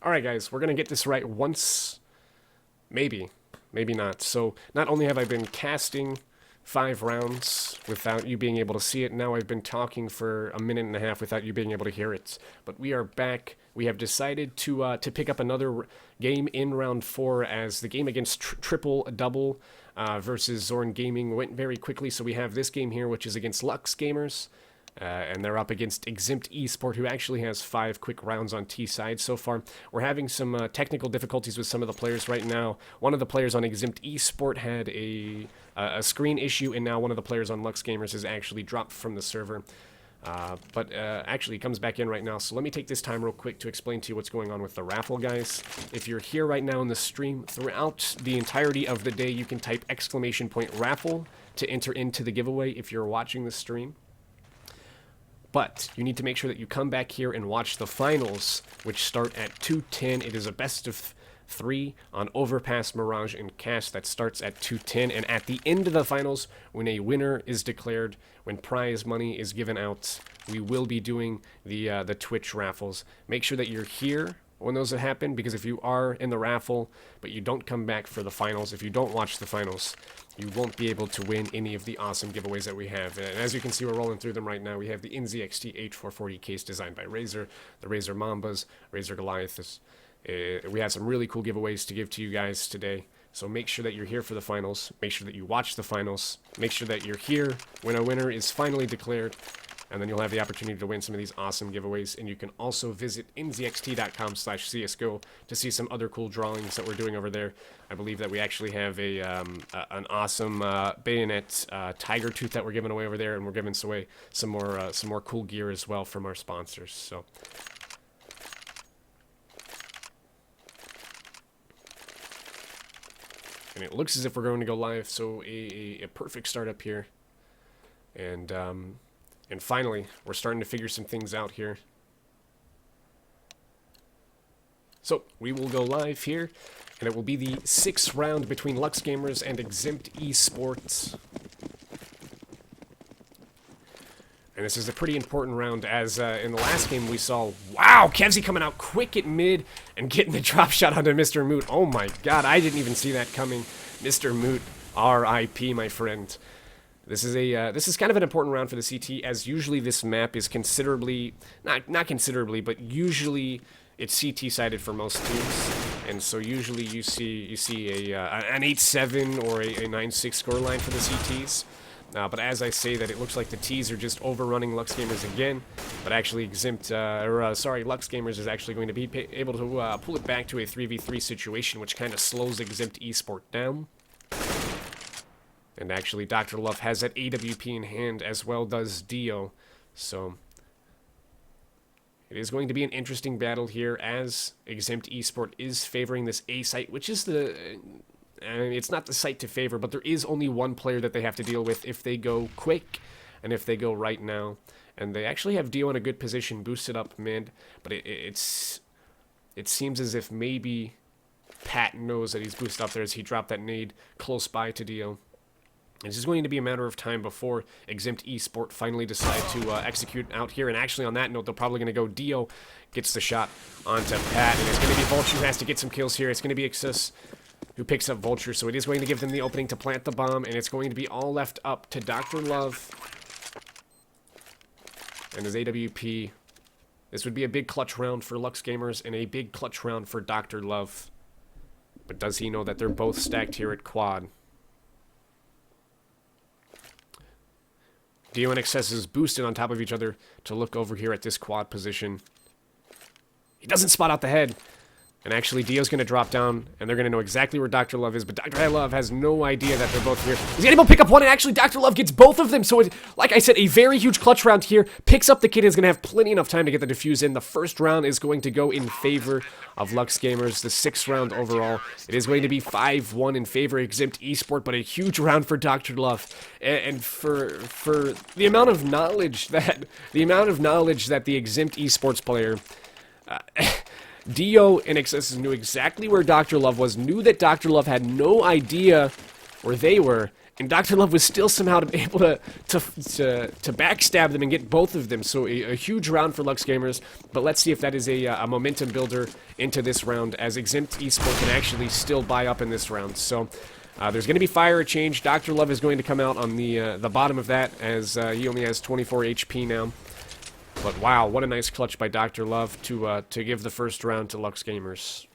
Alright guys, we're gonna get this right once, maybe not. So not only have I been casting 5 rounds without you being able to see it, now I've been talking for a minute and a half without you being able to hear it. But we are back. We have decided to pick up another game in round 4, as the game against Triple Double versus Zorn Gaming went very quickly. So we have this game here, which is against Lux Gamers. And they're up against Eximpt Esport, who actually has 5 quick rounds on T side so far. We're having some technical difficulties with some of the players right now. One of the players on Eximpt Esport had a screen issue, and now one of the players on Lux Gamers has actually dropped from the server. But actually comes back in right now. So let me take this time real quick to explain to you what's going on with the raffle, guys. If you're here right now in the stream, throughout the entirety of the day, you can type !raffle to enter into the giveaway if you're watching the stream. But you need to make sure that you come back here and watch the finals, which start at 2:10. It is a best of 3 on Overpass, Mirage, and Cast that starts at 2:10. And at the end of the finals, when a winner is declared, when prize money is given out, we will be doing the Twitch raffles. Make sure that you're here when those happen, because if you are in the raffle but you don't come back for the finals, if you don't watch the finals, you won't be able to win any of the awesome giveaways that we have. And as you can see, we're rolling through them right now. We have the NZXT H440 case designed by Razer, the Razer Mambas, Razer Goliaths. We have some really cool giveaways to give to you guys today. So make sure that you're here for the finals. Make sure that you watch the finals. Make sure that you're here when a winner is finally declared. And then you'll have the opportunity to win some of these awesome giveaways. And you can also visit nzxt.com/csgo to see some other cool drawings that we're doing over there. I believe that we actually have an awesome bayonet tiger tooth that we're giving away over there, and we're giving away some more cool gear as well from our sponsors. So. And it looks as if we're going to go live, so a perfect start up here. And finally, we're starting to figure some things out here. So, we will go live here, and it will be the 6th round between Lux Gamers and Eximpt Esports. And this is a pretty important round, as in the last game we saw, wow, Kevzy coming out quick at mid and getting the drop shot onto Mr. Moot. Oh my god, I didn't even see that coming. Mr. Moot, R.I.P., my friend. This is kind of an important round for the CT, as usually this map is considerably, not considerably, but usually it's CT sided for most teams, and so usually you see an 8-7 or a 9-6 scoreline for the CTs. But as I say that, it looks like the T's are just overrunning Lux Gamers again, but actually Lux Gamers is actually going to be able to pull it back to a 3v3 situation, which kind of slows Eximpt Esport down. And actually, Dr. Love has that AWP in hand, as well does Dio. So, it is going to be an interesting battle here, as Eximpt Esport is favoring this A site, which is it's not the site to favor, but there is only one player that they have to deal with if they go quick, and if they go right now. And they actually have Dio in a good position, boosted up mid, but it seems as if maybe Pat knows that he's boosted up there, as he dropped that nade close by to Dio. It's just going to be a matter of time before Eximpt Esport finally decide to execute out here. And actually, on that note, they're probably going to go Dio gets the shot onto Pat. And it's going to be Vulture who has to get some kills here. It's going to be Exus who picks up Vulture. So it is going to give them the opening to plant the bomb. And it's going to be all left up to Dr. Love and his AWP. This would be a big clutch round for Lux Gamers and a big clutch round for Dr. Love. But does he know that they're both stacked here at quad? Dio and Excess is boosted on top of each other to look over here at this quad position. He doesn't spot out the head. And actually, Dio's going to drop down, and they're going to know exactly where Dr. Love is, but Dr. Love has no idea that they're both here. He's able to pick up one, and actually, Dr. Love gets both of them, so it, like I said, a very huge clutch round here. Picks up the kid, and is going to have plenty enough time to get the defuse in. The first round is going to go in favor of Lux Gamers. The 6th round overall, it is going to be 5-1 in favor of Eximpt Esport, but a huge round for Dr. Love. And for the amount of knowledge that the Eximpt Esports player... Dio and Excess knew exactly where Dr. Love was, knew that Dr. Love had no idea where they were, and Dr. Love was still somehow able to backstab them and get both of them. So a huge round for Lux Gamers, but let's see if that is a momentum builder into this round, as Exempt Esport can actually still buy up in this round. So there's going to be fire change. Dr. Love is going to come out on the bottom of that, as he only has 24 HP now. But wow, what a nice clutch by Dr. Love to give the first round to Lux Gamers.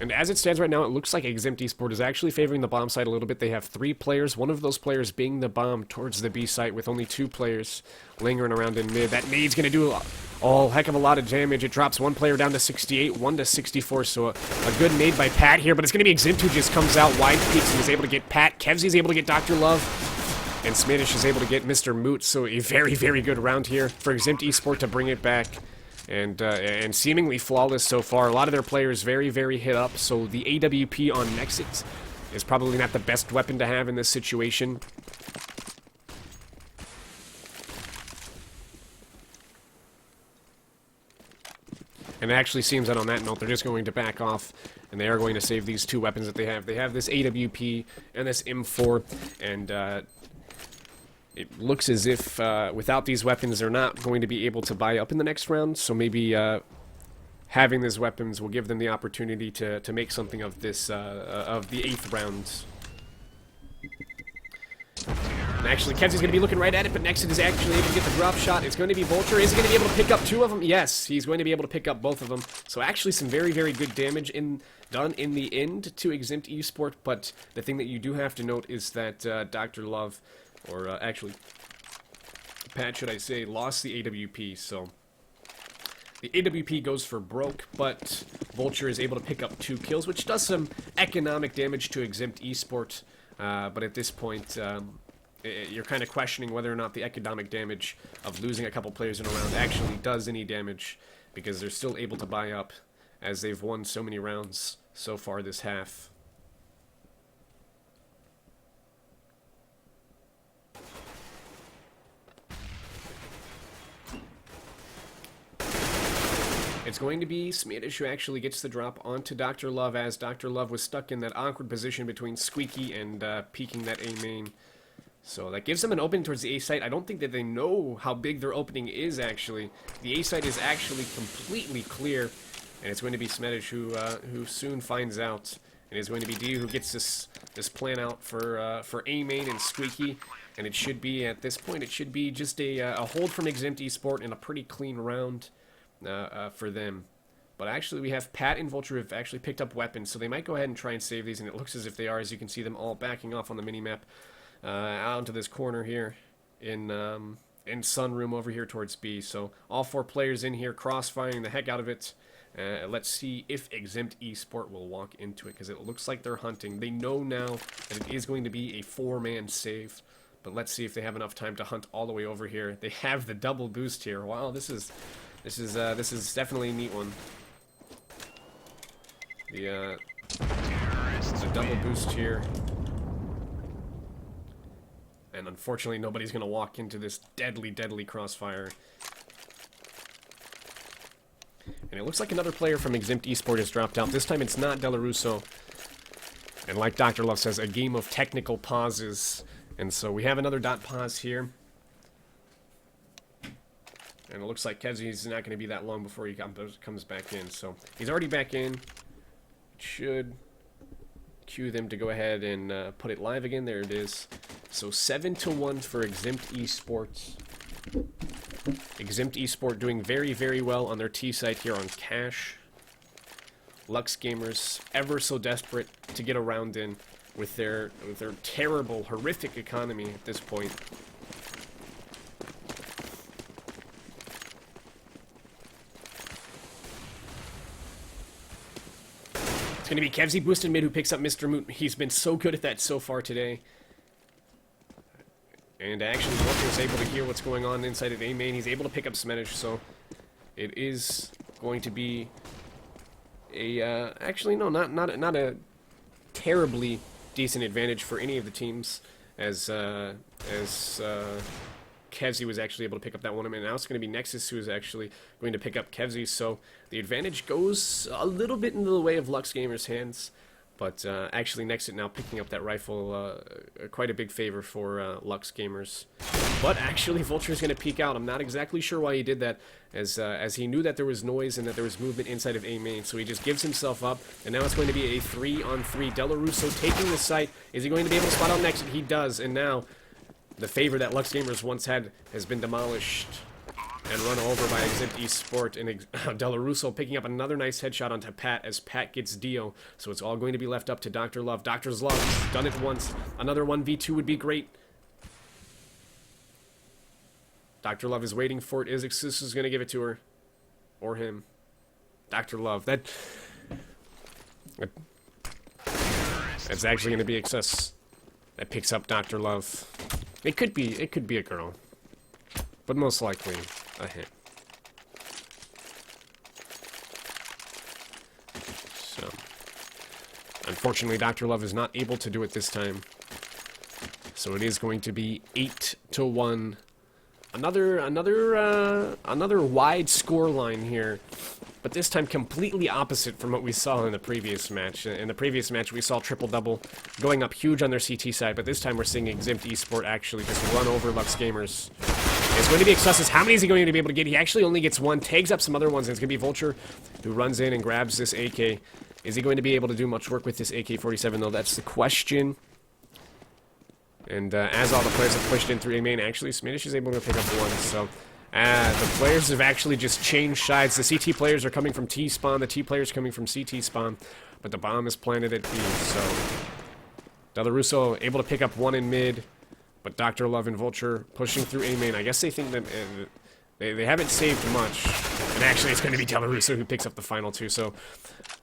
And as it stands right now, it looks like Exempt Esport is actually favoring the bomb side a little bit. They have 3 players, one of those players being the bomb towards the B site, with only 2 players lingering around in mid. That nade's going to do a heck of a lot of damage. It drops one player down to 68, one to 64, so a good nade by Pat here, but it's going to be Exempt who just comes out wide peaks and is able to get Pat. Kevzy's able to get Dr. Love, and Smadish is able to get Mr. Moot, so a very, very good round here for Exempt Esport to bring it back. And seemingly flawless so far. A lot of their players very, very hit up, so the AWP on Nexus is probably not the best weapon to have in this situation. And it actually seems that on that note, they're just going to back off, and they are going to save these 2 weapons that they have. They have this AWP and this M4, and it looks as if without these weapons, they're not going to be able to buy up in the next round. So maybe having these weapons will give them the opportunity to make something of this of the 8th round. And actually, Kevzy's going to be looking right at it, but Nexus is actually able to get the drop shot. It's going to be Vulture. Is he going to be able to pick up 2 of them? Yes, he's going to be able to pick up both of them. So actually some very, very good damage done in the end to Exempt Esport. But the thing that you do have to note is that Dr. Love, or actually Pat, should I say, lost the AWP. So the AWP goes for broke, but Vulture is able to pick up 2 kills, which does some economic damage to Exempt Esport. But at this point, you're kind of questioning whether or not the economic damage of losing a couple players in a round actually does any damage, because they're still able to buy up, as they've won so many rounds so far this half. It's going to be Smadish who actually gets the drop onto Dr. Love, as Dr. Love was stuck in that awkward position between Squeaky and peeking that A main. So that gives them an opening towards the A site. I don't think that they know how big their opening is, actually. The A site is actually completely clear, and it's going to be Smadish who soon finds out. And it's going to be D who gets this plan out for A main and Squeaky. And it should be, at this point, it should be just a hold from Exempt Esport and a pretty clean round for them. But actually, we have Pat and Vulture who have actually picked up weapons, so they might go ahead and try and save these, and it looks as if they are, as you can see them all backing off on the minimap out into this corner here in Sunroom over here towards B. So all 4 players in here, crossfiring the heck out of it. Let's see if Exempt Esport will walk into it, because it looks like they're hunting. They know now that it is going to be a 4-man save, but let's see if they have enough time to hunt all the way over here. They have the double boost here. Wow, this is definitely a neat one. The double boost here. And unfortunately, nobody's going to walk into this deadly, deadly crossfire. And it looks like another player from Exempt Esport has dropped out. This time it's not Delarusso. And like Dr. Love says, a game of technical pauses. And so we have another dot pause here. And it looks like Kevzy's not going to be that long before he comes back in. So he's already back in. Should cue them to go ahead and put it live again. There it is. So 7-1 for Exempt Esports. Exempt Esport doing very, very well on their T site here on Cash. Lux Gamers ever so desperate to get a round in with their terrible, horrific economy at this point. It's going to be Kevzy boosted mid who picks up Mr. Moot. He's been so good at that so far today. And actually, Vulture's able to hear what's going on inside of A main. He's able to pick up Smedish, so it is going to be a actually no, not a terribly decent advantage for any of the teams, as Kevzi was actually able to pick up that one, and now it's going to be Nexus who is actually going to pick up Kevzi, so the advantage goes a little bit into the way of Lux Gamer's hands, but actually Nexus now picking up that rifle, quite a big favor for Lux Gamers. But actually Vulture is going to peek out. I'm not exactly sure why he did that, as he knew that there was noise and that there was movement inside of A main, so he just gives himself up, and now it's going to be a 3-on-3. Delarusso taking the site. Is he going to be able to spot out Nexus? He does, and now the favor that Lux Gamers once had has been demolished and run over by Exempt Esport, and Delarusso picking up another nice headshot onto Pat as Pat gets Dio, so it's all going to be left up to Dr. Love. Dr. Love's done it once. Another 1v2 would be great. Dr. Love is waiting for it. Ixis is going to give it to her. Or him. Dr. Love. That's actually going to be Excess that picks up Dr. Love. It could be a girl. But most likely a hit. So unfortunately Dr. Love is not able to do it this time. So it is going to be 8-1. Another wide score line here, but this time completely opposite from what we saw in the previous match. In the previous match, we saw triple-double going up huge on their CT side, but this time we're seeing Exempt Esport actually just run over Lux Gamers. It's going to be Excessus. How many is he going to be able to get? He actually only gets one, tags up some other ones, and it's going to be Vulture who runs in and grabs this AK. Is he going to be able to do much work with this AK-47, though? That's the question. And as all the players have pushed in through A main, actually, Smittish is able to pick up one. So the players have actually just changed sides. The CT players are coming from T spawn, the T players coming from CT spawn, but the bomb is planted at B. So Delarusso able to pick up one in mid, but Dr. Love and Vulture pushing through A main. I guess they think that they haven't saved much, and actually it's going to be Delarusso who picks up the final two. So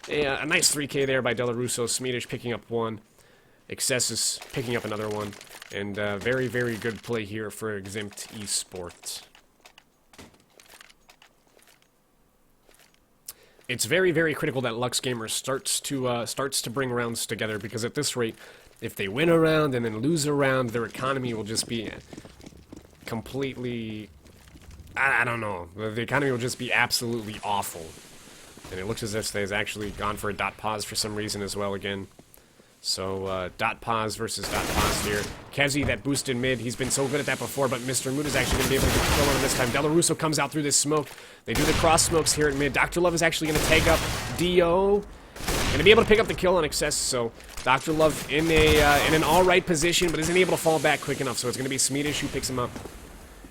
yeah, a nice 3K there by Delarusso. Smittish picking up one. Excessus picking up another one, and very, very good play here for Exempt Esport. It's very, very critical that Lux Gamers starts to bring rounds together, because at this rate, if they win a round and then lose a round, their economy will just be completely, I don't know, the economy will just be absolutely awful. And it looks as if they've actually gone for a dot pause for some reason as well again. So, dot pause versus dot pause here. Kevzi, that boost in mid, he's been so good at that before, but Mr. Mood is actually going to be able to get the kill on him this time. Delarusso comes out through this smoke. They do the cross smokes here at mid. Dr. Love is actually going to tag up Dio. Going to be able to pick up the kill on Excess, so Dr. Love in an alright position, but isn't able to fall back quick enough, so it's going to be Smittish who picks him up.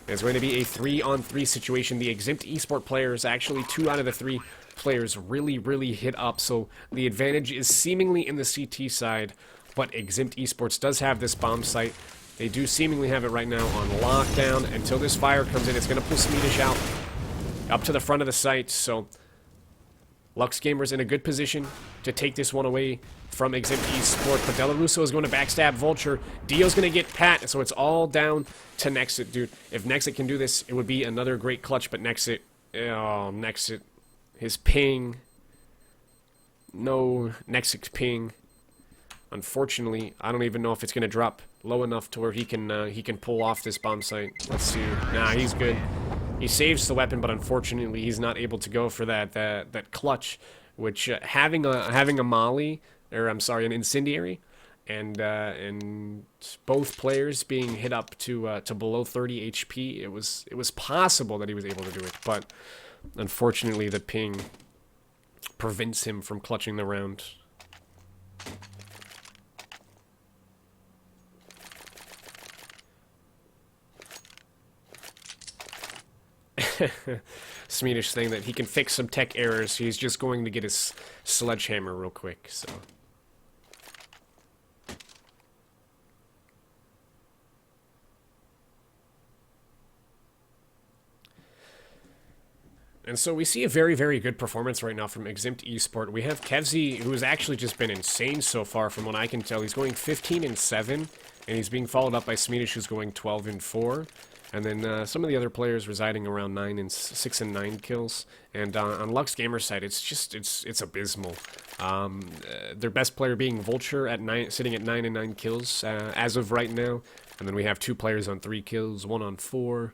It's going to be a 3-on-3 situation. The Exempt Esport players, actually 2 out of the 3 players really, really hit up, so the advantage is seemingly in the CT side, but Exempt Esports does have this bomb site. They do seemingly have it right now on lockdown. Until this fire comes in, it's going to pull Smittish out up to the front of the site, so Lux Gamers in a good position to take this one away from Exempt Esport, but Delarusso is going to backstab Vulture. Dio's going to get Pat, so it's all down to Nexit, dude. If Nexit can do this, it would be another great clutch, but Nexit, oh, Nexit, his ping, no Nexit ping. Unfortunately, I don't even know if it's going to drop low enough to where he can pull off this bomb site. Let's see. Nah, he's good. He saves the weapon, but unfortunately, he's not able to go for that clutch, which having a molly, or I'm sorry, an incendiary, and both players being hit up to below 30 HP, it was possible that he was able to do it, but unfortunately, the ping prevents him from clutching the round. Smittish saying that he can fix some tech errors. He's just going to get his sledgehammer real quick, so. And so we see a very, very good performance right now from Exempt Esport. We have Kevzi, who has actually just been insane so far from what I can tell. He's going 15-7, and he's being followed up by Smittish, who's going 12-4. And then some of the other players residing around 6 and 9 kills. And on Lux Gamer's side, it's abysmal. Their best player being Vulture at sitting at 9 and 9 kills as of right now. And then we have 2 players on 3 kills, 1 on 4,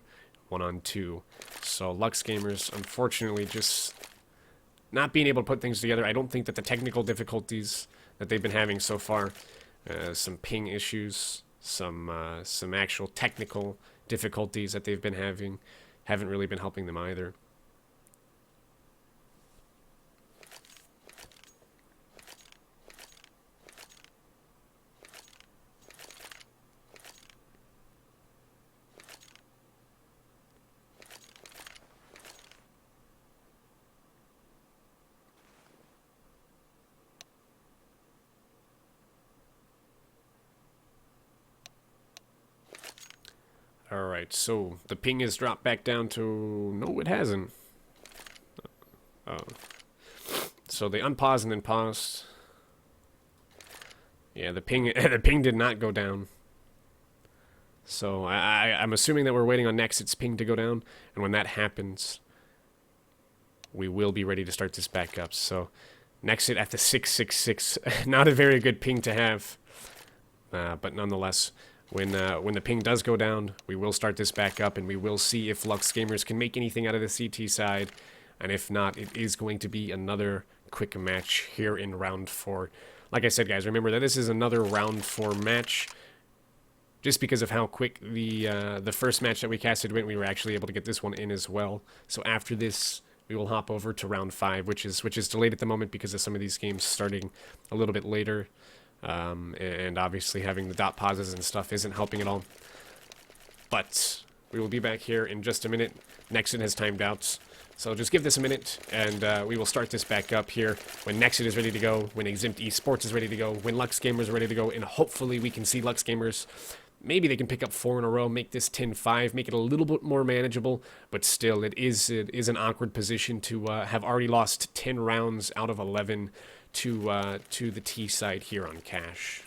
1 on 2. So Lux Gamers, unfortunately, just not being able to put things together. I don't think that the technical difficulties that they've been having so far, some ping issues, some actual technical difficulties that they've been having, haven't really been helping them either. Alright, so the ping has dropped back down to... No, it hasn't. Oh. So they unpaused and then paused. Yeah, the ping the ping did not go down. So I'm assuming that we're waiting on Nexit's ping to go down, and when that happens, we will be ready to start this back up. So Nexit at the 666, not a very good ping to have, but nonetheless, when the ping does go down, we will start this back up, and we will see if Lux Gamers can make anything out of the CT side, and if not, it is going to be another quick match here in round 4. Like I said, guys, remember that this is another round 4 match. Just because of how quick the first match that we casted went, we were actually able to get this one in as well. So after this, we will hop over to round 5, which is delayed at the moment because of some of these games starting a little bit later. And obviously having the dot pauses and stuff isn't helping at all. But we will be back here in just a minute. Nexit has timed out. So just give this a minute, and we will start this back up here when Nexit is ready to go, when Eximpt Esports is ready to go, when Lux Gamers are ready to go, and hopefully we can see Lux Gamers. Maybe they can pick up 4 in a row, make this 10-5, make it a little bit more manageable, but still, it is an awkward position to have already lost 10 rounds out of 11 to the T side here on Cash.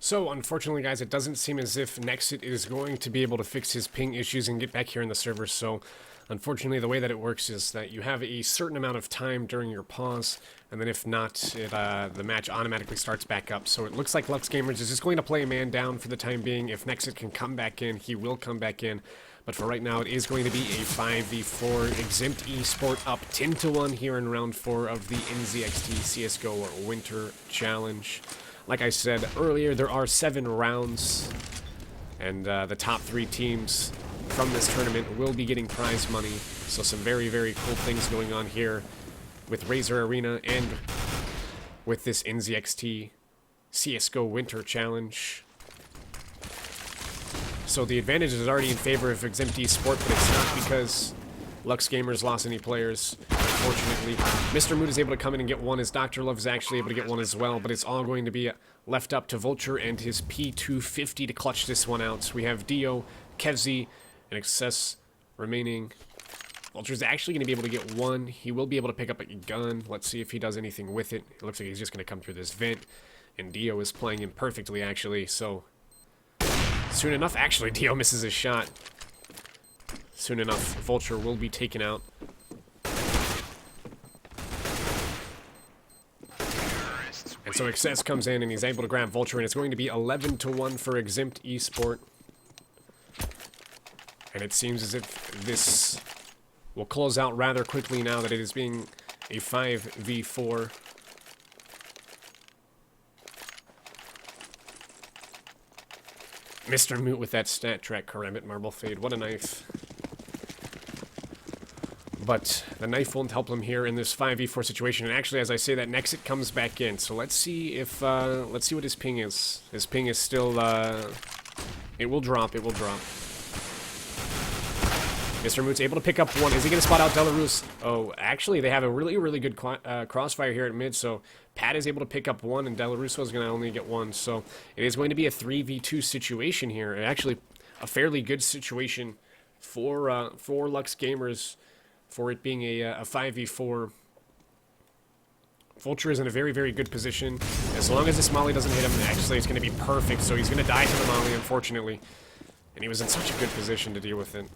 So, unfortunately, guys, it doesn't seem as if Nexit is going to be able to fix his ping issues and get back here in the server. So, unfortunately, the way that it works is that you have a certain amount of time during your pause, and then if not, the match automatically starts back up. So it looks like Lux Gamers is just going to play a man down for the time being. If Nexit can come back in, he will come back in. But for right now, it is going to be a 5v4. Exempt Esport up 10-1 here in round 4 of the NZXT CSGO Winter Challenge. Like I said earlier, there are 7 rounds, and the top 3 teams from this tournament will be getting prize money. So some very, very cool things going on here with Razer Arena and with this NZXT CSGO Winter Challenge. So the advantage is already in favor of Exempt Esport, but it's not because Lux Gamers lost any players, unfortunately. Mr. Mood is able to come in and get one, as Dr. Love is actually able to get one as well, but it's all going to be left up to Vulture and his P250 to clutch this one out. So we have Dio, Kevzi, and Excess remaining. Vulture's actually going to be able to get one. He will be able to pick up a gun. Let's see if he does anything with it. It looks like he's just going to come through this vent, and Dio is playing him perfectly, actually, so soon enough, actually, Dio misses his shot. Soon enough, Vulture will be taken out. And so Excess comes in and he's able to grab Vulture, and it's going to be 11-1 for Exempt Esport. And it seems as if this will close out rather quickly now that it is being a 5v4. Mr. Moot with that stat track, Karambit Marble Fade. What a knife. But the knife won't help him here in this 5v4 situation. And actually, as I say that, Nexit comes back in. So let's see if, let's see what his ping is. His ping is still, it will drop, it will drop. Mr. Moot's able to pick up one. Is he going to spot out Delarus? Oh, actually, they have a really, really good crossfire here at mid, so Pat is able to pick up one, and Delarusso is going to only get one. So it is going to be a 3v2 situation here. Actually, a fairly good situation for Lux Gamers, for it being a 5v4. Vulture is in a very, very good position. As long as this Molly doesn't hit him, actually, it's going to be perfect. So he's going to die to the Molly, unfortunately. And he was in such a good position to deal with it.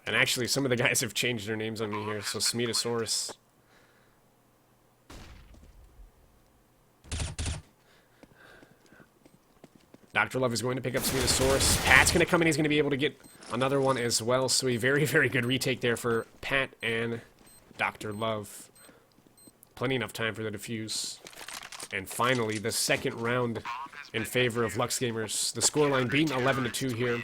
And actually, some of the guys have changed their names on me here. So, Smedosaurus. Dr. Love is going to pick up Smedosaurus. Pat's going to come in. He's going to be able to get another one as well. So, a very, very good retake there for Pat and Dr. Love. Plenty enough time for the defuse. And finally, the second round in favor of Lux Gamers. The scoreline being 11-2 here.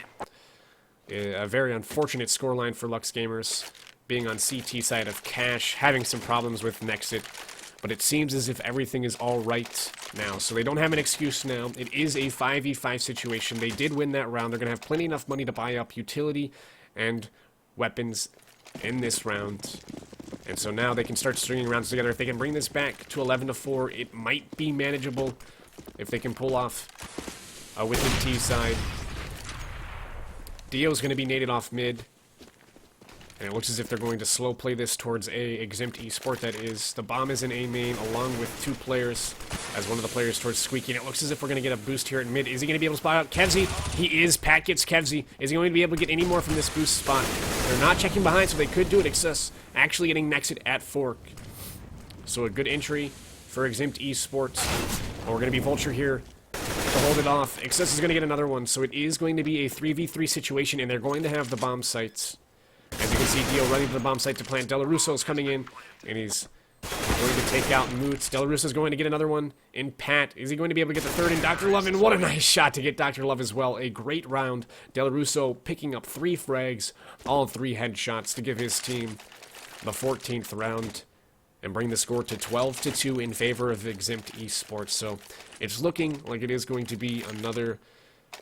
A very unfortunate scoreline for Lux Gamers, being on CT side of Cash, having some problems with Nexit, but it seems as if everything is all right now, so they don't have an excuse now. It is a 5v5 situation. They did win that round. They're going to have plenty enough money to buy up utility and weapons in this round, and so now they can start stringing rounds together. If they can bring this back to 11-4, it might be manageable if they can pull off with the T side. Dio's going to be naded off mid, and it looks as if they're going to slow play this towards A, Exempt Esport that is. The bomb is in A main, along with 2 players, as one of the players towards Squeaky, and it looks as if we're going to get a boost here at mid. Is he going to be able to spot out Kevzi? He is. Pat gets Kevzi. Is he going to be able to get any more from this boost spot? They're not checking behind, so they could do it. Excess actually getting Nexit at Fork. So a good entry for Exempt Esports. But we're going to be Vulture here to hold it off. Excess is going to get another one, so it is going to be a 3v3 situation, and they're going to have the bomb sites. As you can see, Dio running to the bomb site to plant. Delarusso's coming in, and he's going to take out Moots. Delarusso's going to get another one in Pat. Is he going to be able to get the third in Dr. Love? And what a nice shot to get Dr. Love as well. A great round. Delarusso picking up 3 frags, all 3 headshots to give his team the 14th round and bring the score to 12-2 in favor of Exempt Esports. So it's looking like it is going to be another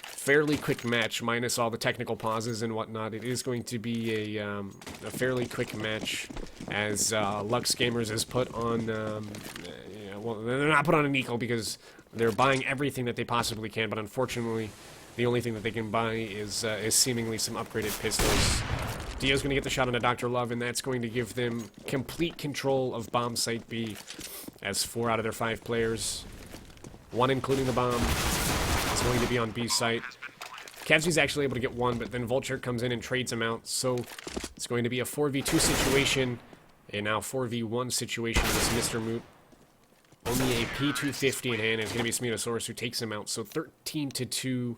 fairly quick match, minus all the technical pauses and whatnot. It is going to be a fairly quick match, as Lux Gamers is put on, yeah, well, they're not put on an equal because they're buying everything that they possibly can, but unfortunately, the only thing that they can buy is seemingly some upgraded pistols. Dio's going to get the shot on a Dr. Love, and that's going to give them complete control of bomb site B, as 4 out of their 5 players One, including the bomb, is going to be on B site. Kevzy's actually able to get one, but then Vulture comes in and trades him out. So it's going to be a 4v2 situation. A now 4v1 situation with Mr. Moot. Only a P250 in hand. It's going to be Smetosaurus who takes him out. So 13-2.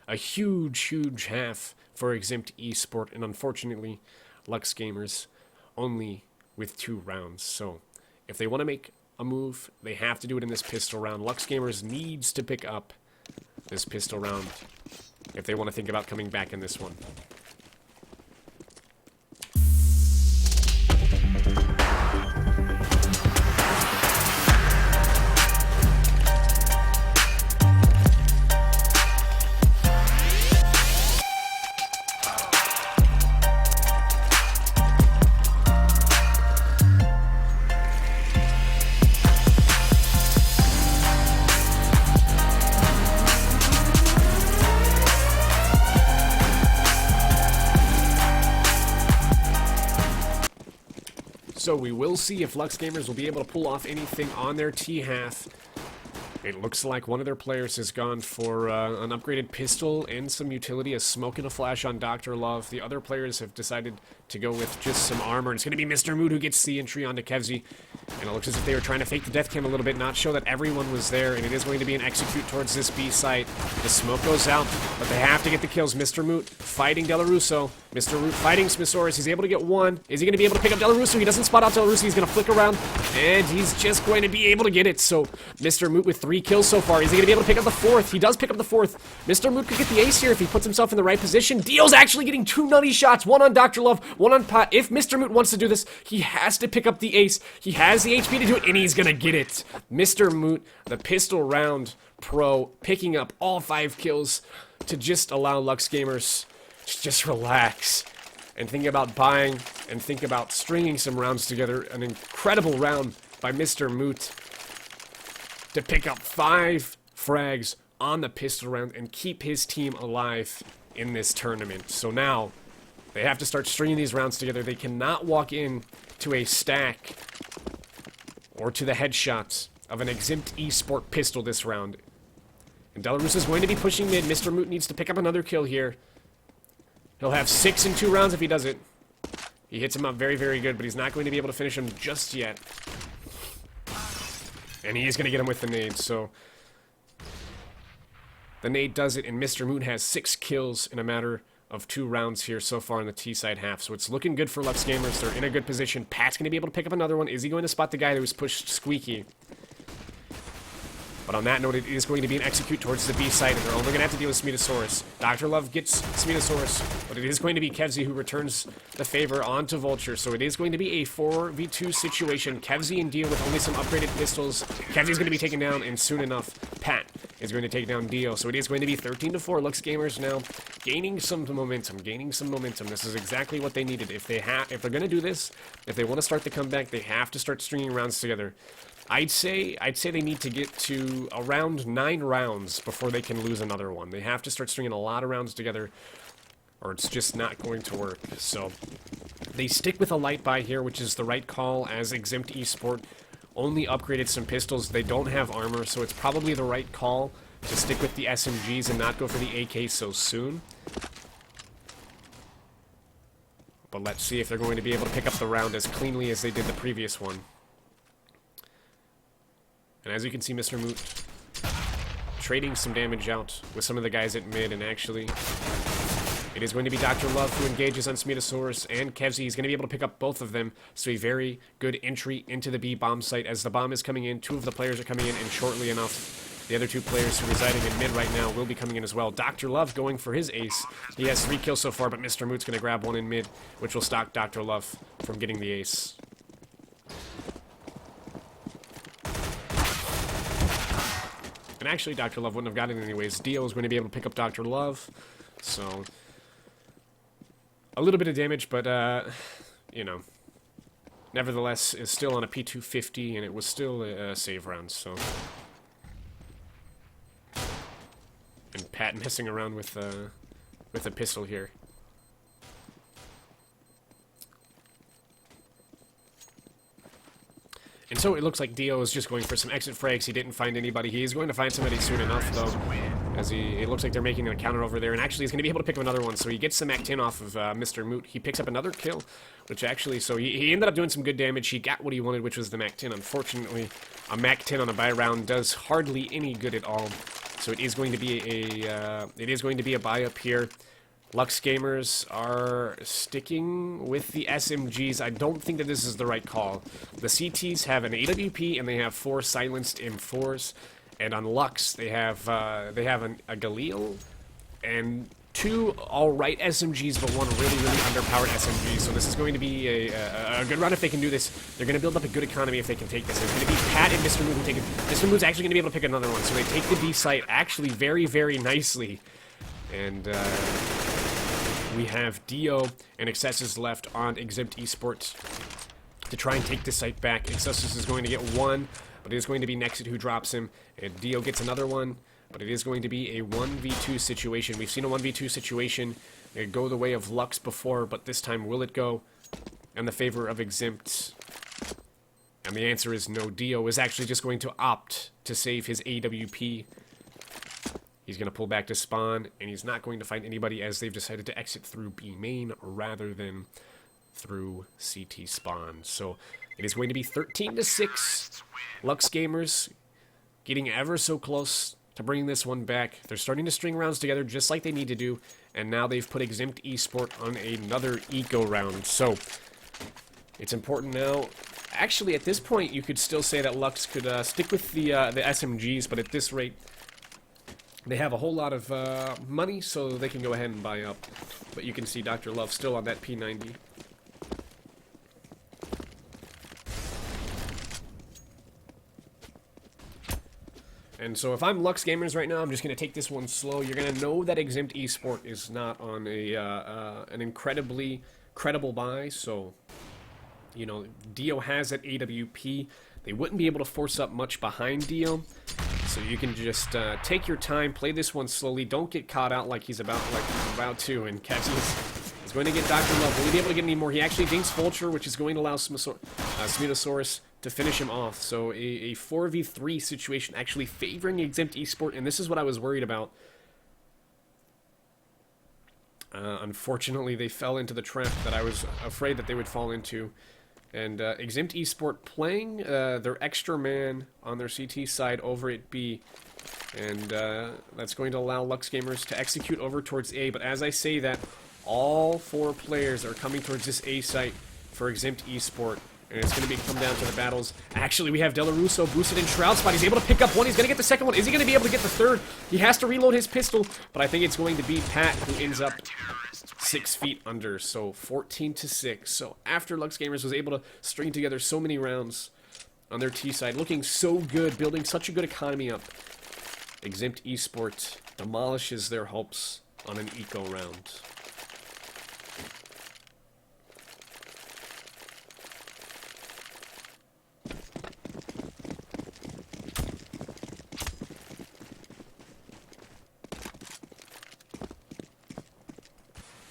A huge, huge half for Exempt Esport. And unfortunately, Lux Gamers only with 2 rounds. So if they want to make a move, they have to do it in this pistol round. Lux Gamers needs to pick up this pistol round if they want to think about coming back in this one. So we will see if Lux Gamers will be able to pull off anything on their T-half. It looks like one of their players has gone for an upgraded pistol and some utility, a smoke and a flash on Dr. Love. The other players have decided to go with just some armor. It's going to be Mr. Mood who gets the entry onto Kevzy. And it looks as if they were trying to fake the death cam a little bit, not show that everyone was there. And it is going to be an execute towards this B site. The smoke goes out, but they have to get the kills. Mr. Moot fighting Delarusso. Mr. Root fighting Smysaurus. He's able to get one. Is he going to be able to pick up Delarusso? He doesn't spot out Delarusso. He's going to flick around, and he's just going to be able to get it. So Mr. Moot with 3 kills so far. Is he going to be able to pick up the 4th? He does pick up the 4th. Mr. Moot could get the ace here if he puts himself in the right position. Dio's actually getting 2 nutty shots. One on Dr. Love, one on Pot. If Mr. Moot wants to do this, he has to pick up the ace. He has the HP to do it, and he's going to get it. Mr. Moot, the pistol round pro, picking up all 5 kills to just allow Lux Gamers to just relax and think about buying and think about stringing some rounds together. An incredible round by Mr. Moot to pick up 5 frags on the pistol round and keep his team alive in this tournament. So now they have to start stringing these rounds together. They cannot walk in to a stack or to the headshots of an Exempt Esport pistol this round. And Delarusso is going to be pushing mid. Mr. Moot needs to pick up another kill here. He'll have 6 in 2 rounds if he does it. He hits him up very, very good, but he's not going to be able to finish him just yet. And he is going to get him with the nade, so the nade does it, and Mr. Moot has 6 kills in a matter of 2 rounds here so far in the T-side half. So it's looking good for Lux Gamers. They're in a good position. Pat's going to be able to pick up another one. Is he going to spot the guy that was pushed squeaky? But on that note, it is going to be an execute towards the B site, and they're only going to have to deal with Smetosaurus. Dr. Love gets Smetosaurus, but it is going to be Kevzy who returns the favor onto Vulture. So it is going to be a 4v2 situation. Kevzy and Dio with only some upgraded pistols. Kevzy's going to be taken down, and soon enough, Pat is going to take down Dio. So it is going to be 13-4. Lux Gamers now gaining some momentum, This is exactly what they needed. If they're going to do this, if they want to start the comeback, they have to start stringing rounds together. I'd say they need to get to around 9 rounds before they can lose another one. They have to start stringing a lot of rounds together, or it's just not going to work. So they stick with a light buy here, which is the right call, as Exempt Esport only upgraded some pistols. They don't have armor, so it's probably the right call to stick with the SMGs and not go for the AK so soon. But let's see if they're going to be able to pick up the round as cleanly as they did the previous one. And as you can see, Mr. Moot trading some damage out with some of the guys at mid, and actually it is going to be Dr. Love who engages on Smetosaurus and Kevzy. He's going to be able to pick up both of them, so a very good entry into the B bomb site. As the bomb is coming in, 2 of the players are coming in, and shortly enough, the other 2 players who are residing in mid right now will be coming in as well. Dr. Love going for his ace. He has 3 kills so far, but Mr. Moot's going to grab one in mid, which will stop Dr. Love from getting the ace. And actually, Dr. Love wouldn't have gotten it anyways. Dio is going to be able to pick up Dr. Love. So, a little bit of damage, but, you know, nevertheless, is still on a P250, and it was still a save round, so. And Pat messing around with a pistol here. And so it looks like Dio is just going for some exit frags. He didn't find anybody. He is going to find somebody soon enough, though, as it looks like they're making a counter over there. And actually, he's going to be able to pick up another one. So he gets the MAC-10 off of Mr. Moot. He picks up another kill, which actually, so he ended up doing some good damage. He got what he wanted, which was the MAC-10. Unfortunately, a MAC-10 on a buy round does hardly any good at all. So it is going to be a buy up here. Lux Gamers are sticking with the SMGs. I don't think that this is the right call. The CTs have an AWP and they have 4 silenced M4s, and on Lux they have a Galil and 2 alright SMGs, but 1 really underpowered SMG. So this is going to be a good run if they can do this. They're going to build up a good economy if they can take this. It's going to be Pat and Mr. Moot who take it. Mr. Moot's actually going to be able to pick another one, so they take the B site actually very, very nicely. And we have Dio and Excessus left on Exempt Esports to try and take this site back. Excessus is going to get 1, but it is going to be Nexit who drops him. And Dio gets another one, but it is going to be a 1v2 situation. We've seen a 1v2 situation go the way of Lux before, but this time will it go in the favor of Exempt? And the answer is no. Dio is actually just going to opt to save his AWP. He's going to pull back to spawn, and he's not going to find anybody as they've decided to exit through B main rather than through CT spawn. So it is going to be 13-6. Lux Gamers getting ever so close to bringing this one back. They're starting to string rounds together just like they need to do, and now they've put Exempt Esport on another eco round. So it's important now. Actually, at this point, you could still say that Lux could stick with the SMGs, but at this rate, they have a whole lot of money, so they can go ahead and buy up. But you can see Dr. Love still on that P90. And so if I'm Lux Gamers right now, I'm just going to take this one slow. You're going to know that Exempt Esport is not on an incredibly credible buy, so, you know, Dio has that AWP. They wouldn't be able to force up much behind Dio. So you can just take your time, play this one slowly. Don't get caught out like he's about to. And Cassius is going to get Dr. Love. Will he be able to get any more? He actually dinks Vulture, which is going to allow Smetosaurus to finish him off. So a 4v3 situation actually favoring Exempt Esport, and this is what I was worried about. Unfortunately, they fell into the trap that I was afraid that they would fall into. And Exempt Esport playing their extra man on their CT side over at B. And that's going to allow Lux Gamers to execute over towards A. But as I say that, all 4 players are coming towards this A site for Exempt Esport. And it's going to come down to the battles. Actually, we have Delarusso boosted in Shroud Spot. He's able to pick up 1. He's going to get the second one. Is he going to be able to get the 3rd? He has to reload his pistol. But I think it's going to be Pat who ends up 6 feet under. So 14-6. So after Lux Gamers was able to string together so many rounds on their T side, looking so good, building such a good economy up, Exempt Esport demolishes their hopes on an eco round.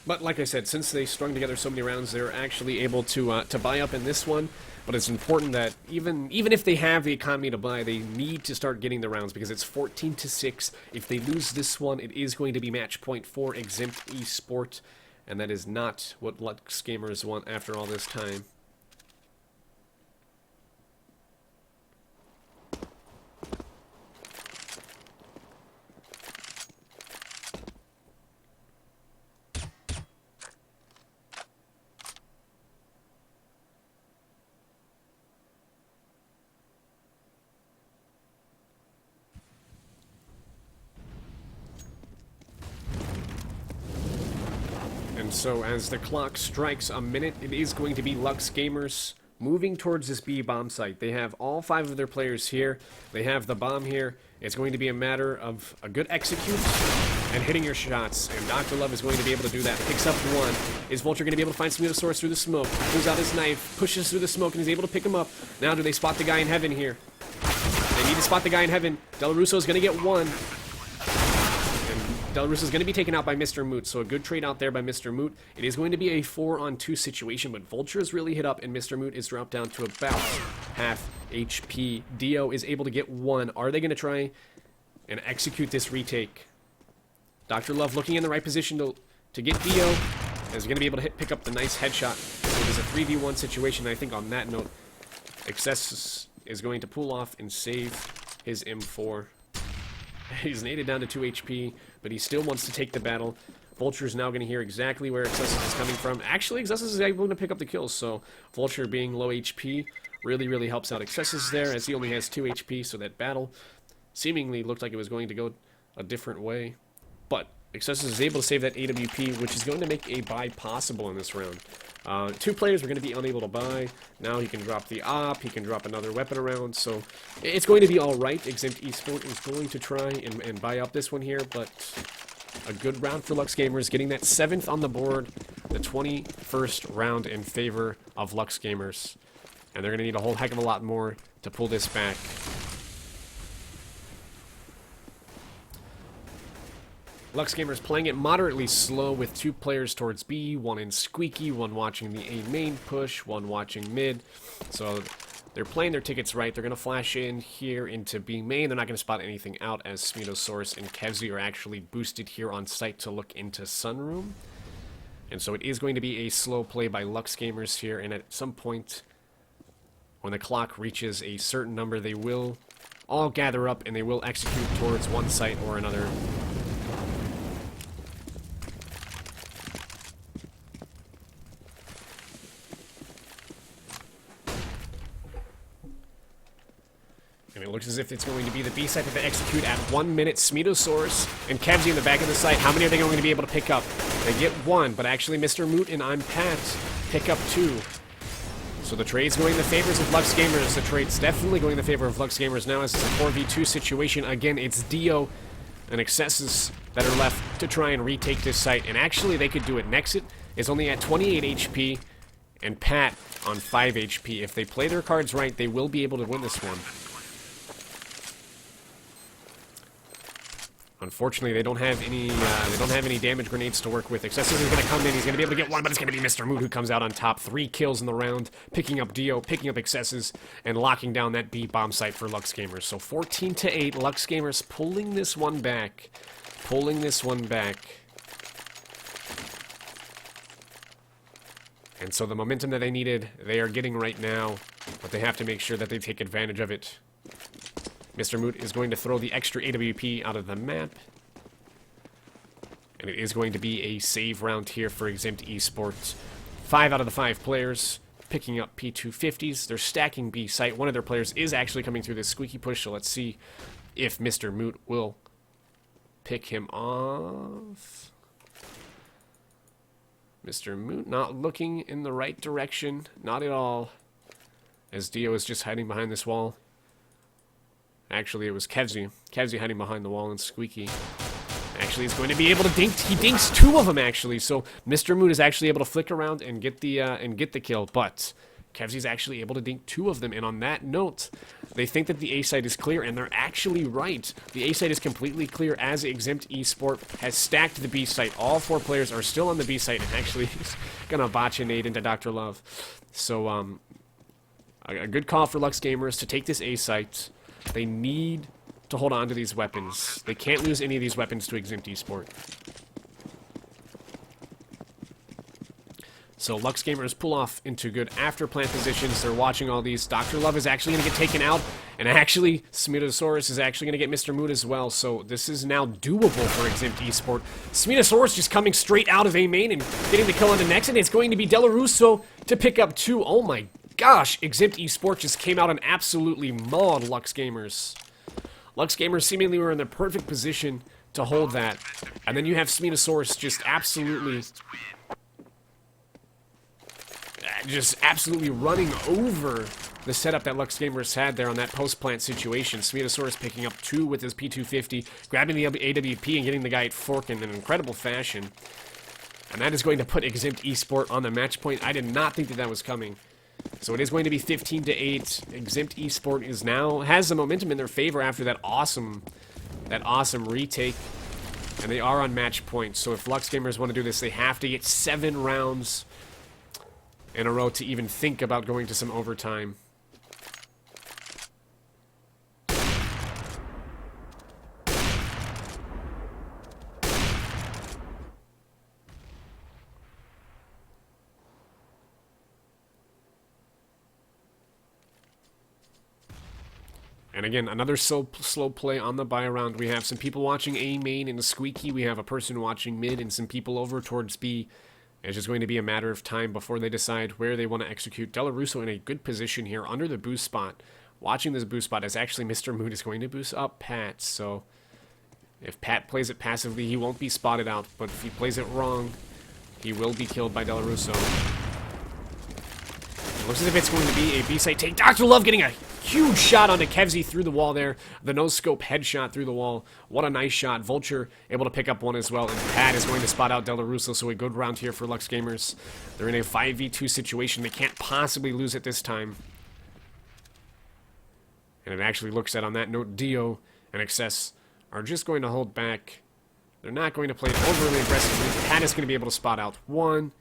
But like I said, since they strung together so many rounds, they're actually able to buy up in this one. But it's important that even if they have the economy to buy, they need to start getting the rounds because it's 14-6. If they lose this one, it is going to be match point for Exempt Esport, and that is not what Lux Gamers want after all this time. And so as the clock strikes a minute, it is going to be Lux Gamers moving towards this B bomb site. They have all 5 of their players here. They have the bomb here. It's going to be a matter of a good execute and hitting your shots. And Dr. Love is going to be able to do that. Picks up 1. Is Vulture going to be able to find Smetosaurus through the smoke? Pulls out his knife, pushes through the smoke, and he's able to pick him up. Now do they spot the guy in heaven here? They need to spot the guy in heaven. Delarusso is going to get 1. And Delarus is going to be taken out by Mr. Moot, so a good trade out there by Mr. Moot. It is going to be a 4-on-2 situation, but Vulture is really hit up, and Mr. Moot is dropped down to about half HP. Dio is able to get 1. Are they going to try and execute this retake? Dr. Love looking in the right position to get Dio, and is going to be able to pick up the nice headshot. So it is a 3v1 situation. I think on that note, Excessus is going to pull off and save his M4. He's naded down to 2 HP, but he still wants to take the battle. Vulture is now going to hear exactly where Excessus is coming from. Actually, Excessus is able to pick up the kills, so Vulture being low HP really helps out Excessus there, as he only has 2 HP, so that battle seemingly looked like it was going to go a different way. But Excessus is able to save that AWP, which is going to make a buy possible in this round. 2 players were going to be unable to buy. Now he can drop the op, he can drop another weapon around, so it's going to be alright. Exempt Esport is going to try and buy up this one here, but a good round for Lux Gamers, getting that 7th on the board, the 21st round in favor of Lux Gamers. And they're going to need a whole heck of a lot more to pull this back. Lux Gamers playing it moderately slow with 2 players towards B, 1 in Squeaky, 1 watching the A main push, 1 watching mid. So they're playing their tickets right. They're going to flash in here into B main. They're not going to spot anything out, as Smeetosaurus and Kevzi are actually boosted here on site to look into Sunroom. And so it is going to be a slow play by Lux Gamers here, and at some point when the clock reaches a certain number, they will all gather up and they will execute towards one site or another. And it looks as if it's going to be the B site that they execute at 1 minute. Smeetosaurus and Kevzi in the back of the site. How many are they going to be able to pick up? They get 1, but actually Mr. Moot and I'm Pat pick up 2. So the trade's going in the favors of Lux Gamers. The trade's definitely going in the favor of Lux Gamers now, as it's a 4v2 situation. Again, it's Dio and Excessus that are left to try and retake this site. And actually, they could do it. Nexit is only at 28 HP, and Pat on 5 HP. If they play their cards right, they will be able to win this one. Unfortunately, they don't have any damage grenades to work with. Excessus is going to come in. He's going to be able to get 1, but it's going to be Mr. Moot who comes out on top. 3 kills in the round, picking up Dio, picking up Excessus, and locking down that B bomb site for Lux Gamers. So 14-8, Lux Gamers pulling this one back. Pulling this one back. And so the momentum that they needed, they are getting right now, but they have to make sure that they take advantage of it. Mr. Moot is going to throw the extra AWP out of the map. And it is going to be a save round here for Exempt Esports. 5 out of the 5 players picking up P250s. They're stacking B site. One of their players is actually coming through this squeaky push, so let's see if Mr. Moot will pick him off. Mr. Moot not looking in the right direction. Not at all. As Dio is just hiding behind this wall. Actually, it was Kevzi. Kevzi hiding behind the wall, and Squeaky actually is going to be able to dink. He dinks 2 of them, actually. So Mr. Moot is actually able to flick around and get the kill. But Kevzi's actually able to dink 2 of them. And on that note, they think that the A site is clear, and they're actually right. The A site is completely clear, as Exempt Esport has stacked the B site. All 4 players are still on the B site, and actually he's gonna botch a nade into Dr. Love. So a good call for Lux Gamers to take this A site. They need to hold on to these weapons. They can't lose any of these weapons to Exempt Esport. So Lux Gamers pull off into good after plant positions. They're watching all these. Dr. Love is actually going to get taken out. And actually, Smeetosaurus is actually going to get Mr. Moot as well. So this is now doable for Exempt Esport. Smeetosaurus just coming straight out of A main and getting the kill on the next. And it's going to be Delarusso to pick up 2. Oh my gosh, Exempt Esport just came out and absolutely mauled Lux Gamers. Lux Gamers seemingly were in the perfect position to hold that. And then you have Smeetosaurus just absolutely running over the setup that Lux Gamers had there on that post-plant situation. Smeetosaurus picking up 2 with his P250, grabbing the AWP and getting the guy at fork in an incredible fashion. And that is going to put Exempt Esport on the match point. I did not think that that was coming. So it is going to be 15-8. Exempt Esport has the momentum in their favor after that awesome retake. And they are on match point, so if Lux Gamers want to do this, they have to get 7 rounds in a row to even think about going to some overtime. And again, another slow play on the buy round. We have some people watching A main and Squeaky. We have a person watching mid and some people over towards B. It's just going to be a matter of time before they decide where they want to execute. Delarusso in a good position here under the boost spot. Watching this boost spot is actually Mr. Mood is going to boost up Pat. So if Pat plays it passively, he won't be spotted out. But if he plays it wrong, he will be killed by Delarusso. It looks as if it's going to be a B-side take. Dr. Love getting a huge shot onto Kevzy through the wall there. The no-scope headshot through the wall. What a nice shot. Vulture able to pick up one as well. And Pat is going to spot out Delarusso, so a good round here for Lux Gamers. They're in a 5v2 situation. They can't possibly lose it this time. And it actually looks that on that note, Dio and Excess are just going to hold back. They're not going to play overly aggressively. Pat is going to be able to spot out one.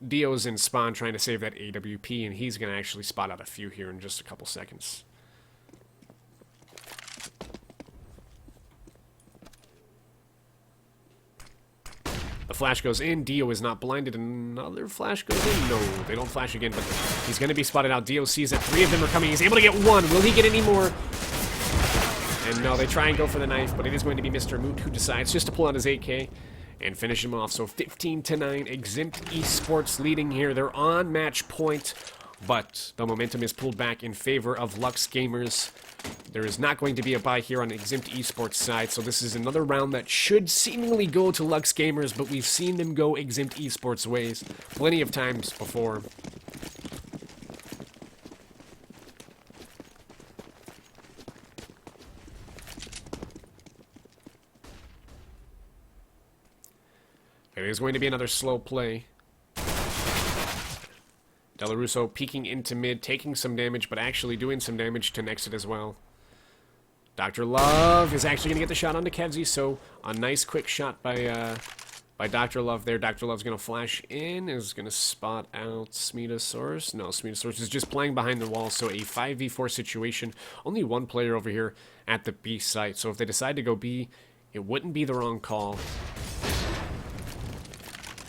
Dio's in spawn trying to save that AWP, and he's going to actually spot out a few here in just a couple seconds. The flash goes in. Dio is not blinded. Another flash goes in. No, they don't flash again, but he's going to be spotted out. Dio sees that 3 of them are coming. He's able to get 1. Will he get any more? And no, they try and go for the knife, but it is going to be Mr. Moot who decides just to pull out his AK and finish him off. So 15-9, Exempt Esports leading here. They're on match point, but the momentum is pulled back in favor of Lux Gamers. There is not going to be a buy here on Exempt Esports side, so this is another round that should seemingly go to Lux Gamers, but we've seen them go Exempt Esports ways plenty of times before. It is going to be another slow play. Delarusso peeking into mid, taking some damage, but actually doing some damage to Nexit as well. Dr. Love is actually going to get the shot onto Kevzy, so a nice quick shot by Dr. Love there. Dr. Love's going to flash in, is going to spot out Smeetosaurus. No, Smeetosaurus is just playing behind the wall, so a 5v4 situation. Only one player over here at the B site, so if they decide to go B, it wouldn't be the wrong call.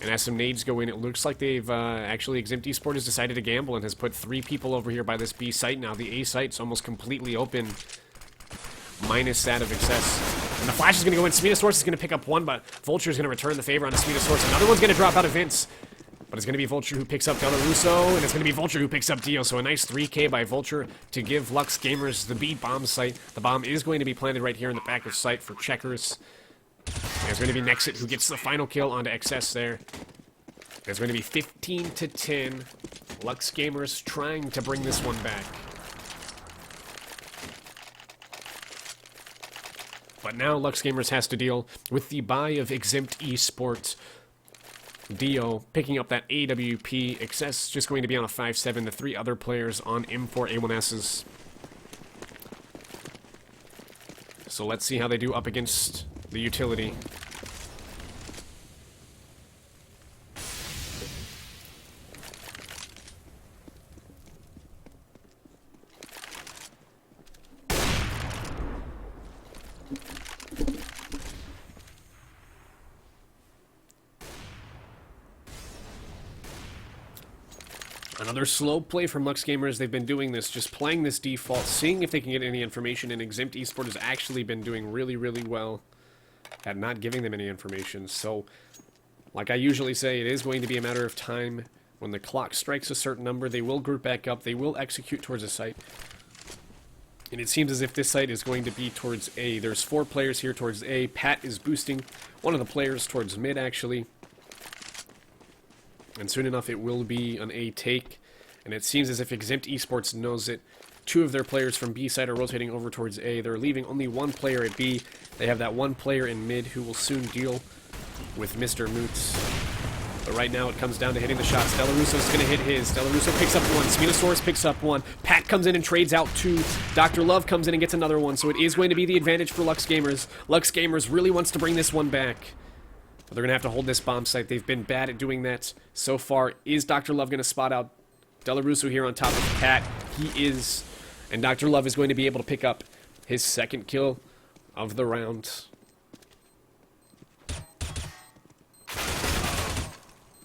And as some nades go in, it looks like they've actually Exempt Esports has decided to gamble and has put 3 people over here by this B site now. The A site's almost completely open, minus that of Excess. And the flash is going to go in. Smeetosaurus is going to pick up 1, but Vulture is going to return the favor on Smeetosaurus. Another one's going to drop out of Vince, but it's going to be Vulture who picks up Delarusso, and it's going to be Vulture who picks up Dio. So a nice 3K by Vulture to give Lux Gamers the B bomb site. The bomb is going to be planted right here in the back of site for Checkers. There's going to be Nexit who gets the final kill onto Excess there. There's going to be 15-10. Lux Gamers trying to bring this one back. But now Lux Gamers has to deal with the buy of Exempt Esports. Dio picking up that AWP. Excess just going to be on a 5-7. The 3 other players on M4A1Ss. So let's see how they do up against the utility. Another slow play from Lux Gamers. They've been doing this, just playing this default, seeing if they can get any information, and Exempt Esports has actually been doing really, really well at not giving them any information. So, like I usually say, it is going to be a matter of time. When the clock strikes a certain number, they will group back up, they will execute towards a site. And it seems as if this site is going to be towards A. There's 4 players here towards A. Pat is boosting one of the players towards mid, actually. And soon enough, it will be an A take. And it seems as if Exempt Esports knows it. 2 of their players from B side are rotating over towards A. They're leaving only 1 player at B. They have that 1 player in mid who will soon deal with Mr. Moots. But right now it comes down to hitting the shots. Delarusso's going to hit his. Delarusso picks up one. Smetosaurus picks up one. Pat comes in and trades out two. Dr. Love comes in and gets another one. So it is going to be the advantage for Lux Gamers. Lux Gamers really wants to bring this one back. But they're going to have to hold this bomb site. They've been bad at doing that so far. Is Dr. Love going to spot out Delarusso here on top of Pat? He is. And Dr. Love is going to be able to pick up his second kill of the round.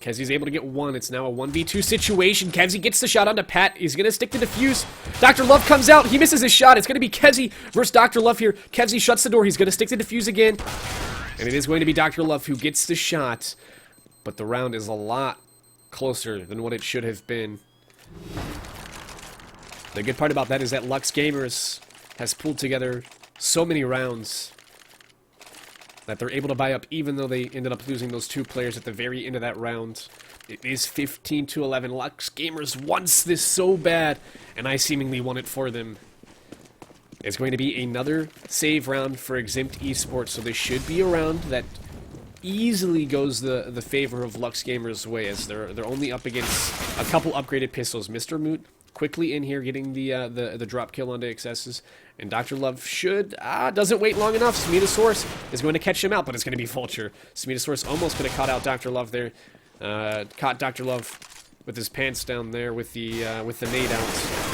Kevzy's able to get one. It's now a 1v2 situation. Kevzy gets the shot onto Pat. He's going to stick the defuse. Dr. Love comes out. He misses his shot. It's going to be Kevzy versus Dr. Love here. Kevzy shuts the door. He's going to stick the defuse again. And it is going to be Dr. Love who gets the shot. But the round is a lot closer than what it should have been. The good part about that is that Lux Gamers has pulled together so many rounds that they're able to buy up, even though they ended up losing those two players at the very end of that round. It is 15-11. Lux Gamers wants this so bad, and I seemingly won it for them. It's going to be another save round for Exempt Esports, so this should be a round that easily goes the favor of Lux Gamers' way, as they're only up against a couple upgraded pistols. Mr. Moot quickly in here getting the drop kill onto excesses, and Dr. Love doesn't wait long enough. Smetosaurus is going to catch him out, but it's going to be Vulture. Smetosaurus almost could have caught out Dr. Love there. Caught Dr. Love with his pants down there with the nade out.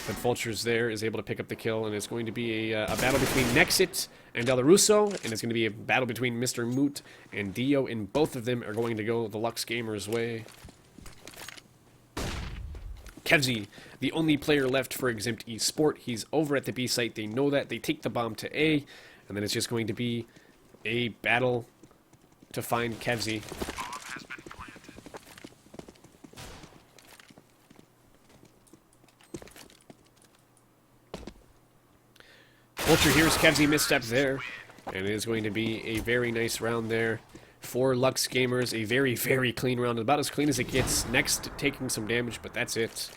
But Vulture's there, is able to pick up the kill, and it's going to be a battle between Nexit and Delarusso, and it's going to be a battle between Mr. Moot and Dio, and both of them are going to go the Lux Gamers' way. Kevzy, the only player left for Exempt Esport. He's over at the B site. They know that. They take the bomb to A, and then it's just going to be a battle to find Kevzy. Vulture hears Kevzy misstep there, and it is going to be a very nice round there for Lux Gamers. A very, very clean round. About as clean as it gets. Next, taking some damage, but that's it.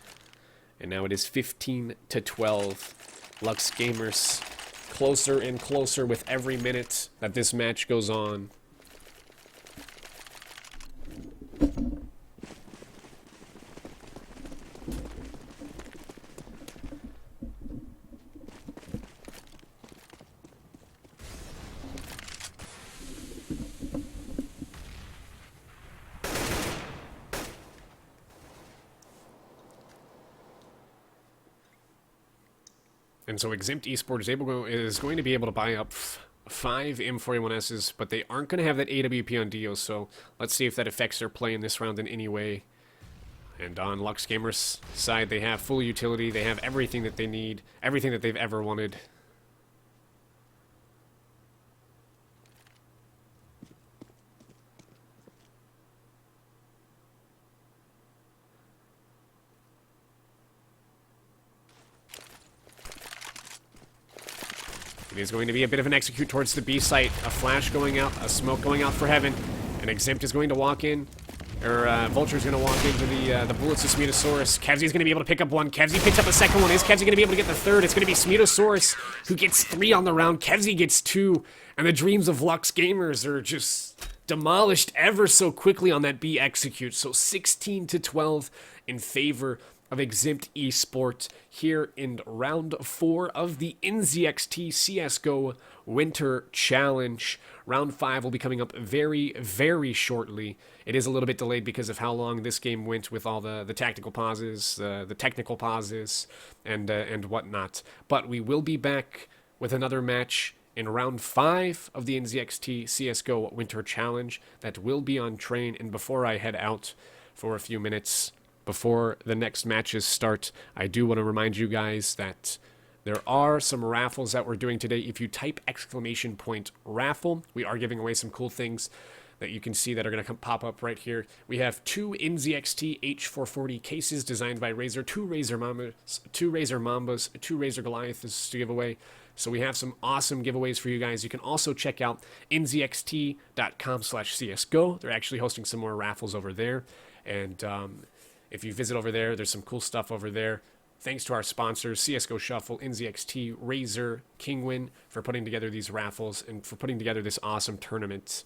And now it is 15-12. Lux Gamers closer and closer with every minute that this match goes on. And so Exempt Esports is going to be able to buy up 5 M41Ss, but they aren't going to have that AWP on Dio, so let's see if that affects their play in this round in any way. And on Lux Gamers' side, they have full utility, they have everything that they need, everything that they've ever wanted. It is going to be a bit of an execute towards the B site. A flash going out, a smoke going out for Heaven. And Exempt is going to walk in, or Vulture is going to walk into the bullets of Smetosaurus. Kevzy is going to be able to pick up one. Kevzy picks up a second one. Is Kevzy going to be able to get the third? It's going to be Smetosaurus who gets 3 on the round. Kevzy gets 2. And the dreams of Lux Gamers are just demolished ever so quickly on that B execute. So 16-12 in favor of Exempt Esports here in round 4 of the NZXT CSGO Winter Challenge. Round 5 will be coming up very, very shortly. It is a little bit delayed because of how long this game went with all the tactical pauses, the technical pauses, and whatnot. But we will be back with another match in round 5 of the NZXT CSGO Winter Challenge that will be on train. And before I head out for a few minutes, before the next matches start, I do want to remind you guys that there are some raffles that we're doing today. If you type !raffle, we are giving away some cool things that you can see that are going to pop up right here. We have 2 NZXT H440 cases designed by Razer, 2 Razer Mambas, 2 Razer Goliaths to give away. So we have some awesome giveaways for you guys. You can also check out nzxt.com/csgo. They're actually hosting some more raffles over there. And if you visit over there, there's some cool stuff over there. Thanks to our sponsors, CSGO Shuffle, NZXT, Razer, Kingwin, for putting together these raffles and for putting together this awesome tournament.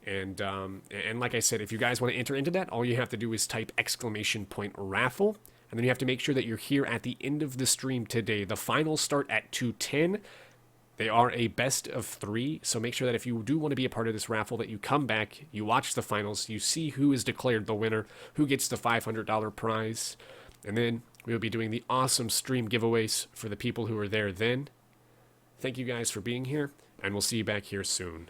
And like I said, if you guys want to enter into that, all you have to do is type exclamation point raffle. And then you have to make sure that you're here at the end of the stream today. The finals start at 2:10. They are a best of 3, so make sure that if you do want to be a part of this raffle, that you come back, you watch the finals, you see who is declared the winner, who gets the $500 prize, and then we'll be doing the awesome stream giveaways for the people who are there then. Thank you guys for being here, and we'll see you back here soon.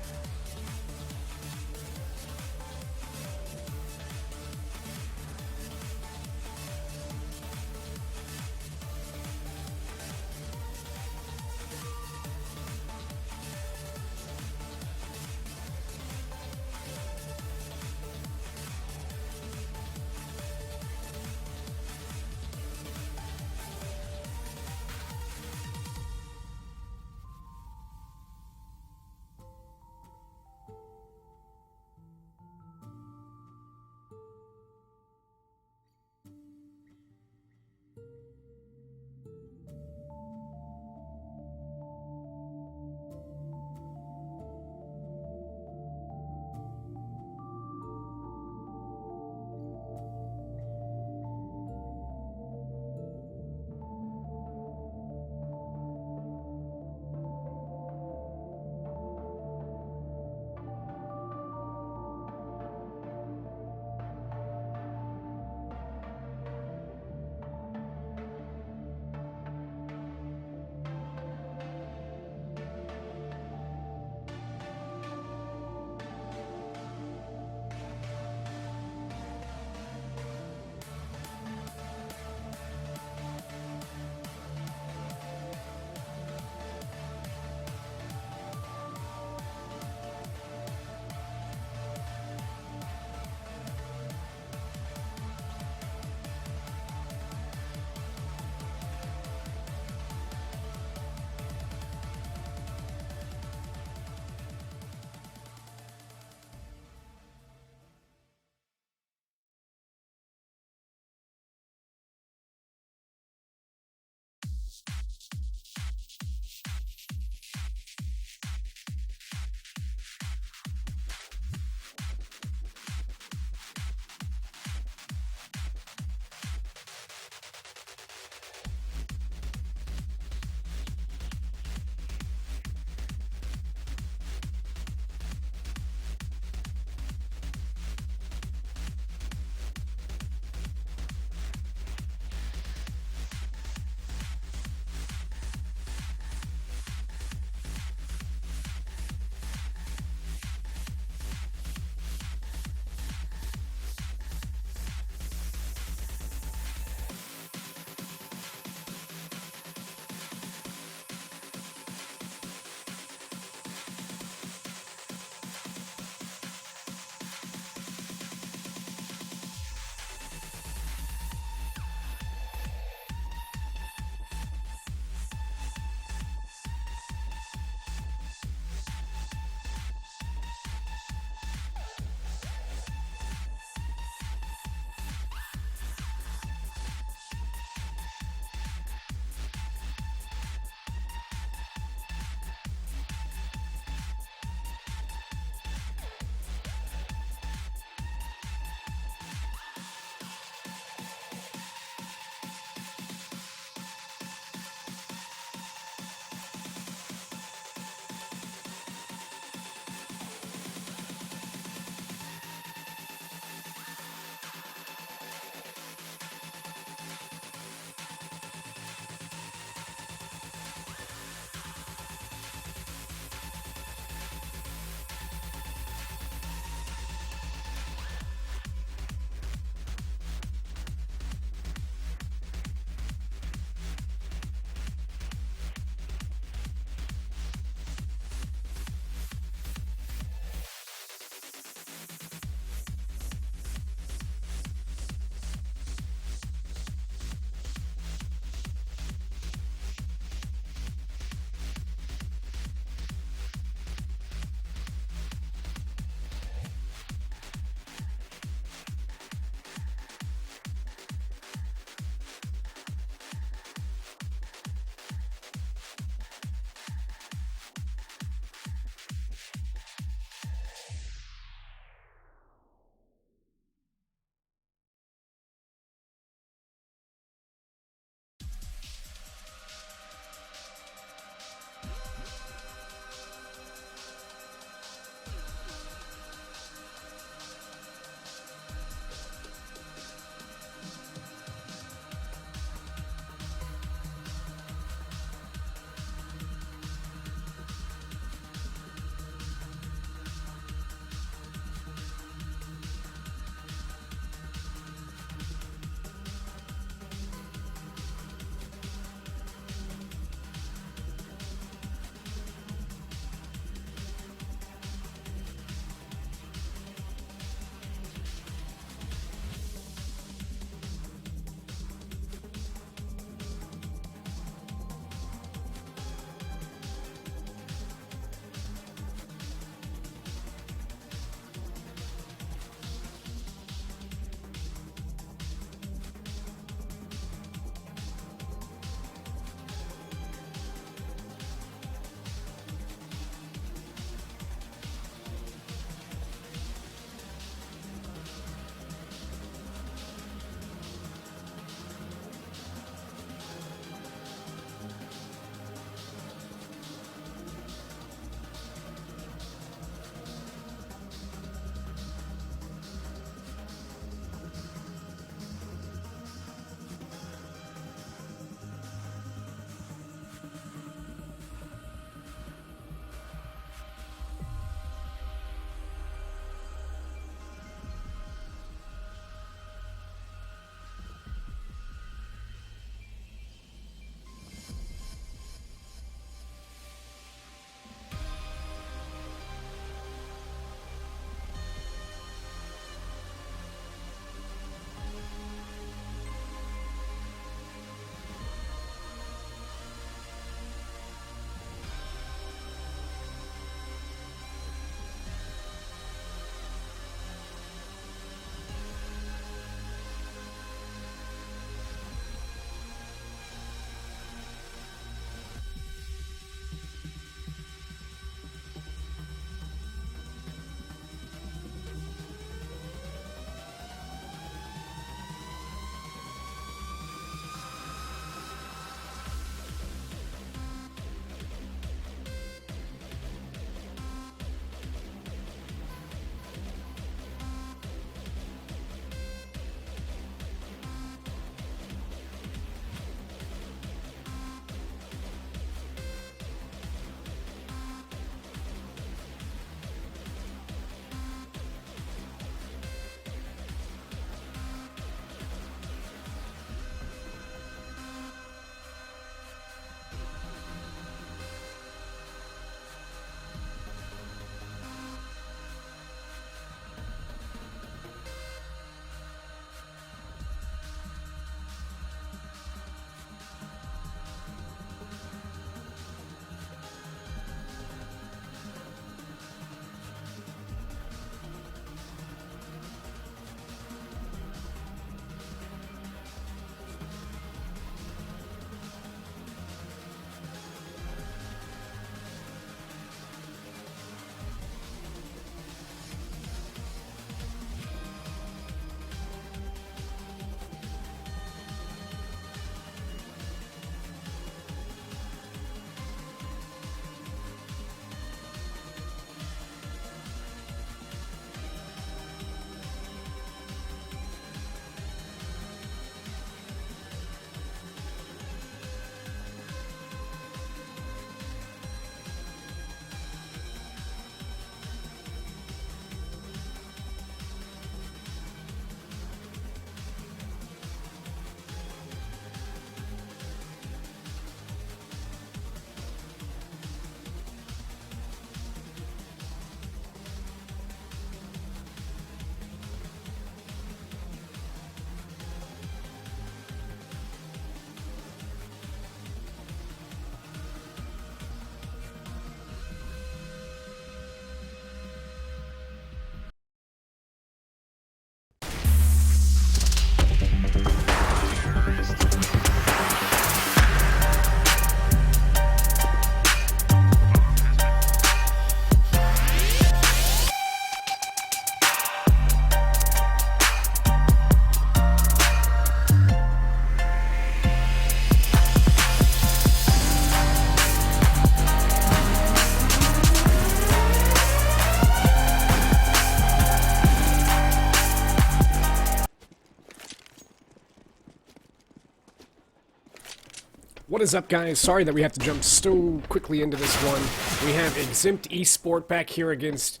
What is up, guys? Sorry that we have to jump so quickly into this one. We have Exempt Esport back here against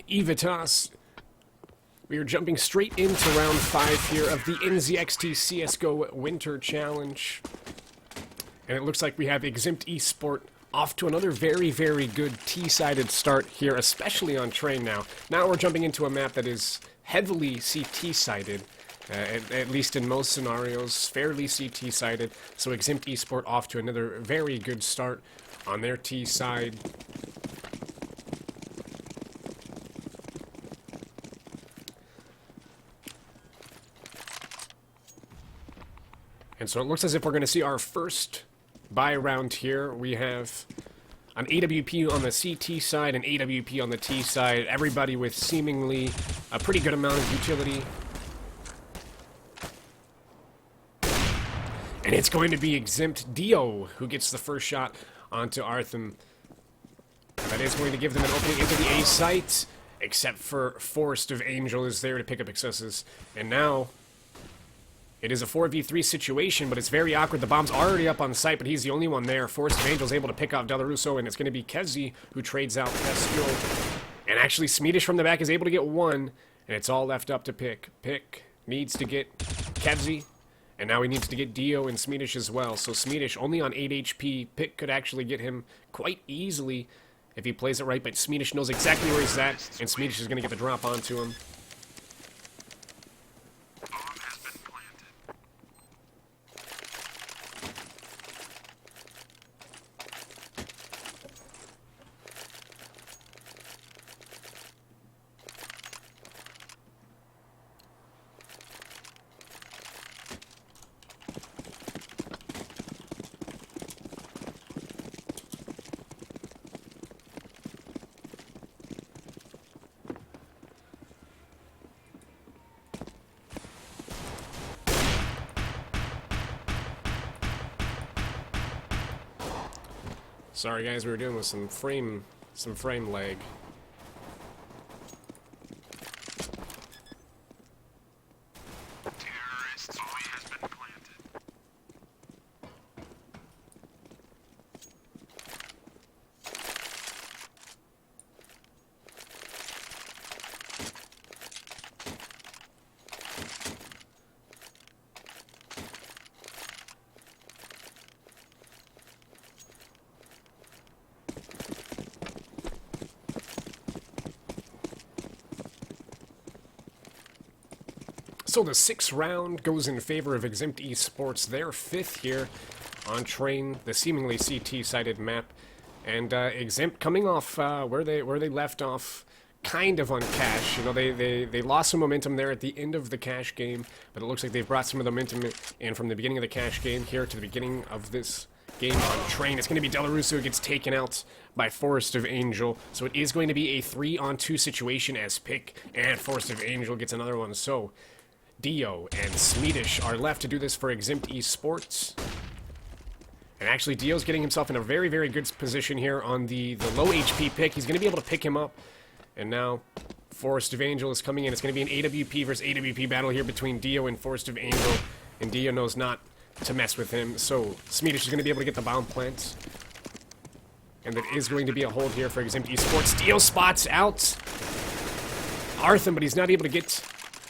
Evitas. We are jumping straight into round 5 here of the NZXT CSGO Winter Challenge. And it looks like we have Exempt Esport off to another very, very good T-sided start here, especially on Train now. Now we're jumping into a map that is heavily CT-sided. At least in most scenarios, fairly CT-sided. So Exempt Esport off to another very good start on their T side. And so it looks as if we're going to see our first buy round here. We have an AWP on the CT side, an AWP on the T side. Everybody with seemingly a pretty good amount of utility. And it's going to be Exempt Dio who gets the first shot onto Artham. That is going to give them an opening into the A site, except for Forest of Angel is there to pick up excesses. And now, it is a 4v3 situation, but it's very awkward. The bomb's already up on site, but he's the only one there. Forest of Angel is able to pick off Delarusso, and it's going to be Kezi who trades out Pestro. And actually, Smedish from the back is able to get one, and it's all left up to Pick. Pick needs to get Kezi. And now he needs to get Dio and Smedish as well. So Smedish only on 8 HP. Pick could actually get him quite easily if he plays it right. But Smedish knows exactly where he's at. And Smedish is going to get the drop onto him. Sorry guys, we were dealing with some frame lag. So the 6th round goes in favor of Exempt Esports. They're 5th here on Train, the seemingly CT-sided map. And Exempt coming off where they left off, kind of on Cash. You know, they lost some momentum there at the end of the Cash game, but it looks like they've brought some of the momentum in from the beginning of the Cash game here to the beginning of this game on Train. It's going to be Delarusso who gets taken out by Forest of Angel. So it is going to be a 3-on-2 situation as Pick and Forest of Angel gets another one. So Dio and Smedish are left to do this for Exempt Esports. And actually, Dio's getting himself in a very, very good position here on the low HP Pick. He's going to be able to pick him up. And now, Forest of Angel is coming in. It's going to be an AWP versus AWP battle here between Dio and Forest of Angel. And Dio knows not to mess with him. So, Smedish is going to be able to get the bomb plant. And that is going to be a hold here for Exempt Esports. Dio spots out Artham, but he's not able to get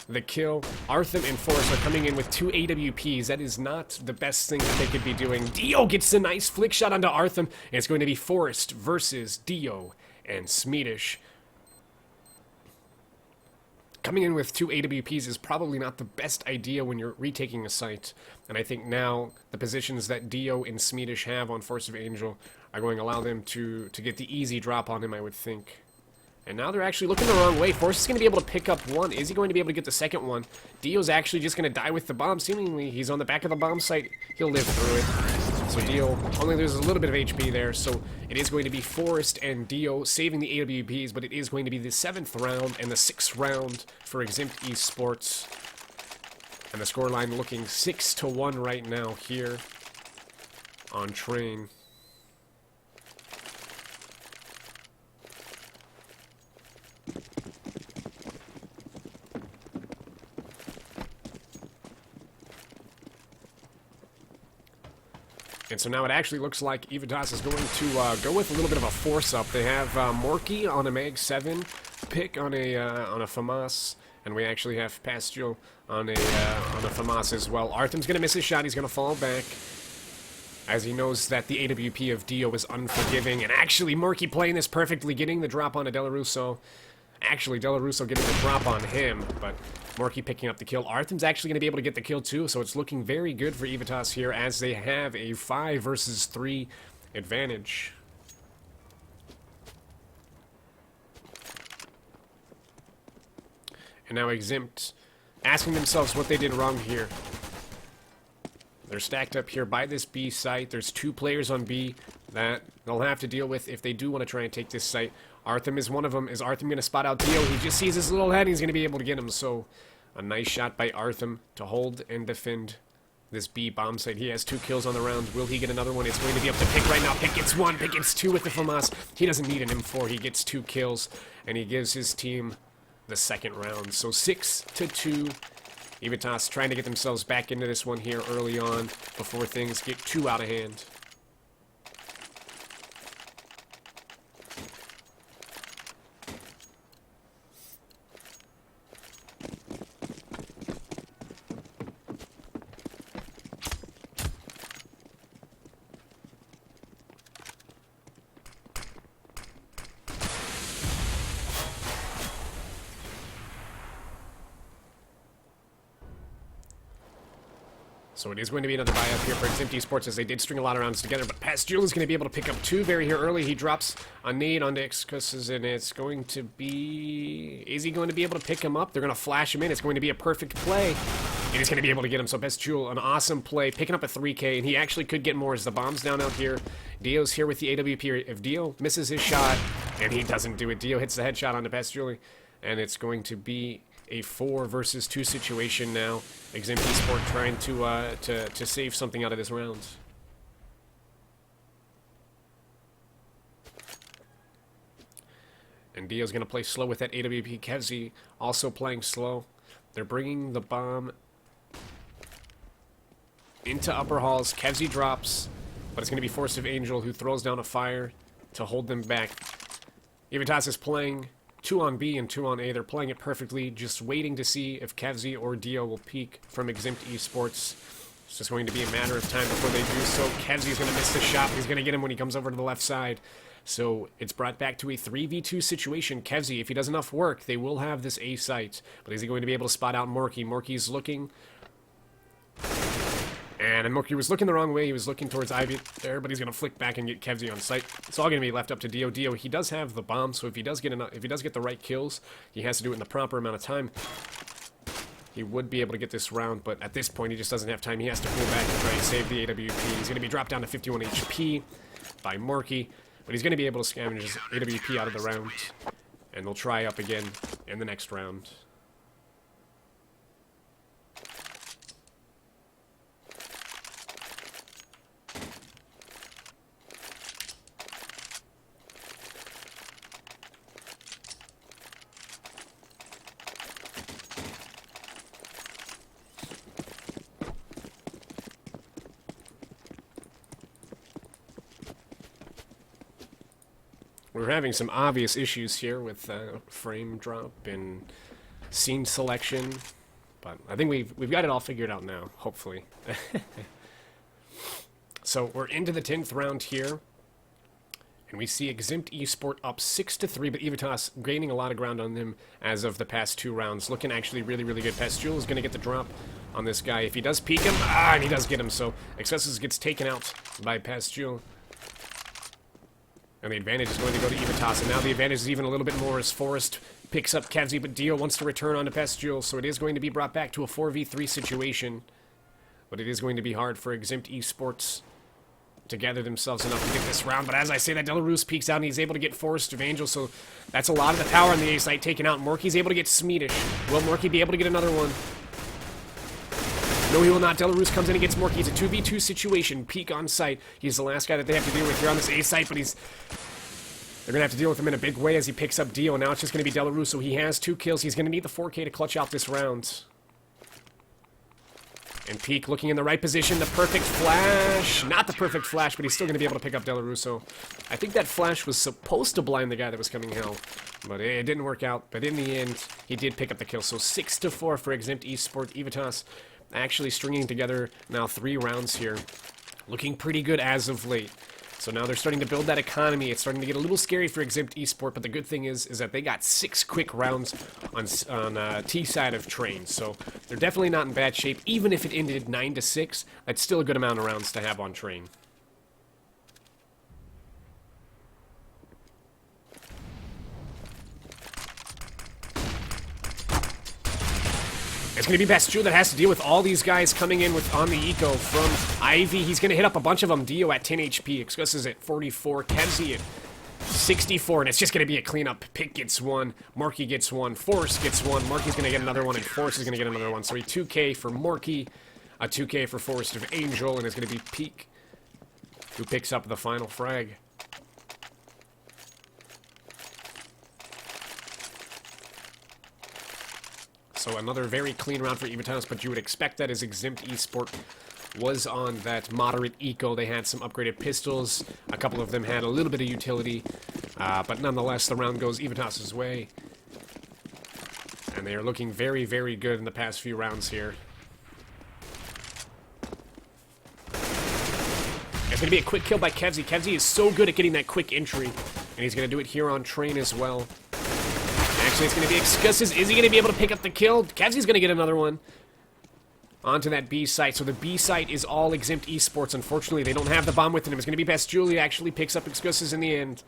the kill. Artham and Forest are coming in with 2 AWPs. That is not the best thing that they could be doing. Dio gets a nice flick shot onto Artham, and it's going to be Forest versus Dio and Smedish. Coming in with 2 AWPs is probably not the best idea when you're retaking a site. And I think now the positions that Dio and Smedish have on Forest of Angel are going to allow them to get the easy drop on him, I would think. And now they're actually looking the wrong way. Forrest is going to be able to pick up one. Is he going to be able to get the second one? Dio's actually just going to die with the bomb. Seemingly, he's on the back of the bomb site. He'll live through it. So Dio only loses a little bit of HP there. So it is going to be Forrest and Dio saving the AWPs, but it is going to be the 7th round and the 6th round for Exempt Esports. And the scoreline looking 6-1 right now here on Train. And so now it actually looks like Evitas is going to go with a little bit of a force-up. They have Morky on a Mag 7, Pick on a FAMAS, and we actually have Pastule on a FAMAS as well. Artham's going to miss his shot. He's going to fall back, as he knows that the AWP of Dio is unforgiving. And actually, Morky playing this perfectly, getting the drop on a Delarusso. Actually, Delarusso getting the drop on him, but Morky picking up the kill. Artham's actually going to be able to get the kill too, so it's looking very good for Evitas here as they have a 5 versus 3 advantage. And now Exempt asking themselves what they did wrong here. They're stacked up here by this B site. There's 2 players on B that they'll have to deal with if they do want to try and take this site. Artham is one of them. Is Artham going to spot out Dio? He just sees his little head and he's going to be able to get him. So a nice shot by Artham to hold and defend this B bomb site. He has 2 kills on the round. Will he get another one? It's going to be up to Pick right now. Pick gets 1. Pick gets 2 with the FAMAS. He doesn't need an M4. He gets 2 kills and he gives his team the second round. So 6-2. Evitas trying to get themselves back into this one here early on before things get too out of hand. So it is going to be another buy up here for Exempt Esports as they did string a lot of rounds together, but Pastule is going to be able to pick up 2 very here early. He drops a nade onto Excusses, and it's going to be... Is he going to be able to pick him up? They're going to flash him in. It's going to be a perfect play. And he's going to be able to get him. So Pastule, an awesome play, picking up a 3K, and he actually could get more as the bomb's down out here. Dio's here with the AWP. If Dio misses his shot, and he doesn't do it, Dio hits the headshot onto Pastule, and it's going to be a 4 versus 2 situation now. Exempt Esports trying to save something out of this round. And Dio's going to play slow with that AWP. Kevzi also playing slow. They're bringing the bomb into upper halls. Kevzi drops, but it's going to be Force of Angel who throws down a fire to hold them back. Evitas is playing 2 on B and 2 on A. They're playing it perfectly, just waiting to see if Kevzi or Dio will peek from Exempt Esports. It's just going to be a matter of time before they do so. Kevzi's going to miss the shot. He's going to get him when he comes over to the left side. So it's brought back to a 3v2 situation. Kevzi, if he does enough work, they will have this A site. But is he going to be able to spot out Morky? Morky's looking. And Morky was looking the wrong way. He was looking towards Ivy there, but he's going to flick back and get Kevzi on site. It's all going to be left up to Dio. Dio, he does have the bomb, so if he does get the right kills, he has to do it in the proper amount of time. He would be able to get this round, but at this point, he just doesn't have time. He has to pull back and try and save the AWP. He's going to be dropped down to 51 HP by Morky, but he's going to be able to scavenge his AWP out of the round, and they'll try up again in the next round. We're having some obvious issues here with frame drop and scene selection, but I think we've got it all figured out now, hopefully. So we're into the 10th round here, and we see Exempt Esport up 6-3, but Evitas gaining a lot of ground on them as of the past 2 rounds. Looking actually really, really good. Pastule is going to get the drop on this guy. If he does peek him, and he does get him, so Excessus gets taken out by Pastule. And the advantage is going to go to Evitas, and now the advantage is even a little bit more as Forrest picks up Kevzi, but Dio wants to return onto Pastule, so it is going to be brought back to a 4v3 situation. But it is going to be hard for Exempt Esports to gather themselves enough to get this round. But as I say, that Delarus peeks out, and he's able to get Forrest of Angel, so that's a lot of the power on the A site taken out. Morky's able to get Smeedish. Will Morky be able to get another one? No, he will not. Delarus comes in and gets Morky. It's a 2v2 situation. Peek on site. He's the last guy that they have to deal with here on this A site, but they're going to have to deal with him in a big way as he picks up Dio. Now it's just going to be Delarus, so he has 2 kills. He's going to need the 4K to clutch out this round. And Peak looking in the right position, the perfect flash. Not the perfect flash, but he's still going to be able to pick up Delarusso. I think that flash was supposed to blind the guy that was coming hell, but it didn't work out. But in the end, he did pick up the kill. So 6-4 for Exempt Esports. Evitas actually stringing together now 3 rounds here. Looking pretty good as of late. So now they're starting to build that economy. It's starting to get a little scary for Exempt Esport, but the good thing is that they got 6 quick rounds on T side of Train. So they're definitely not in bad shape. Even if it ended 9-6, that's still a good amount of rounds to have on Train. It's going to be Bastille that has to deal with all these guys coming in with on the eco from Ivy. He's going to hit up a bunch of them. Dio at 10 HP. Excuss is at 44. Kevzy at 64. And it's just going to be a cleanup. Pick gets 1. Morky gets 1. Force gets 1. Morky's going to get another one. And Force is going to get another one. So a 2k for Morky. A 2k for Forest of Angel. And it's going to be Peak who picks up the final frag. So another very clean round for Evitas, but you would expect that as Exempt Esport was on that moderate eco. They had some upgraded pistols. A couple of them had a little bit of utility. But nonetheless, the round goes Evitas' way. And they are looking very, very good in the past few rounds here. It's going to be a quick kill by Kevzy. Kevzy is so good at getting that quick entry. And he's going to do it here on Train as well. Actually, it's going to be Excusses. Is he going to be able to pick up the kill? Kevzy's going to get another one. Onto that B site. So the B site is all Exempt Esports. Unfortunately, they don't have the bomb with him. It's going to be Best Julia actually picks up Excusses in the end.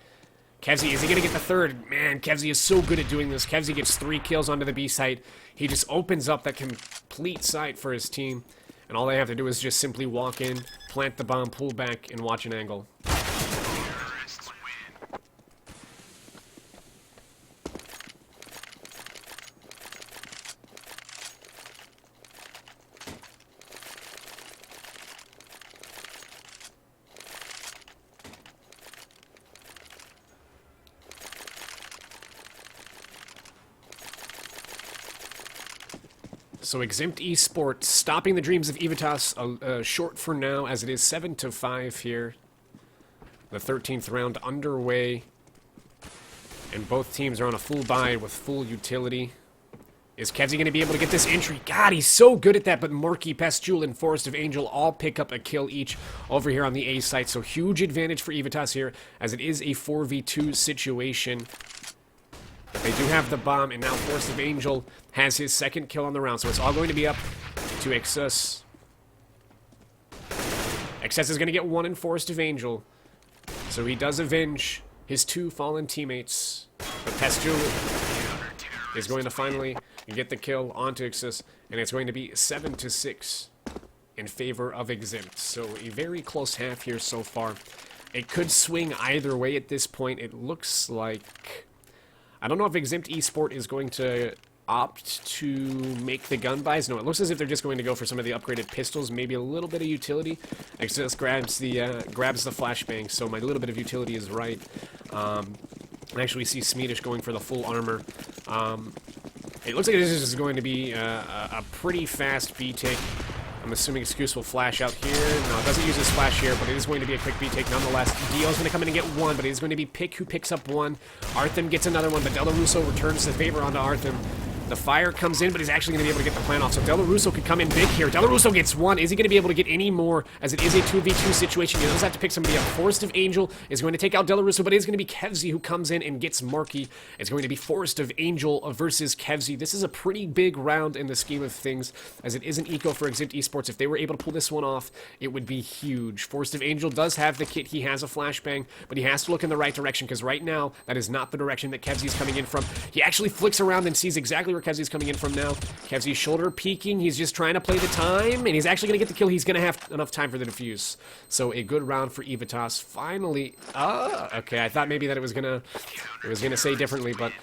Kevzy, is he going to get the third? Man, Kevzy is so good at doing this. Kevzy gets 3 kills onto the B site. He just opens up that complete site for his team. And all they have to do is just simply walk in, plant the bomb, pull back, and watch an angle. So Exempt Esports stopping the dreams of Evitas short for now, as it is 7-5 here. The 13th round underway. And both teams are on a full buy with full utility. Is Kevzy going to be able to get this entry? God, he's so good at that, but Murky, Pestule, and Forest of Angel all pick up a kill each over here on the A site. So huge advantage for Evitas here, as it is a 4v2 situation. They do have the bomb, and now Forest of Angel has his second kill on the round, so it's all going to be up to Excess. Excess is going to get 1 in Forest of Angel, so he does avenge his 2 fallen teammates. But Pestule is going to finally get the kill onto Excess, and it's going to be 7-6 in favor of Exempt. So a very close half here so far. It could swing either way at this point. It looks like... I don't know if Exempt Esport is going to opt to make the gun buys. No, it looks as if they're just going to go for some of the upgraded pistols, maybe a little bit of utility. Excess grabs the flashbang, so my little bit of utility is right. Actually, we see Smeedish going for the full armor. It looks like this is going to be a pretty fast B-take. I'm assuming Excuse will flash out here. No, it doesn't use his flash here, but it is going to be a quick B-take nonetheless. Dio's going to come in and get 1, but it is going to be Pick who picks up 1. Artham gets another one, but Delarusso returns the favor onto Artham. The fire comes in, but he's actually going to be able to get the plant off. So Delarusso could come in big here. Delarusso gets 1. Is he going to be able to get any more, as it is a 2v2 situation? He does have to pick somebody up. Forest of Angel is going to take out Delarusso, but it is going to be Kevzy who comes in and gets Marky. It's going to be Forest of Angel versus Kevzy. This is a pretty big round in the scheme of things, as it is an eco for Exempt Esports. If they were able to pull this one off, it would be huge. Forest of Angel does have the kit. He has a flashbang, but he has to look in the right direction, because right now, that is not the direction that Kevzy's coming in from. He actually flicks around and sees exactly where Kevzy's coming in from now. Kevzy's shoulder peeking. He's just trying to play the time, and he's actually going to get the kill. He's going to have enough time for the defuse. So a good round for Evitas. Finally, okay, I thought maybe that it was gonna say differently, but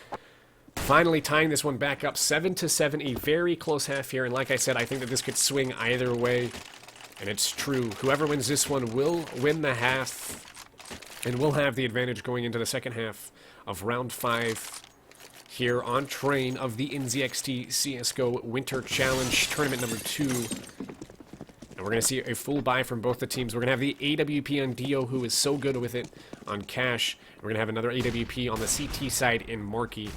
finally tying this one back up 7-7. A very close half here, and like I said, I think that this could swing either way, and it's true. Whoever wins this one will win the half, and will have the advantage going into the second half of round 5. Here on Train of the NZXT CSGO Winter Challenge Tournament number 2. we're going to see a full buy from both the teams. We're going to have the AWP on Dio, who is so good with it, on Cash. We're going to have another AWP on the CT side in Marky.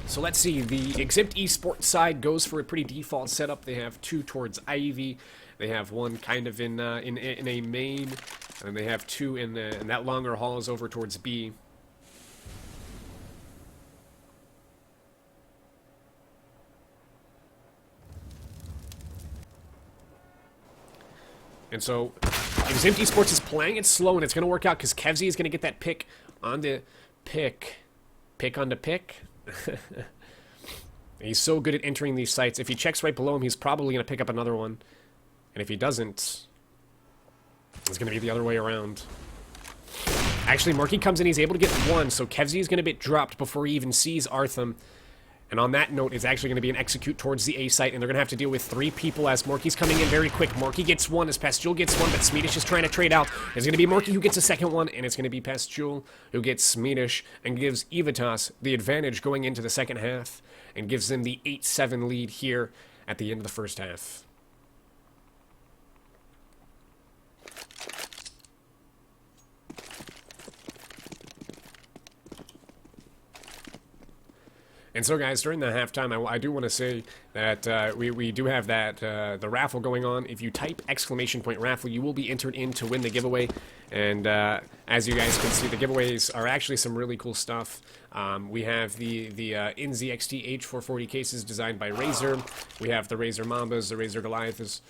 So let's see. The Exempt Esports side goes for a pretty default setup. They have 2 towards Ivy. They have 1 kind of in a main. And they have 2 in that longer hall is over towards B. And so, Exempt Esports is playing it slow, and it's going to work out because Kevzy is going to get that pick on the pick. Pick on the pick? He's so good at entering these sites. If he checks right below him, he's probably going to pick up another one. And if he doesn't, it's going to be the other way around. Actually, Marky comes in, he's able to get 1, so Kevzy is going to get dropped before he even sees Artham. And on that note, it's actually going to be an execute towards the A site, and they're going to have to deal with 3 people as Morky's coming in very quick. Morky gets 1 as Pastule gets 1, but Smeedish is trying to trade out. It's going to be Morky who gets a second one, and it's going to be Pastule who gets Smeedish and gives Evitas the advantage going into the second half and gives them the 8-7 lead here at the end of the first half. And so, guys, during the halftime, I do want to say that we do have that the raffle going on. If you type !raffle, you will be entered in to win the giveaway. And as you guys can see, the giveaways are actually some really cool stuff. We have the INZI XT H440 cases designed by Razor. We have the Razor Mambas, the Razor Goliaths.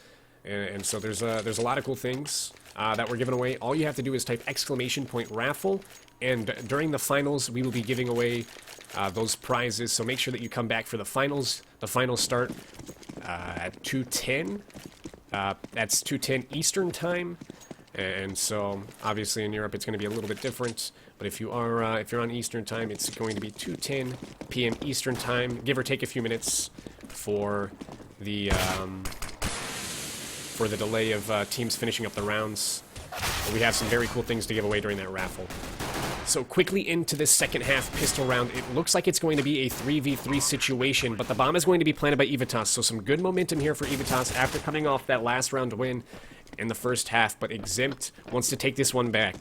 And so there's a lot of cool things that we're giving away. All you have to do is type !raffle. And during the finals, we will be giving away those prizes. So make sure that you come back for the finals. The finals start at 2:10. That's 2:10 Eastern time. And so, obviously, in Europe, it's going to be a little bit different. But if you are, if you're on Eastern time, it's going to be 2:10 p.m. Eastern time, give or take a few minutes for the delay of teams finishing up the rounds. But we have some very cool things to give away during that raffle. So quickly into this second half pistol round, it looks like it's going to be a 3v3 situation, but the bomb is going to be planted by Evitas, so some good momentum here for Evitas after coming off that last round win in the first half, but Exempt wants to take this one back.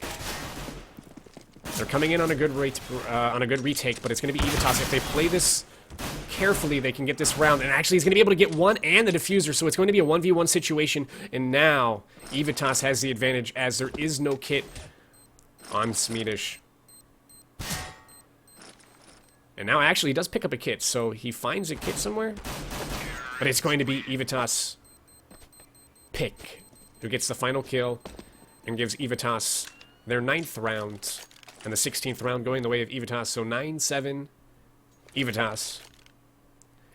They're coming in on a good rate, on a good retake, but it's going to be Evitas. If they play this carefully, they can get this round, and actually he's going to be able to get 1 and the diffuser, so it's going to be a 1v1 situation, and now Evitas has the advantage as there is no kit on Smeedish. And now actually he does pick up a kit, so he finds a kit somewhere. But it's going to be Evitas Pick, who gets the final kill and gives Evitas their 9th round. And the 16th round going the way of Evitas, so 9-7 Evitas.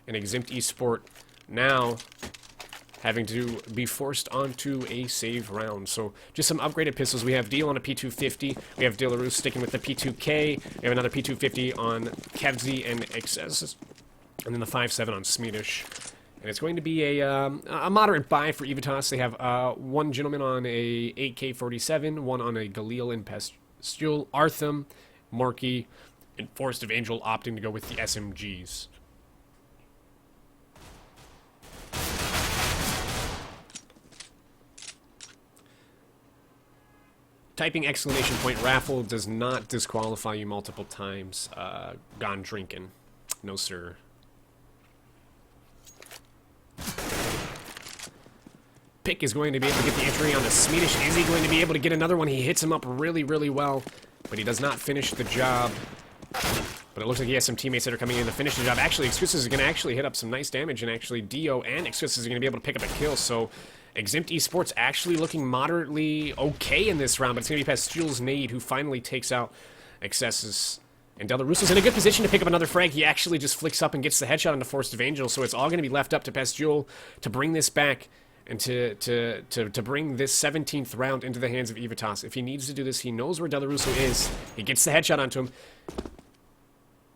And Exempt Esport now having to be forced onto a save round. So just some upgraded pistols. We have Deal on a P250. We have Dilarus sticking with the P2K. We have another P250 on Kevzy and XS. And then the 5.7 on Smeedish. And it's going to be a moderate buy for Evitas. They have 1 gentleman on a 8K47, 1 on a Galil and Pastule, Artham, Marky, and Forest of Angel opting to go with the SMGs. Typing !raffle does not disqualify you multiple times. Gone drinking. No, sir. Pick is going to be able to get the entry on the Smeedish. Is he going to be able to get another one? He hits him up really, really well, but he does not finish the job. But it looks like he has some teammates that are coming in to finish the job. Actually, Exquisite is going to actually hit up some nice damage, and actually Dio and Exquisite are going to be able to pick up a kill, so Exempt Esports actually looking moderately okay in this round, but it's going to be Pastule's nade who finally takes out Excesses. And Delarusso's in a good position to pick up another frag. He actually just flicks up and gets the headshot on the Forest of Angel, so it's all going to be left up to Pastule to bring this back and to bring this 17th round into the hands of Evitas. If he needs to do this, he knows where Delarusso is. He gets the headshot onto him.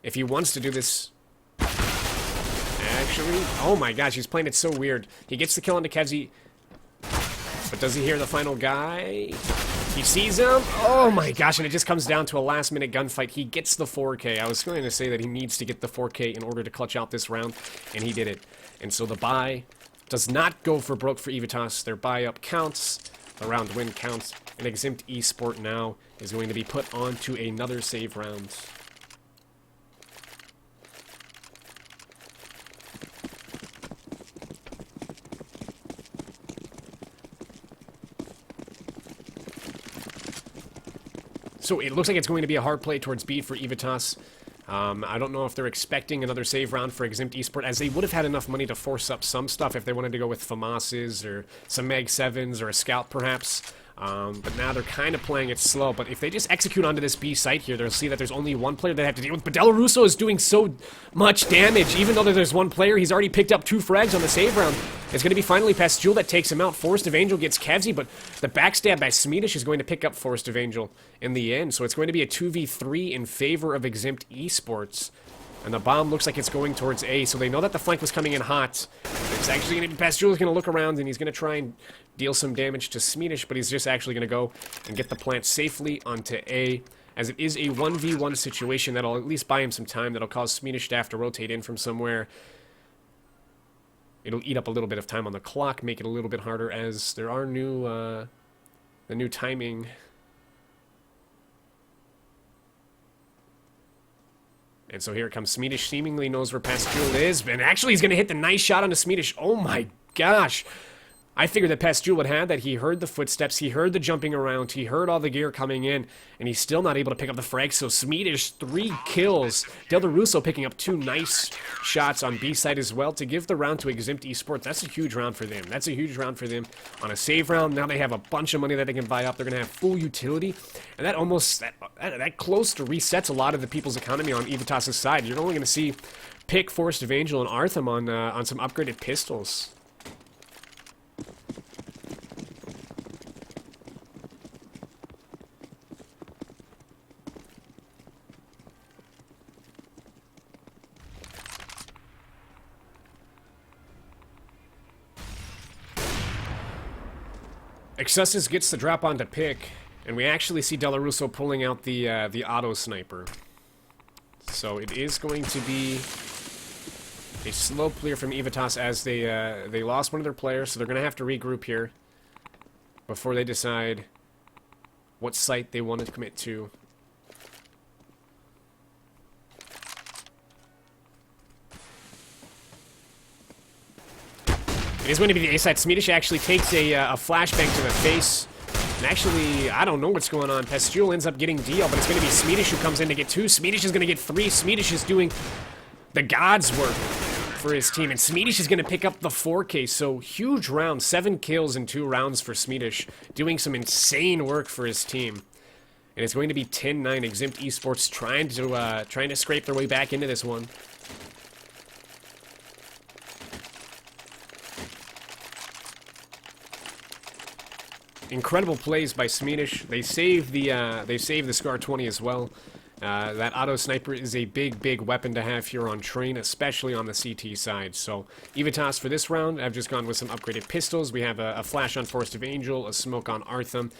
If he wants to do this... Actually... Oh my gosh, he's playing it so weird. He gets the kill onto Kevzy. But does he hear the final guy? He sees him. Oh my gosh, and it just comes down to a last-minute gunfight. He gets the 4K. I was going to say that he needs to get the 4K in order to clutch out this round, and he did it. And so the buy does not go for broke for Evitas. Their buy-up counts. The round win counts. And Exempt Esport now is going to be put onto another save round. So it looks like it's going to be a hard play towards B for Evitas. I don't know if they're expecting another save round for Exempt Esport, as they would have had enough money to force up some stuff if they wanted to go with FAMAS's or some Mag 7s or a Scout perhaps. But now they're kind of playing it slow. But if they just execute onto this B site here, they'll see that there's only one player they have to deal with. But Delarusso is doing so much damage. Even though there's one player, he's already picked up 2 frags on the save round. It's going to be finally Pastule that takes him out. Forest of Angel gets Kevzi, but the backstab by Smedish is going to pick up Forest of Angel in the end. So it's going to be a 2v3 in favor of Exempt Esports. And the bomb looks like it's going towards A, so they know that the flank was coming in hot. It's actually going to be Pastule is going to look around, and he's going to try and deal some damage to Smedish, but he's just actually going to go and get the plant safely onto A, as it is a 1v1 situation that'll at least buy him some time, that'll cause Smedish to have to rotate in from somewhere. It'll eat up a little bit of time on the clock, make it a little bit harder, as there are the new timing. And so here it comes. Smedish seemingly knows where Pastule is, and actually he's going to hit the nice shot onto Smedish. Oh my gosh. I figured that Pastule would have that. He heard the footsteps, he heard the jumping around, he heard all the gear coming in, and he's still not able to pick up the frag. So Smedish, 3 kills. Delarusso picking up 2 nice shots on B side as well to give the round to Exempt Esports. That's a huge round for them. That's a huge round for them on a save round. Now they have a bunch of money that they can buy up. They're going to have full utility, and that almost, that close to resets a lot of the people's economy on Evitas' side. You're only going to see Pick, Forest of Angel, and Artham on some upgraded pistols. Excessus gets the drop onto Pick, and we actually see Delarusso pulling out the auto sniper. So it is going to be a slow clear from Evitas, as they lost one of their players, so they're going to have to regroup here before they decide what site they want to commit to. It is going to be the A side. Smedish actually takes a flashbang to the face. And actually, I don't know what's going on. Pastule ends up getting DL, but it's going to be Smedish who comes in to get 2. Smedish is going to get 3. Smedish is doing the God's work for his team. And Smedish is going to pick up the 4K. So, huge round. 7 kills in 2 rounds for Smedish. Doing some insane work for his team. And it's going to be 10-9. Exempt Esports trying to scrape their way back into this one. Incredible plays by Smedish. They save the Scar 20 as well. That auto sniper is a big weapon to have here on train, especially on the CT side. So Evitas for this round, I've just gone with some upgraded pistols. We have a flash on Forest of Angel, a smoke on Artham.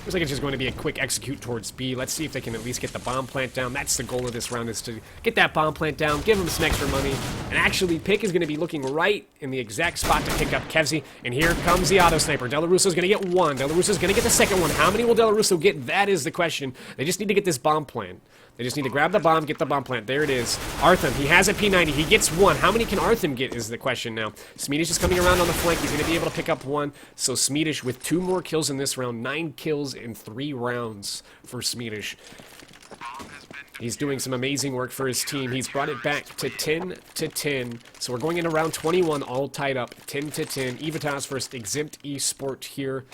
Looks like it's just going to be a quick execute towards B. Let's see if they can at least get the bomb plant down. That's the goal of this round, is to get that bomb plant down, give them some extra money. And actually, Pick is going to be looking right in the exact spot to pick up Kevzi. And here comes the auto sniper. Delarusso's going to get 1. Delarusso's going to get the second one. How many will Delarusso get? That is the question. They just need to get this bomb plant. They just need to grab the bomb, get the bomb plant. There it is. Artham, he has a P90. He gets 1. How many can Artham get is the question now. Smedish is coming around on the flank. He's going to be able to pick up 1. So Smedish with 2 more kills in this round. 9 kills in 3 rounds for Smedish. He's doing some amazing work for his team. He's brought it back to 10-10. So we're going into round 21, all tied up, 10-10. Evitas versus Exempt Esport here.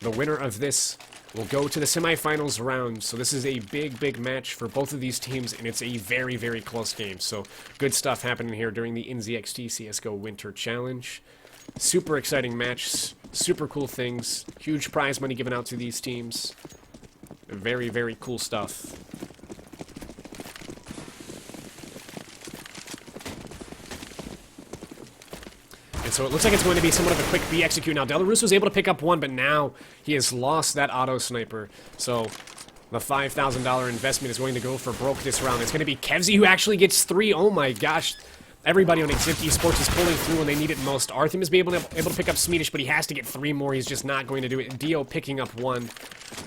The winner of this will go to the semifinals round. So this is a big match for both of these teams, and it's a very close game. So good stuff happening here during the NZXT CSGO Winter Challenge. Super exciting match, super cool things, huge prize money given out to these teams. Very cool stuff. And so it looks like it's going to be somewhat of a quick B execute now. Delarusso was able to pick up 1, but now he has lost that auto sniper. So the $5,000 investment is going to go for broke this round. It's going to be Kevzi who actually gets 3. Oh my gosh. Everybody on Exempt Esports is pulling through when they need it most. Artham is able to pick up Smedish, but he has to get 3 more. He's just not going to do it. Dio picking up 1,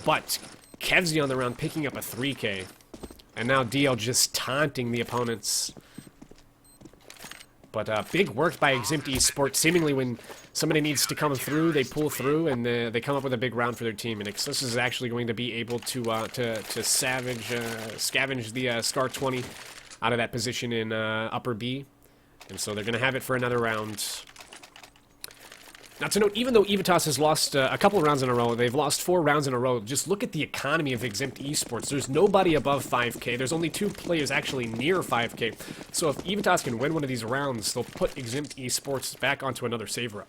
but Kevzy on the round picking up a 3K. And now Dio just taunting the opponents. But big work by Exempt Esports. Seemingly when somebody needs to come through, they pull through, and they come up with a big round for their team. And Exus is actually going to be able to scavenge the Scar 20 out of that position in upper B. And so they're going to have it for another round. Now to note, even though Evitas has lost a couple of rounds in a row, they've lost 4 rounds in a row, just look at the economy of Exempt Esports. There's nobody above 5k. There's only 2 players actually near 5k. So if Evitas can win one of these rounds, they'll put Exempt Esports back onto another save run.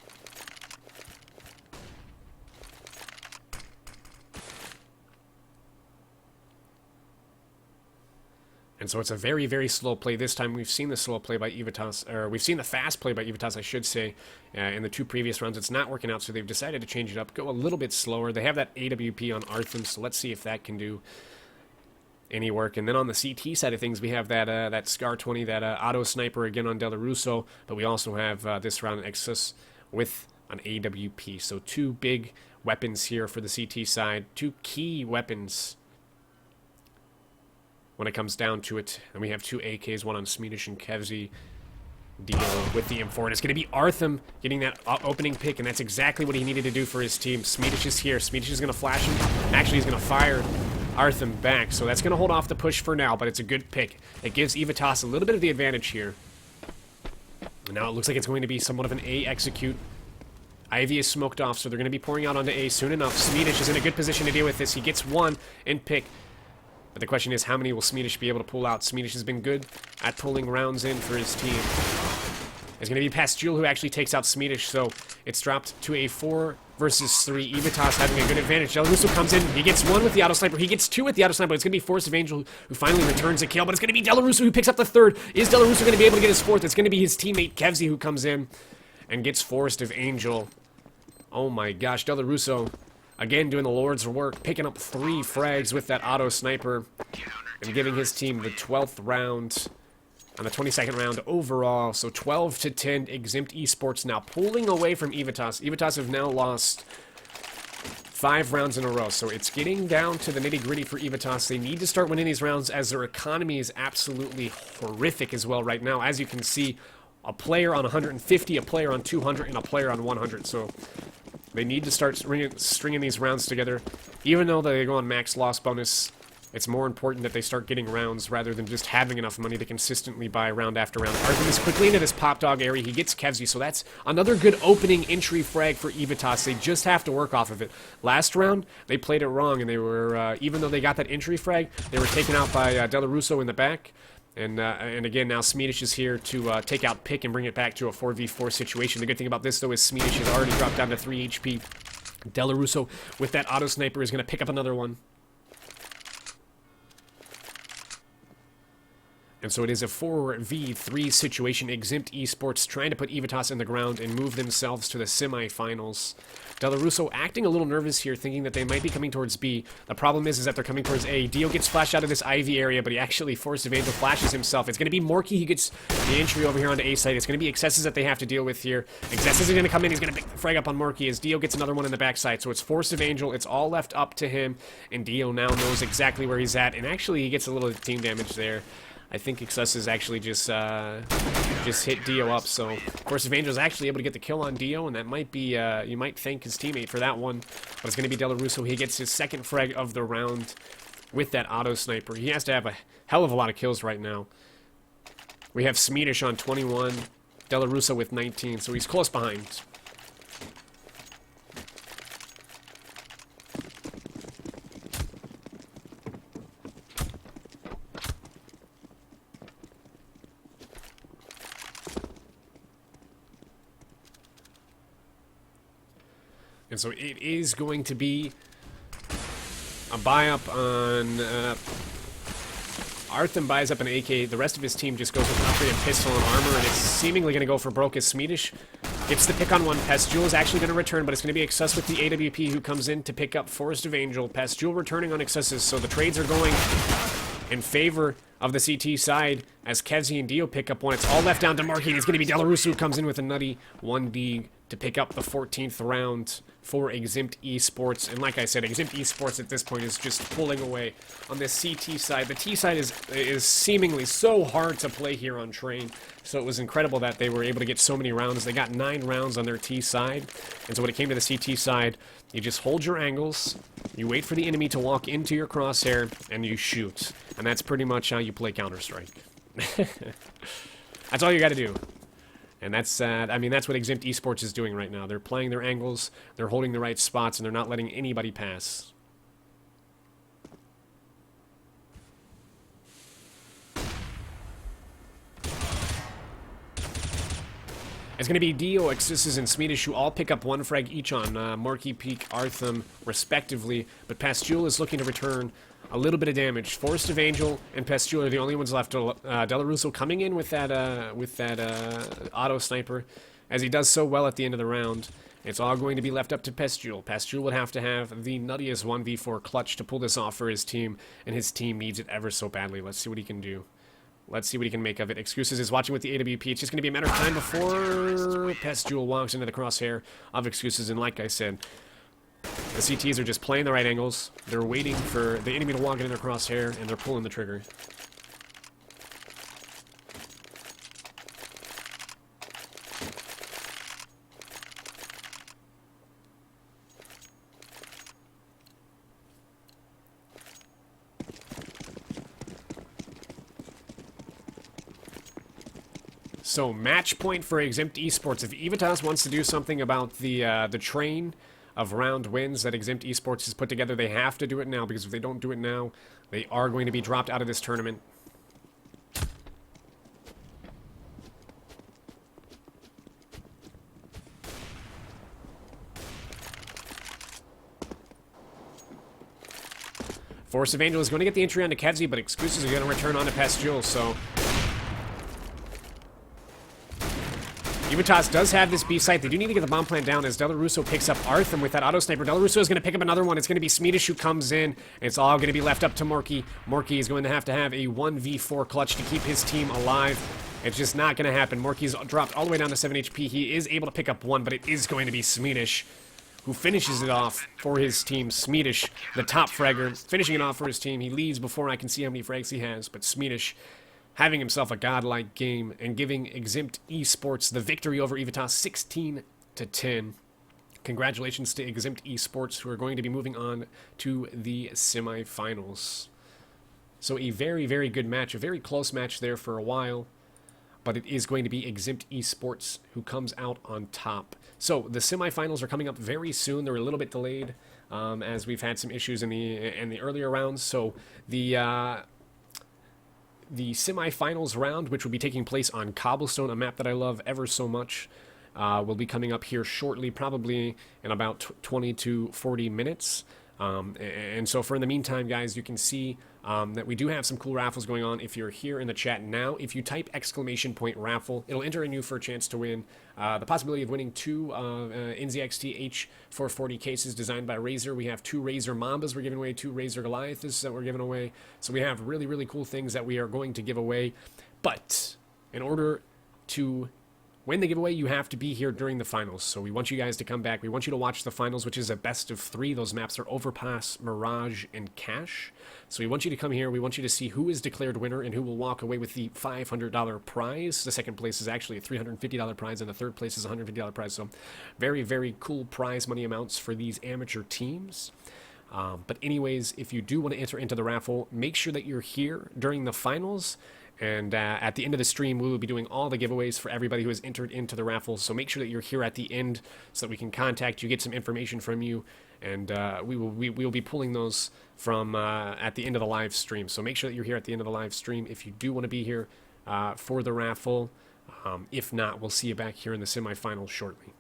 And so it's a very, very slow play. This time we've seen the slow play by Evitas, or we've seen the fast play by Evitas, I should say, in the 2 previous rounds. It's not working out, so they've decided to change it up, go a little bit slower. They have that AWP on Artham, so let's see if that can do any work. And then on the CT side of things, we have that that Scar 20, that auto sniper again on Delarusso, but we also have this round Exus with an AWP. So 2 big weapons here for the CT side, 2 key weapons when it comes down to it. And we have 2 AKs, one on Smedish and Kevzy. Deal with the M4. And it's going to be Artham getting that opening pick, and that's exactly what he needed to do for his team. Smedish is here. Smedish is going to flash him. Actually, he's going to fire Artham back. So that's going to hold off the push for now, but it's a good pick. It gives Evitas a little bit of the advantage here. And now it looks like it's going to be somewhat of an A execute. Ivy is smoked off, so they're going to be pouring out onto A soon enough. Smedish is in a good position to deal with this. He gets 1 and pick. But the question is, how many will Smedish be able to pull out? Smedish has been good at pulling rounds in for his team. It's going to be Pastule who actually takes out Smedish, so it's dropped to a 4 versus 3. Evitas having a good advantage. Delarusso comes in. He gets 1 with the auto sniper. He gets 2 with the auto sniper. It's going to be Force of Angel who finally returns a kill, but it's going to be Delarusso who picks up the 3rd. Is Delarusso going to be able to get his 4th? It's going to be his teammate Kevzy who comes in and gets Forest of Angel. Oh my gosh, Delarusso again doing the Lord's work, picking up 3 frags with that auto sniper and giving his team the 12th round on the 22nd round overall. So 12-10, Exempt Esports now pulling away from Evitas. Evitas have now lost 5 rounds in a row, so it's getting down to the nitty-gritty for Evitas. They need to start winning these rounds as their economy is absolutely horrific as well right now. As you can see, a player on 150, a player on 200, and a player on 100. So they need to start stringing these rounds together. Even though they go on max loss bonus, it's more important that they start getting rounds rather than just having enough money to consistently buy round after round. Artham is quickly into this pop dog area. He gets Kevzy, so that's another good opening entry frag for Evitas. They just have to work off of it. Last round, they played it wrong, and they were, even though they got that entry frag, they were taken out by Delarusso in the back. And again, now Smedish is here to take out Pick and bring it back to a 4v4 situation. The good thing about this, though, is Smedish has already dropped down to 3 HP. Delarusso, with that auto sniper, is going to pick up another one. And so it is a 4v3 situation. Exempt Esports trying to put Evitas in the ground and move themselves to the semifinals. Delarusso acting a little nervous here, thinking that they might be coming towards B. The problem is that they're coming towards A. Dio gets flashed out of this Ivy area, but he actually Force of Angel flashes himself. It's going to be Morky. He gets the entry over here onto A side. It's going to be Excesses that they have to deal with here. Excesses are going to come in. He's going to pick the frag up on Morky as Dio gets another one in the backside. So it's Force of Angel. It's all left up to him, and Dio now knows exactly where he's at. And actually, he gets a little team damage there. I think Excesses actually just hit Dio up, so Force of Angel is actually able to get the kill on Dio, and that might be, you might thank his teammate for that one, but it's going to be Delarusso. He gets his 2nd frag of the round with that auto sniper. He has to have a hell of a lot of kills right now. We have Smedish on 21, Delarusso with 19, so he's close behind. And so it is going to be a buy-up on... Artham buys up an AK. The rest of his team just goes with an upgraded pistol and armor, and it's seemingly going to go for broke as Smedish gets the pick on one. Pastule is actually going to return, but it's going to be Excess with the AWP who comes in to pick up Forest of Angel. Pastule returning on Excesses, so the trades are going in favor of the CT side as Kevzi and Dio pick up one. It's all left down to Marky. It's going to be Delarusso who comes in with a nutty 1D to pick up the 14th round for Eximpt Esports. And like I said, Eximpt Esports at this point is just pulling away on this CT side. The T side is seemingly so hard to play here on Train. So it was incredible that they were able to get so many rounds. They got 9 rounds on their T side. And so when it came to the CT side, you just hold your angles, you wait for the enemy to walk into your crosshair, and you shoot. And that's pretty much how you play Counter-Strike. That's all you got to do. And that's, I mean, that's what Eximpt Esports is doing right now. They're playing their angles, they're holding the right spots, and they're not letting anybody pass. It's going to be Dio, Exusis, and Swedish who all pick up 1 frag each on Marky, Peak, Artham, respectively. But Pastule is looking to return a little bit of damage. Forest of Angel and Pastule are the only ones left. Delarusso coming in with that auto sniper, as he does so well at the end of the round. It's all going to be left up to Pastule. Pastule would have to have the nuttiest 1v4 clutch to pull this off for his team, and his team needs it ever so badly. Let's see what he can do. Let's see what he can make of it. Excuses is watching with the AWP. It's just going to be a matter of time before Pastule walks into the crosshair of Excuses. And like I said, the CTs are just playing the right angles. They're waiting for the enemy to walk into their crosshair, and they're pulling the trigger. So, match point for Eximpt Esports. If Evitas wants to do something about the train of round wins that Eximpt Esports has put together, they have to do it now, because if they don't do it now, they are going to be dropped out of this tournament. Force of Angel is going to get the entry onto Kevzi, but Excuses are going to return on to Pastule, so Evitas does have this B site. They do need to get the bomb plant down as Delarusso picks up Artham with that auto sniper. Delarusso is going to pick up another one. It's going to be Swedish who comes in. And it's all going to be left up to Morky. Morky is going to have a 1v4 clutch to keep his team alive. It's just not going to happen. Morky's dropped all the way down to 7 HP. He is able to pick up 1, but it is going to be Swedish who finishes it off for his team. Swedish, the top fragger, finishing it off for his team. He leads before I can see how many frags he has, but Swedish having himself a godlike game and giving Eximpt Esports the victory over Evitas 16-10. Congratulations to Eximpt Esports, who are going to be moving on to the semifinals. So a very, very good match, a very close match there for a while, but it is going to be Eximpt Esports who comes out on top. So the semifinals are coming up very soon. They're a little bit delayed as we've had some issues in the earlier rounds. So the semifinals round, which will be taking place on Cobblestone, a map that I love ever so much, will be coming up here shortly, probably in about 20 to 40 minutes. And so for in the meantime, guys, you can see that we do have some cool raffles going on. If you're here in the chat now, if you type !raffle, it'll enter in you for a chance to win the possibility of winning 2 NZXT H440 cases designed by Razer. We have 2 Razer Mambas we're giving away, 2 Razer Goliaths that we're giving away. So we have really, really cool things that we are going to give away. But in order to win the giveaway, you have to be here during the finals. So we want you guys to come back. We want you to watch the finals, which is a best of 3. Those maps are Overpass, Mirage, and Cache. So we want you to come here. We want you to see who is declared winner and who will walk away with the $500 prize. The second place is actually a $350 prize, and the third place is a $150 prize. So very, very cool prize money amounts for these amateur teams. But anyways, if you do want to enter into the raffle, make sure that you're here during the finals. And at the end of the stream, we will be doing all the giveaways for everybody who has entered into the raffle. So make sure that you're here at the end so that we can contact you, get some information from you, and we will be pulling those from at the end of the live stream. So make sure that you're here at the end of the live stream if you do want to be here for the raffle. If not, we'll see you back here in the semifinals shortly.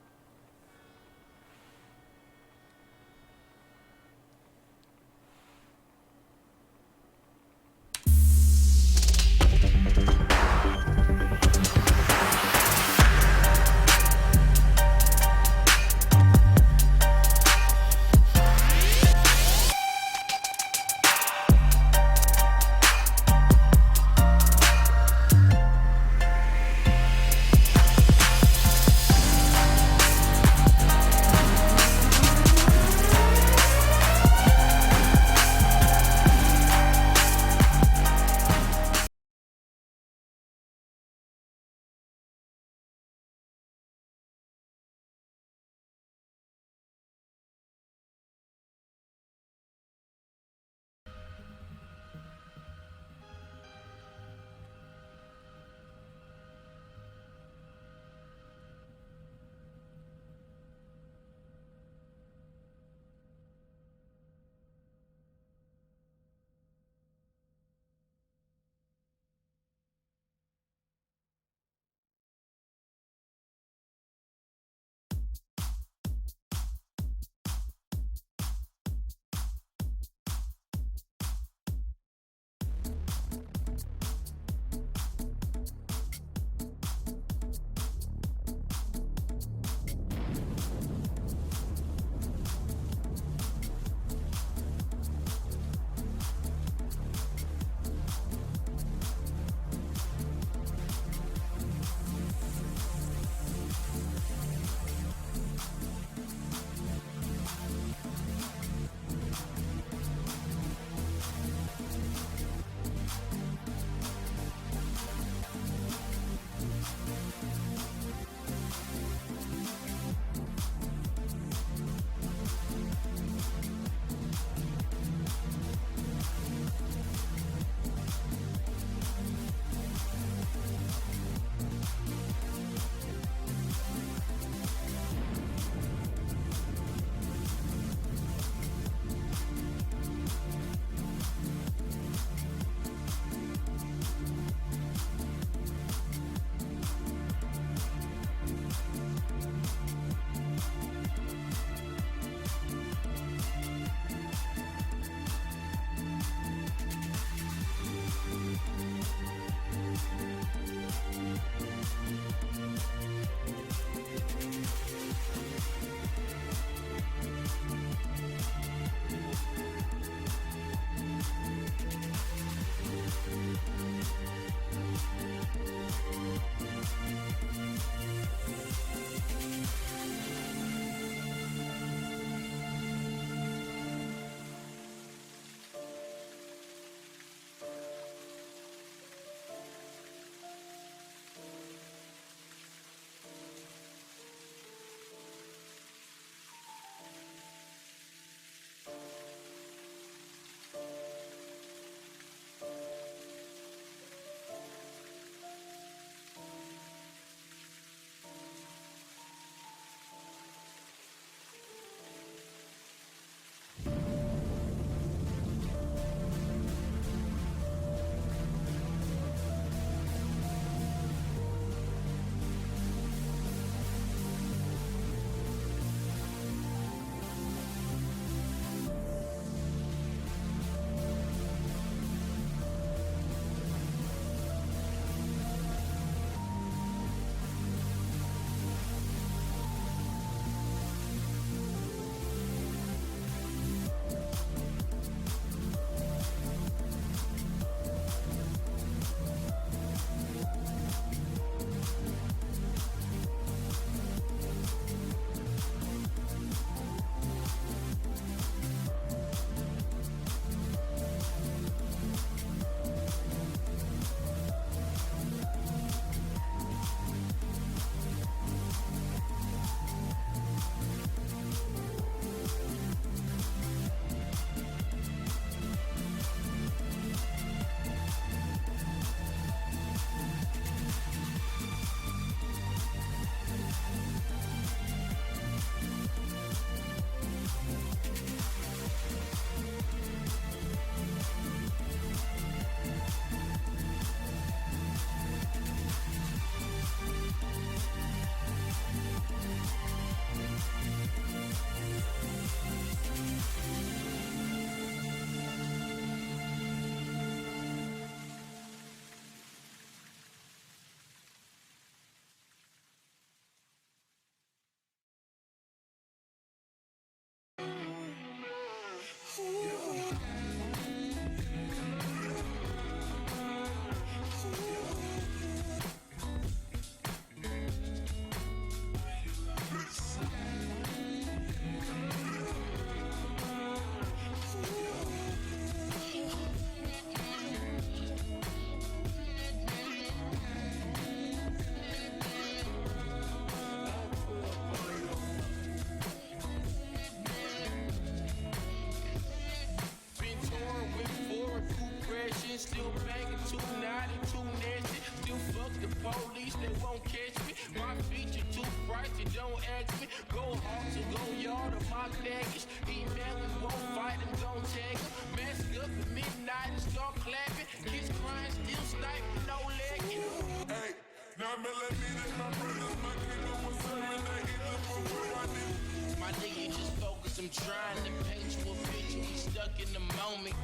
police, they won't catch me. My feature too pricey, don't ask me. Go hard to go yard of my package. Email him, won't fight him, don't tag him. Mask up at midnight and start clapping. Kids crying, still sniping, no legging. Hey, 9mm, my brothers, my kingdom was serving the heathen for where I did. My nigga, just focus, I'm trying to paint you a picture. We stuck in the moment.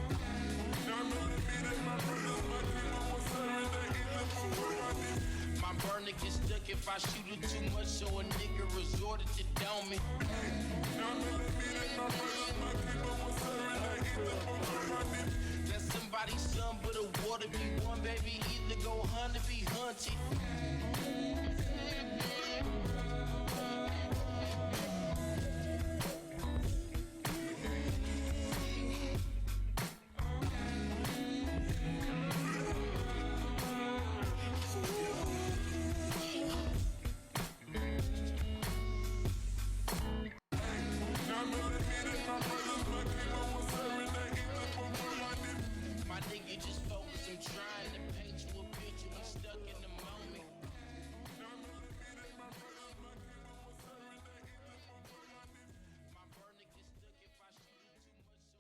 9mm, my brothers, my kingdom was serving the heathen for where I did. My burner gets stuck if I shoot it too much, so a nigga resorted to doming. 9mm, my brothers, my kingdom was serving the heathen for where I did. That's somebody's son, but a water be one, baby. Either go hunt or be hunted. My nigga, just focus, I'm trying to paint you a picture. We stuck in the moment. My burner gets stuck if I shoot it too much, so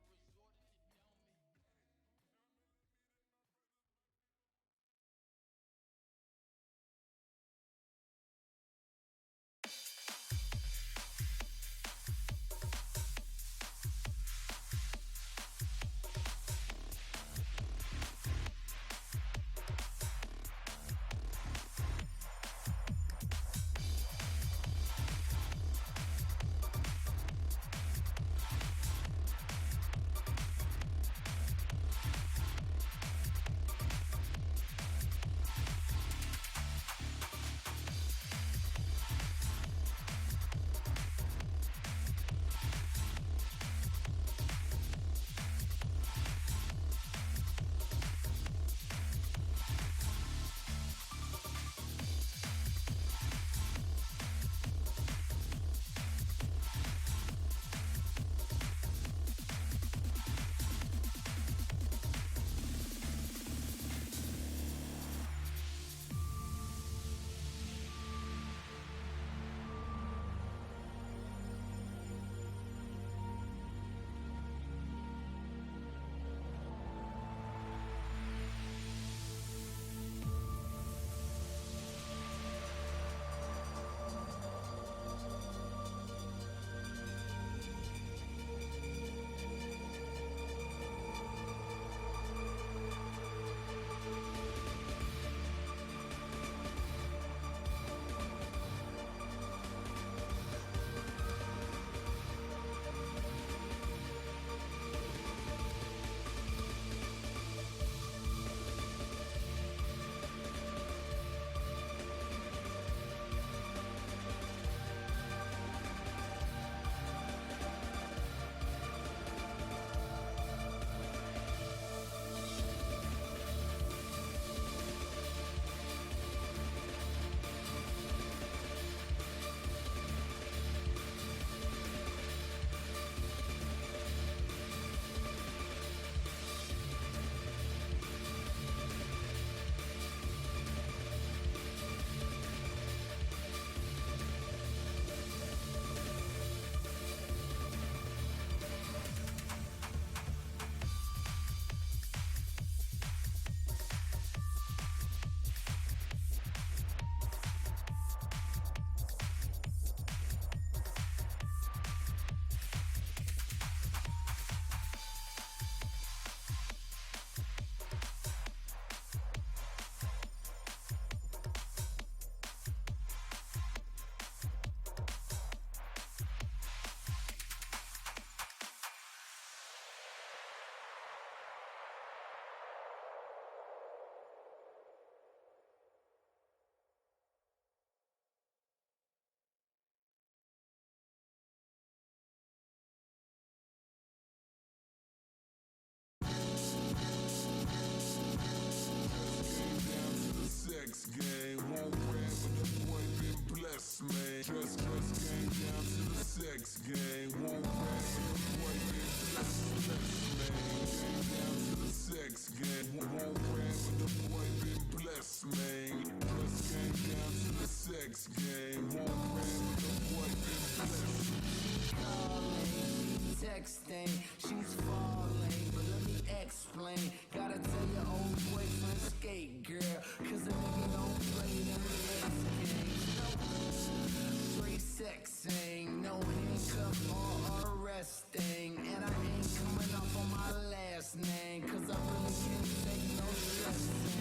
a nigga resorted to doming. Sex game, won't rap when the boy been blessed, man. Just game down to the sex game, won't rap when the boy been blessed, man. Game down to the sex game, won't rap when the boy been blessed, man. sex game. Won't grab with the boy been blessed. Calling, texting, she's falling, but let me explain. Gotta tell your old boyfriend skate, girl, cause a nigga don't play them X games. No, straight sexing, no handcuff or arresting, and I ain't coming off on my last name, cause I really can't take no stressing.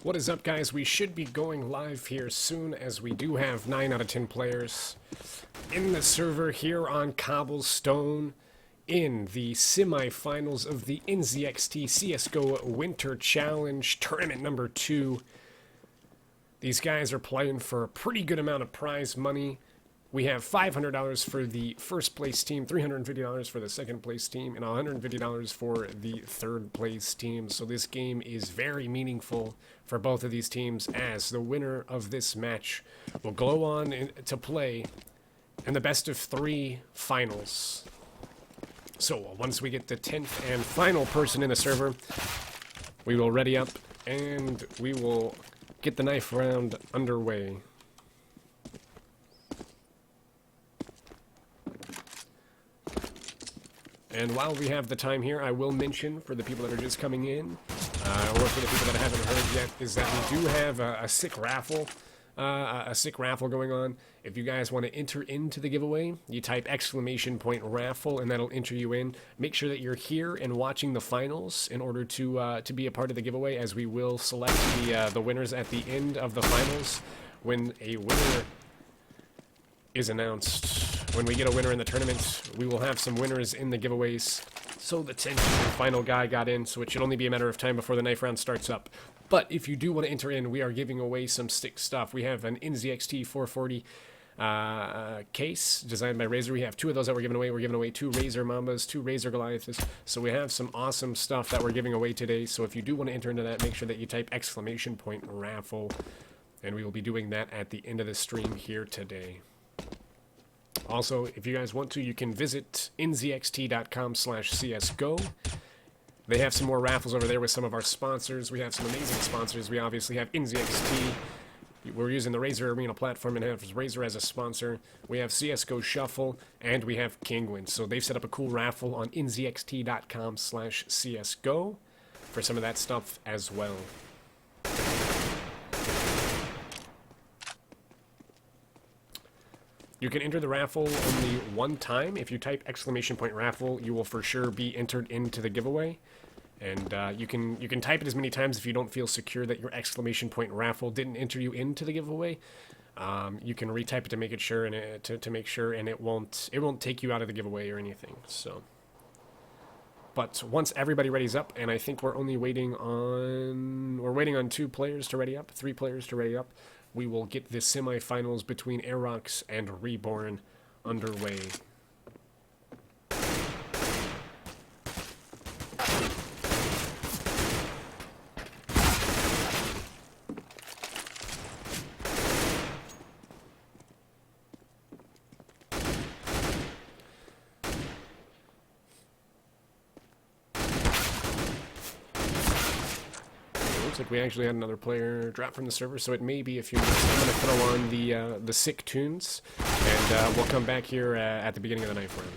What is up, guys? We should be going live here soon, as we do have 9 out of 10 players in the server here on Cobblestone in the semifinals of the NZXT CSGO Winter Challenge Tournament number 2. These guys are playing for a pretty good amount of prize money. We have $500 for the first place team, $350 for the second place team, and $150 for the third place team. So this game is very meaningful for both of these teams, as the winner of this match will go on to play in the best of 3 finals. So once we get the 10th and final person in the server, we will ready up and we will get the knife round underway. And while we have the time here, I will mention for the people that are just coming in, or for the people that haven't heard yet, is that we do have a sick raffle, going on. If you guys want to enter into the giveaway, you type !raffle, and that'll enter you in. Make sure that you're here and watching the finals in order to be a part of the giveaway, as we will select the winners at the end of the finals when a winner is announced. When we get a winner in the tournament, we will have some winners in the giveaways. So the 10th and final guy got in, so it should only be a matter of time before the knife round starts up. But if you do want to enter in, we are giving away some stick stuff. We have an NZXT 440 case designed by Razer. We have 2 of those that we're giving away. We're giving away 2 Razer Mambas, 2 Razer Goliaths. So we have some awesome stuff that we're giving away today. So if you do want to enter into that, make sure that you type !raffle, and we will be doing that at the end of the stream here today. Also, if you guys want to, you can visit nzxt.com/csgo. They have some more raffles over there with some of our sponsors. We have some amazing sponsors. We obviously have NZXT. We're using the Razer Arena platform and have Razer as a sponsor. We have CSGO Shuffle, and we have Kingwin. So they've set up a cool raffle on nzxt.com/csgo for some of that stuff as well. You can enter the raffle only one time. If you type !raffle, you will for sure be entered into the giveaway. And you can type it as many times if you don't feel secure that your !raffle didn't enter you into the giveaway. You can retype it to make it sure, and to make sure, and it won't take you out of the giveaway or anything. So, but once everybody readies up, and I think we're waiting on 2 players to ready up, 3 players to ready up. We will get the semifinals between Aerox and Reborn underway. Like we actually had another player drop from the server, so it may be a few minutes. I'm going to throw on the sick tunes, and we'll come back here at the beginning of the knife round.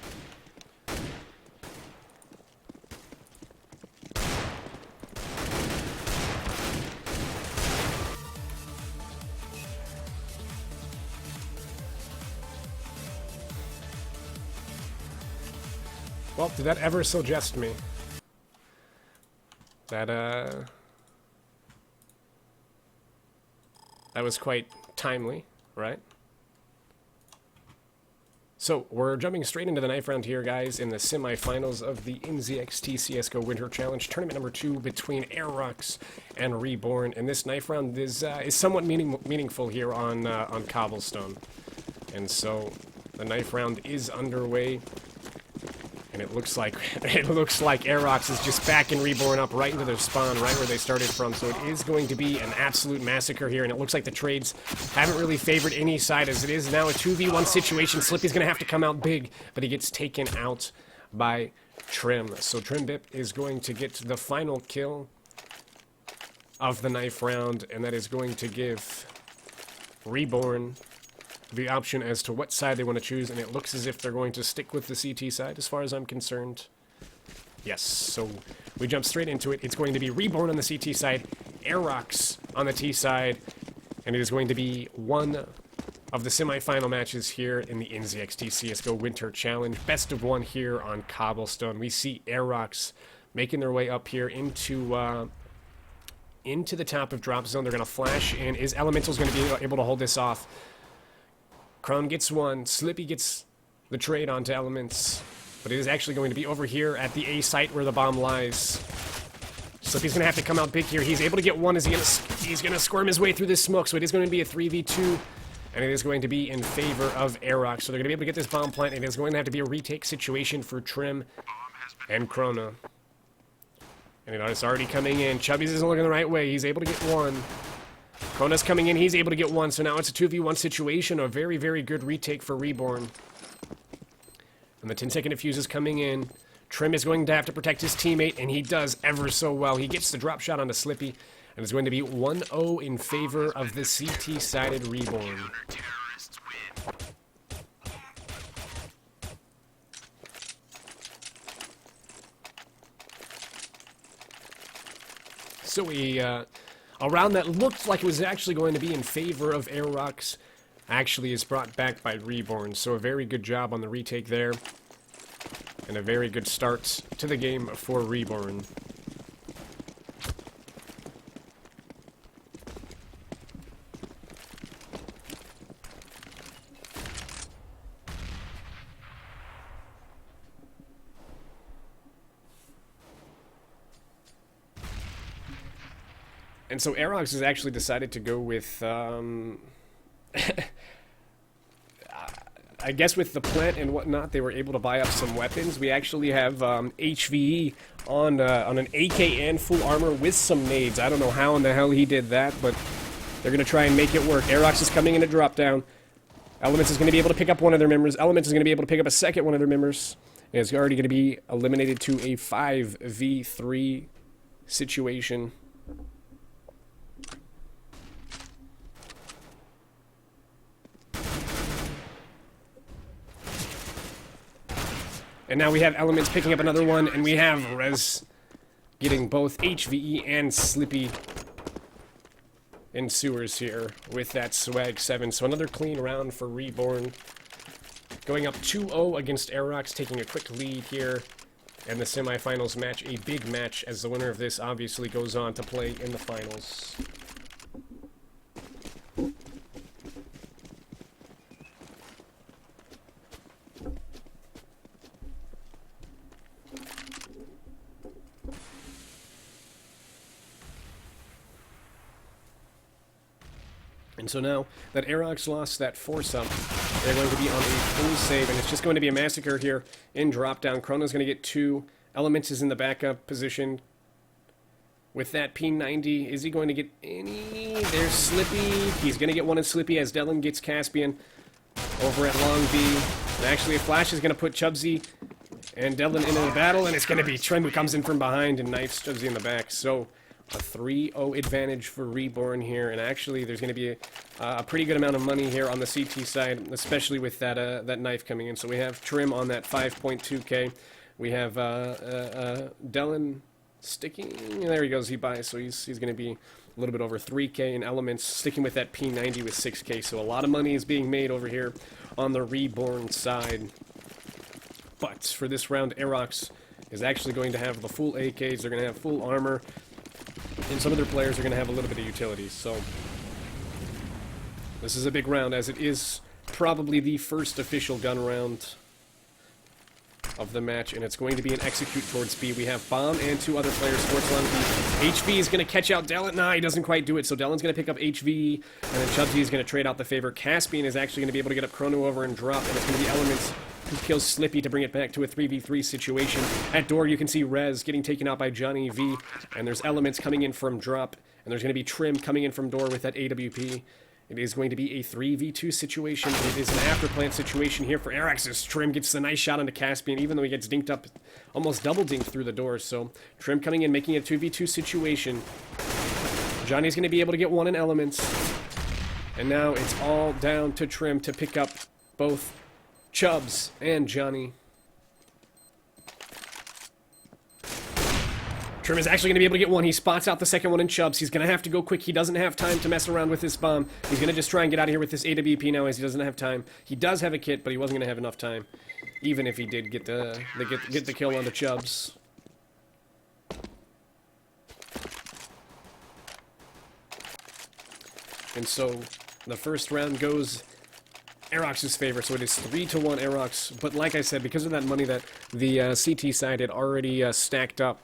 Well, did that ever suggest me that that was quite timely, right? So, we're jumping straight into the knife round here, guys, in the semifinals of the NZXT CSGO Winter Challenge, tournament number 2 between Aerox and Reborn. And this knife round is somewhat meaningful here on Cobblestone. And so, the knife round is underway. And it looks like Aerox is just backing Reborn up right into their spawn, right where they started from. So it is going to be an absolute massacre here, and it looks like the trades haven't really favored any side, as it is now a 2v1 situation. Slippy's going to have to come out big, but he gets taken out by Trim. So Trimbip is going to get the final kill of the knife round, and that is going to give Reborn the option as to what side they want to choose, and it looks as if they're going to stick with the CT side as far as I'm concerned. Yes, so we jump straight into it. It's going to be Reborn on the CT side, Aerox on the T side, and it is going to be one of the semifinal matches here in the NZXT CSGO Winter Challenge. Best of 1 here on Cobblestone. We see Aerox making their way up here into into the top of drop zone. They're going to flash in. Is Elemental's going to be able to hold this off? Krone gets one. Slippy gets the trade onto Elements. But it is actually going to be over here at the A site where the bomb lies. Slippy's going to have to come out big here. He's able to get one. He's going to squirm his way through this smoke. So it is going to be a 3v2. And it is going to be in favor of Aerox. So they're going to be able to get this bomb plant. It is going to have to be a retake situation for Trim and Krona. And it's already coming in. Chubbies isn't looking the right way. He's able to get one. Krona's coming in. He's able to get one. So now it's a 2v1 situation. A very, very good retake for Reborn. And the 10-second defuse is coming in. Trim is going to have to protect his teammate, and he does ever so well. He gets the drop shot onto Slippy. And it's going to be 1-0 in favor of the CT-sided Reborn. So a round that looked like it was actually going to be in favor of Aerox actually is brought back by Reborn. So a very good job on the retake there. And a very good start to the game for Reborn. And so Aerox has actually decided to go with, I guess with the plant and whatnot, they were able to buy up some weapons. We actually have HVE on an AK and full armor with some nades. I don't know how in the hell he did that, but they're going to try and make it work. Aerox is coming in a drop down. Elements is going to be able to pick up one of their members. Elements is going to be able to pick up a second one of their members. And it's already going to be eliminated to a 5v3 situation. And now we have Elements picking up another one, and we have Rez getting both HVE and Slippy in sewers here with that Swag 7. So another clean round for Reborn. Going up 2-0 against Aerox, taking a quick lead here. And the semifinals match, a big match, as the winner of this obviously goes on to play in the finals. And so now that Aerox lost that force-up, they're going to be on a full save, and it's just going to be a massacre here in drop-down. Krona's going to get 2. Elements is in the backup position with that P90. Is he going to get any? There's Slippy. He's going to get one in Slippy as Dylan gets Caspian over at Long B. And actually, a flash is going to put Chubsy and Dylan into the battle, and it's going to be Trim who comes in from behind and knifes Chubsy in the back. So a 3-0 advantage for Reborn here, and actually there's going to be a pretty good amount of money here on the CT side, especially with that that knife coming in. So we have Trim on that 5.2k. We have Dylan sticking. There he goes. He buys, so he's going to be a little bit over 3k. And Elements sticking with that P90 with 6k. So a lot of money is being made over here on the Reborn side. But for this round, Aerox is actually going to have the full AKs. They're going to have full armor. And some of their players are going to have a little bit of utility, so this is a big round, as it is probably the first official gun round of the match, and it's going to be an execute towards B. We have Bomb and 2 other players, Sports on B. HV is going to catch out Dylan. Nah, he doesn't quite do it, so Dylan's going to pick up HV, and then Chubsy is going to trade out the favor. Caspian is actually going to be able to get up Chrono over and drop, and it's going to be Elements who kills Slippy to bring it back to a 3v3 situation. At door, you can see Rez getting taken out by Johnny V, and there's Elements coming in from drop, and there's going to be Trim coming in from door with that AWP. It is going to be a 3v2 situation. It is an afterplant situation here for Aerox, as Trim gets the nice shot onto Caspian, even though he gets dinked up, almost double dinked through the door. So Trim coming in, making a 2v2 situation. Johnny's going to be able to get one in Elements. And now it's all down to Trim to pick up both Chubbs and Johnny. Trim is actually going to be able to get one. He spots out the second one in Chubbs. He's going to have to go quick. He doesn't have time to mess around with this bomb. He's going to just try and get out of here with this AWP now, as he doesn't have time. He does have a kit, but he wasn't going to have enough time, even if he did get the kill on the Chubbs. And so the first round goes Aerox's favor, so it is 3-1 Aerox. But like I said, because of that money that the CT side had already stacked up,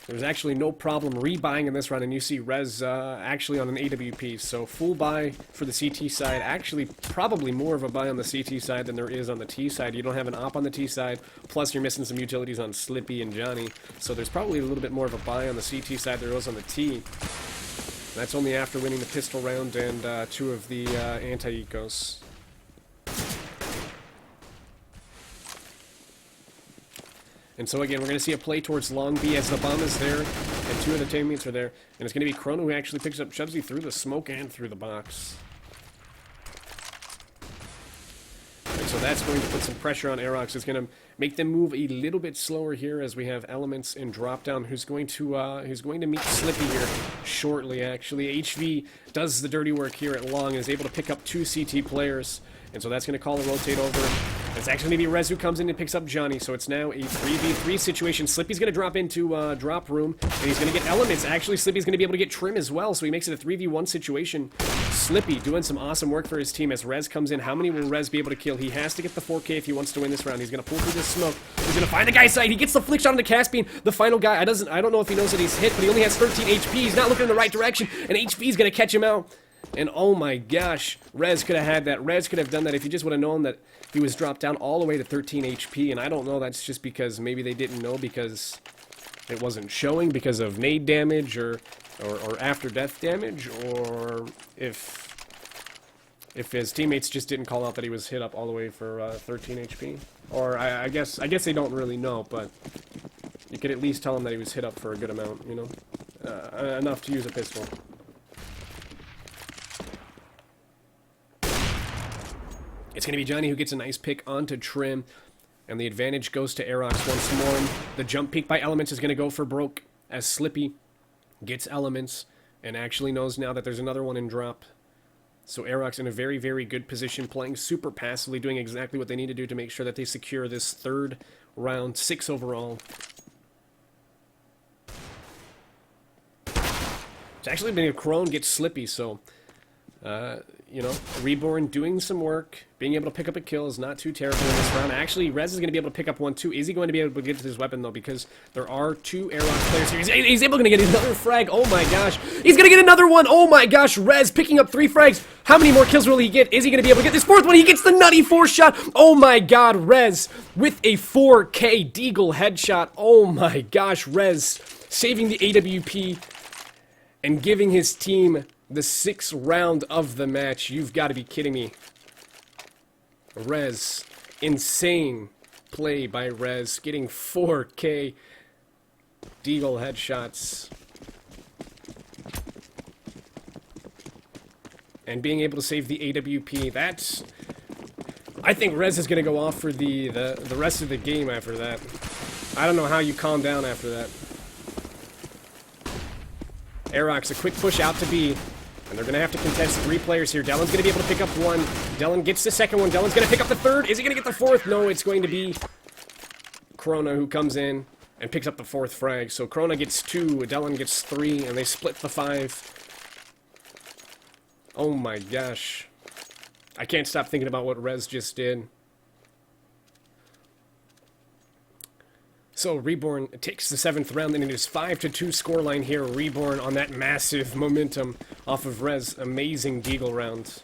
there's actually no problem rebuying in this round, and you see Rez actually on an AWP. So full buy for the CT side. Actually, probably more of a buy on the CT side than there is on the T side. You don't have an op on the T side, plus you're missing some utilities on Slippy and Johnny. So there's probably a little bit more of a buy on the CT side than there was on the T. That's only after winning the pistol round and 2 of the anti-ecos. And so again, we're going to see a play towards Long B as the bomb is there, and 2 of the teammates are there. And it's going to be Chrono who actually picks up Chubsy through the smoke and through the box. And so that's going to put some pressure on Aerox. It's going to make them move a little bit slower here as we have Elements in drop down, who's going to meet Slippy here shortly. Actually, HV does the dirty work here at Long and is able to pick up 2 CT players. And so that's going to call a rotate over. It's actually going to be Rez who comes in and picks up Johnny. So it's now a 3v3 situation. Slippy's going to drop into drop room, and he's going to get Elements. Actually, Slippy's going to be able to get Trim as well, so he makes it a 3v1 situation. Slippy doing some awesome work for his team as Rez comes in. How many will Rez be able to kill? He has to get the 4K if he wants to win this round. He's going to pull through this smoke. He's going to find the guy's side. He gets the flick shot on the Caspian. The final guy, I don't know if he knows that he's hit, but he only has 13 HP. He's not looking in the right direction, and HV's going to catch him out. And oh my gosh, Rez could have had that. Rez could have done that if he just would have known that he was dropped down all the way to 13 HP. And I don't know, that's just because maybe they didn't know because it wasn't showing because of nade damage or after death damage, or if his teammates just didn't call out that he was hit up all the way for 13 HP. Or I guess they don't really know, but you could at least tell him that he was hit up for a good amount, you know, enough to use a pistol. It's going to be Johnny who gets a nice pick onto Trim, and the advantage goes to Aerox once more. The jump peek by Elements is going to go for broke as Slippy gets Elements and actually knows now that there's another one in drop. So Aerox in a very, very good position, playing super passively, doing exactly what they need to do to make sure that they secure this 3rd round, 6 overall. It's actually been a Crone gets Slippy, so... you know, Reborn doing some work, being able to pick up a kill is not too terrible in this round. Actually, Rez is going to be able to pick up 1 too. Is he going to be able to get to his weapon though? Because there are 2 Aerox players here. He's able to get another frag. Oh my gosh. He's going to get another one. Oh my gosh. Rez picking up 3 frags. How many more kills will he get? Is he going to be able to get this 4th one? He gets the nutty 4 shot. Oh my god. Rez with a 4K Deagle headshot. Oh my gosh. Rez saving the AWP and giving his team the 6th round of the match. You've got to be kidding me. Rez. Insane play by Rez. Getting 4K Deagle headshots. And being able to save the AWP. That's... I think Rez is going to go off for the rest of the game after that. I don't know how you calm down after that. Aerox, a quick push out to B. And they're going to have to contest 3 players here. Dellen's going to be able to pick up 1. Dellen gets the 2nd one. Dellen's going to pick up the 3rd. Is he going to get the 4th? No, it's going to be Corona who comes in and picks up the 4th frag. So Corona gets 2, Dellen gets 3, and they split the 5. Oh my gosh. I can't stop thinking about what Rez just did. So Reborn takes the 7th round, and it is 5-2 scoreline here. Reborn on that massive momentum off of Rez. Amazing Deagle round.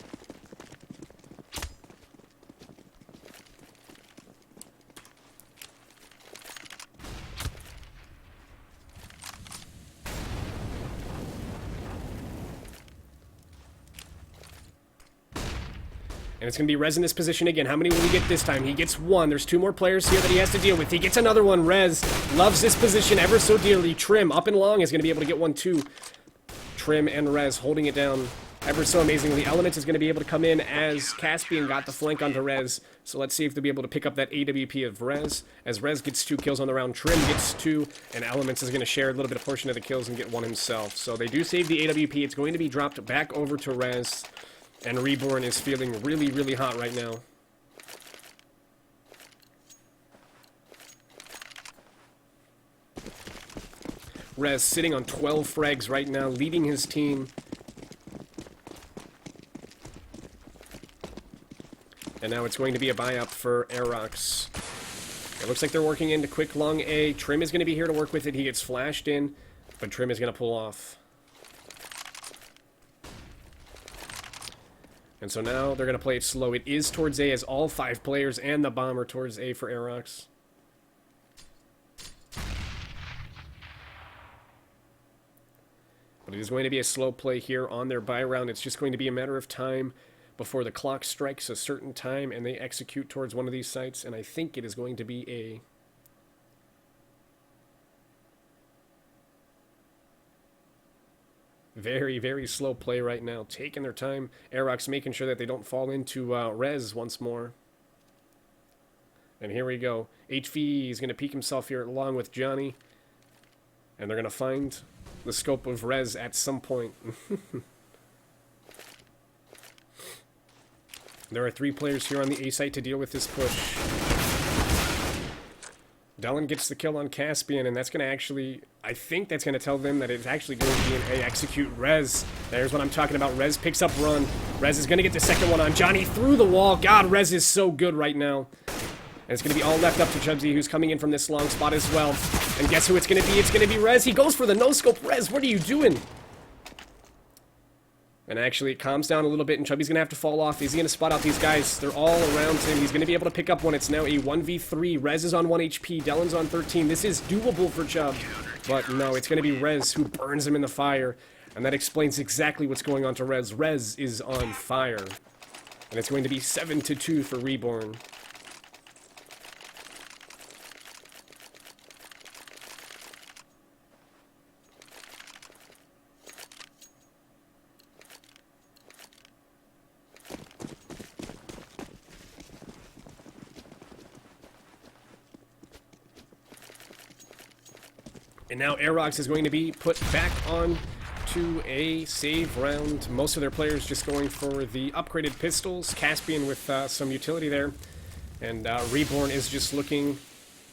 And it's going to be Rez in this position again. How many will he get this time? He gets 1. There's 2 more players here that he has to deal with. He gets another one. Rez loves this position ever so dearly. Trim up and long is going to be able to get 1 too. Trim and Rez holding it down ever so amazingly. Elements is going to be able to come in as Caspian got the flank onto Rez. So let's see if they'll be able to pick up that AWP of Rez. As Rez gets 2 kills on the round, Trim gets 2, and Elements is going to share a little bit of portion of the kills and get 1 himself. So they do save the AWP. It's going to be dropped back over to Rez. And Reborn is feeling really, really hot right now. Rez sitting on 12 frags right now, leading his team. And now it's going to be a buy-up for Aerox. It looks like they're working into quick long A. Trim is going to be here to work with it. He gets flashed in, but Trim is going to pull off. And so now they're going to play it slow. It is towards A as all 5 players and the bomb are towards A for Aerox. But it is going to be a slow play here on their buy round. It's just going to be a matter of time before the clock strikes a certain time and they execute towards one of these sites. And I think it is going to be A. Very, very slow play right now. Taking their time. Aerox making sure that they don't fall into res once more. And here we go. HV is going to peek himself here along with Johnny. And they're going to find the scope of res at some point. There are 3 players here on the A site to deal with this push. Dellen gets the kill on Caspian, and that's going to actually... I think that's going to tell them that it's actually going to be an A execute res. There's what I'm talking about. Res picks up run. Res is going to get the second one on Johnny through the wall. God, Res is so good right now. And it's going to be all left up to Chubsy, who's coming in from this long spot as well. And guess who it's going to be? It's going to be Res. He goes for the no-scope. Res, what are you doing? And actually, it calms down a little bit, and Chubby's going to have to fall off. Is he going to spot out these guys? They're all around him. He's going to be able to pick up one. It's now a 1v3. Rez is on 1 HP. Dellen's on 13. This is doable for Chubb. But no, it's going to be Rez who burns him in the fire. And that explains exactly what's going on to Rez. Rez is on fire. And it's going to be 7-2 for Reborn. And now Aerox is going to be put back on to a save round. Most of their players just going for the upgraded pistols. Caspian with some utility there. And Reborn is just looking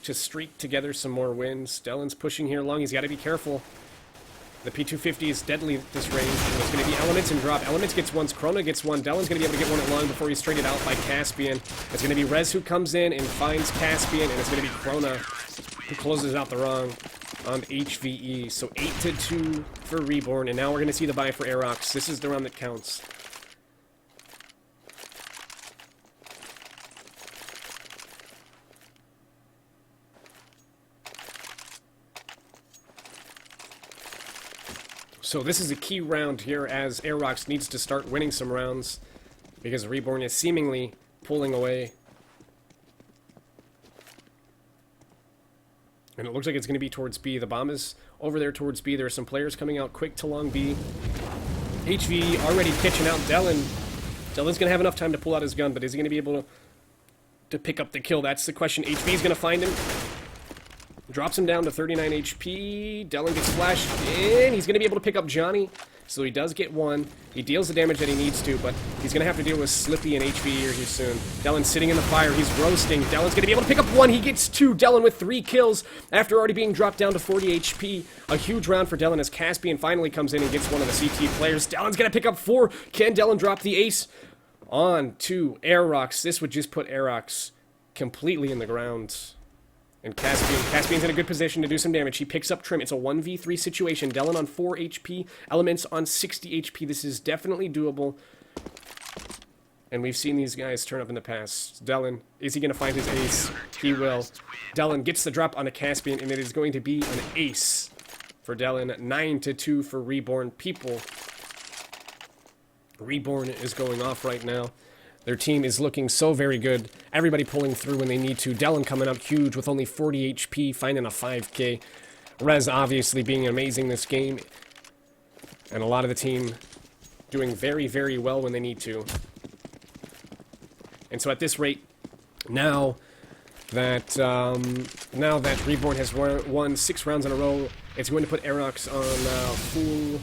to streak together some more wins. Dellen's pushing here along. He's got to be careful. The P250 is deadly at this range. And it's going to be Elements and drop. Elements gets one. Krona gets one. Dellen's going to be able to get one at long before he's traded out by Caspian. It's going to be Rez who comes in and finds Caspian. And it's going to be Krona who closes out the wrong on HVE. So 8-2 for Reborn, and now we're going to see the buy for Aerox. This is the round that counts. So this is a key round here as Aerox needs to start winning some rounds because Reborn is seemingly pulling away. And it looks like it's going to be towards B. The bomb is over there towards B. There are some players coming out quick to long B. HV already pitching out Dellen. Dellen's going to have enough time to pull out his gun, but is he going to be able to pick up the kill? That's the question. HV is going to find him. Drops him down to 39 HP. Dellen gets flashed in. He's going to be able to pick up Johnny. So he does get one. He deals the damage that he needs to, but he's going to have to deal with Slippy and HV here soon. Dellen's sitting in the fire. He's roasting. Dellen's going to be able to pick up one. He gets 2. Dellen with 3 kills after already being dropped down to 40 HP. A huge round for Dellen as Caspian finally comes in and gets one of the CT players. Dellen's going to pick up 4. Can Dellen drop the ace? On to Aerox. This would just put Aerox completely in the ground. And Caspian's in a good position to do some damage. He picks up Trim. It's a 1v3 situation. Dellen on 4 HP. Elements on 60 HP. This is definitely doable. And we've seen these guys turn up in the past. Dellen, is he going to find his ace? He will. Dellen gets the drop on a Caspian, and it is going to be an ace for Dellen. 9-2 for Reborn. People, Reborn is going off right now. Their team is looking so very good. Everybody pulling through when they need to. Dellen coming up huge with only 40 HP, finding a 5k. Rez obviously being amazing this game. And a lot of the team doing very, very well when they need to. And so at this rate, now that Reborn has won 6 rounds in a row, it's going to put Aerox on full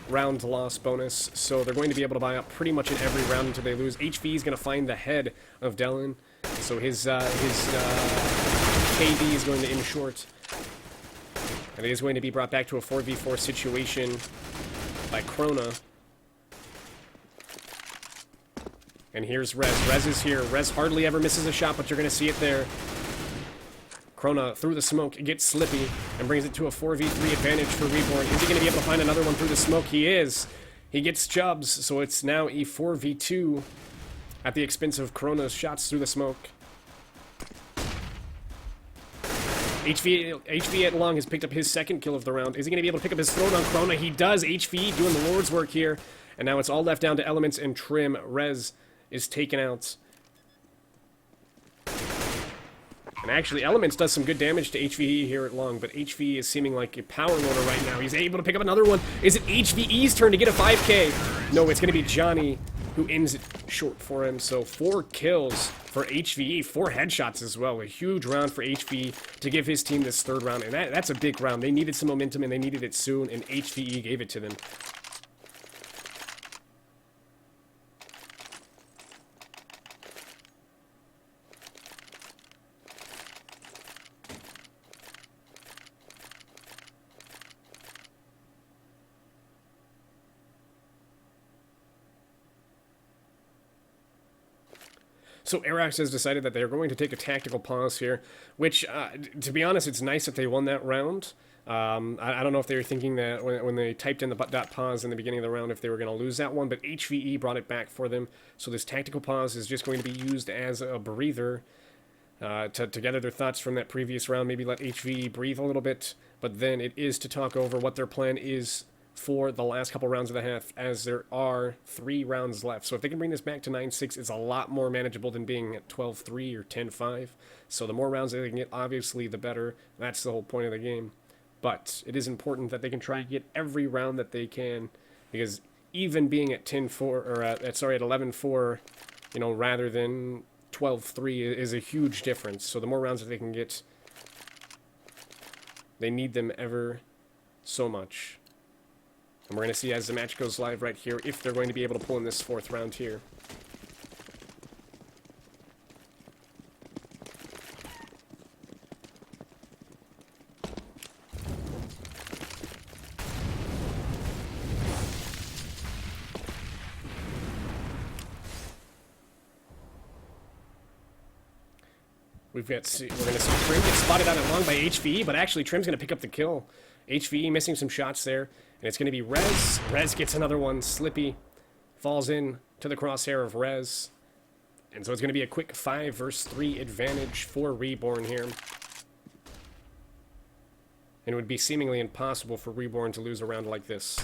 round loss bonus, so they're going to be able to buy up pretty much in every round until they lose. HV is going to find the head of Dellen, so his KD is going to end short. And it is going to be brought back to a 4v4 situation by Krona. And here's Rez. Rez is here. Rez hardly ever misses a shot, but you're going to see it there. Krona, through the smoke, gets Slippy and brings it to a 4v3 advantage for Reborn. Is he going to be able to find another one through the smoke? He is. He gets Chubbs, so it's now a 4v2 at the expense of Krona's shots through the smoke. HV at long has picked up his second kill of the round. Is he going to be able to pick up his throat on Krona? He does. HV doing the Lord's work here. And now it's all left down to Elements and Trim. Rez is taken out. And actually, Elements does some good damage to HVE here at long, but HVE is seeming like a power loader right now. He's able to pick up another one. Is it HVE's turn to get a 5k? No, it's going to be Johnny who ends it short for him. So 4 kills for HVE, 4 headshots as well. A huge round for HVE to give his team this third round, and that's a big round. They needed some momentum, and they needed it soon, and HVE gave it to them. So Arax has decided that they're going to take a tactical pause here, which, to be honest, it's nice that they won that round. I don't know if they were thinking that when they typed in the dot pause in the beginning of the round if they were going to lose that one, but HVE brought it back for them. So this tactical pause is just going to be used as a breather to gather their thoughts from that previous round, maybe let HVE breathe a little bit, but then it is to talk over what their plan is for the last couple rounds of the half, as there are 3 rounds left. So if they can bring this back to 9-6, it's a lot more manageable than being at 12-3 or 10-5. So the more rounds they can get, obviously, the better. That's the whole point of the game. But it is important that they can try and get every round that they can, because even being at 10-4 or at 11-4, you know, rather than 12-3 is a huge difference. So the more rounds that they can get, they need them ever so much. And we're going to see as the match goes live right here if they're going to be able to pull in this 4th round here. We're going to see Trim get spotted out at long by HVE, but actually Trim's going to pick up the kill. HVE missing some shots there, and it's going to be Rez. Rez gets another one. Slippy falls in to the crosshair of Rez. And so it's going to be a quick 5 versus 3 advantage for Reborn here. And it would be seemingly impossible for Reborn to lose a round like this.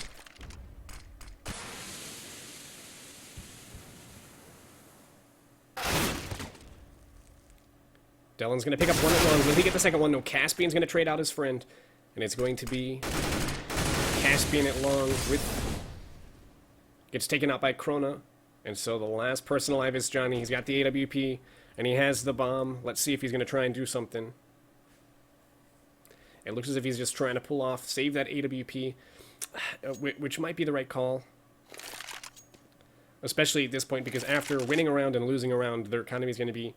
Dellen's going to pick up one at long. Will he get the second one? No, Caspian's going to trade out his friend. And it's going to be Caspian at long with... Gets taken out by Krona. And so the last person alive is Johnny. He's got the AWP, and he has the bomb. Let's see if he's going to try and do something. It looks as if he's just trying to pull off, save that AWP, which might be the right call. Especially at this point, because after winning a round and losing a round, their economy is going to be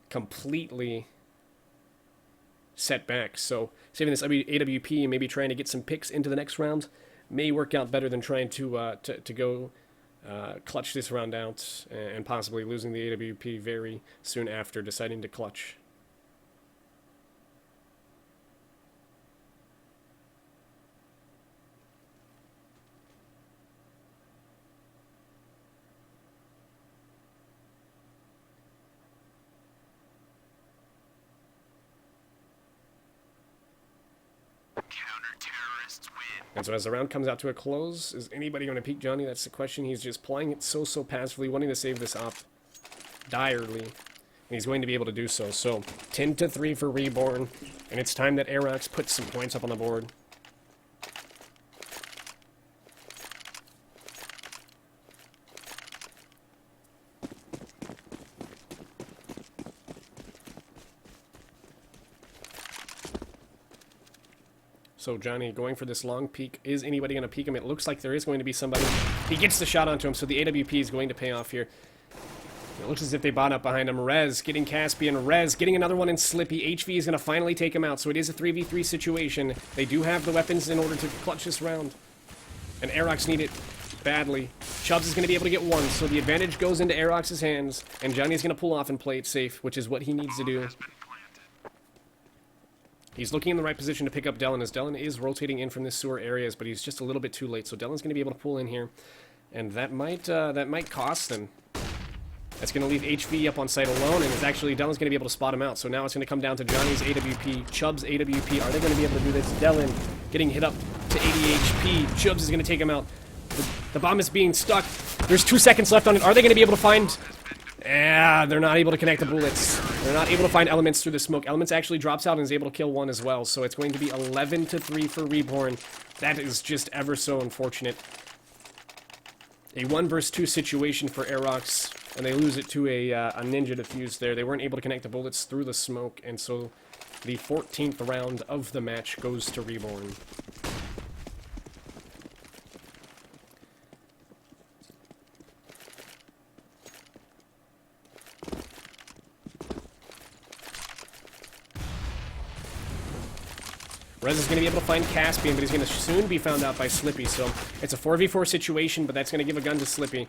completely set back. So saving this AWP and maybe trying to get some picks into the next round may work out better than trying to go clutch this round out and possibly losing the AWP very soon after deciding to clutch. And so as the round comes out to a close, is anybody going to peek Johnny? That's the question. He's just playing it so passively, wanting to save this up direly. And he's going to be able to do so. So 10-3 for Reborn. And it's time that Arax puts some points up on the board. So Johnny going for this long peek. Is anybody going to peek him? It looks like there is going to be somebody. He gets the shot onto him, so the AWP is going to pay off here. It looks as if they bought up behind him. Rez getting Caspian. Rez getting another one in Slippy. HV is going to finally take him out, so it is a 3v3 situation. They do have the weapons in order to clutch this round. And Arax need it badly. Chubbs is going to be able to get one, so the advantage goes into Aerox's hands, and Johnny's going to pull off and play it safe, which is what he needs to do. He's looking in the right position to pick up Dellen, as Dellen is rotating in from the sewer areas, but he's just a little bit too late, so Dellen's going to be able to pull in here, and that might cost them. That's going to leave HV up on site alone, and it's actually Dellen's going to be able to spot him out. So now it's going to come down to Johnny's AWP, Chubb's AWP. Are they going to be able to do this? Dellen getting hit up to 80 HP. Chubbs is going to take him out. The bomb is being stuck. There's 2 seconds left on it. Are they going to be able to find... Yeah, they're not able to connect the bullets. They're not able to find Elements through the smoke. Elements actually drops out and is able to kill one as well. So it's going to be 11-3 for Reborn. That is just ever so unfortunate. A 1 versus 2 situation for Aerox, and they lose it to a Ninja Defuse there. They weren't able to connect the bullets through the smoke, and so the 14th round of the match goes to Reborn. Rez is going to be able to find Caspian, but he's going to soon be found out by Slippy, so it's a 4v4 situation, but that's going to give a gun to Slippy.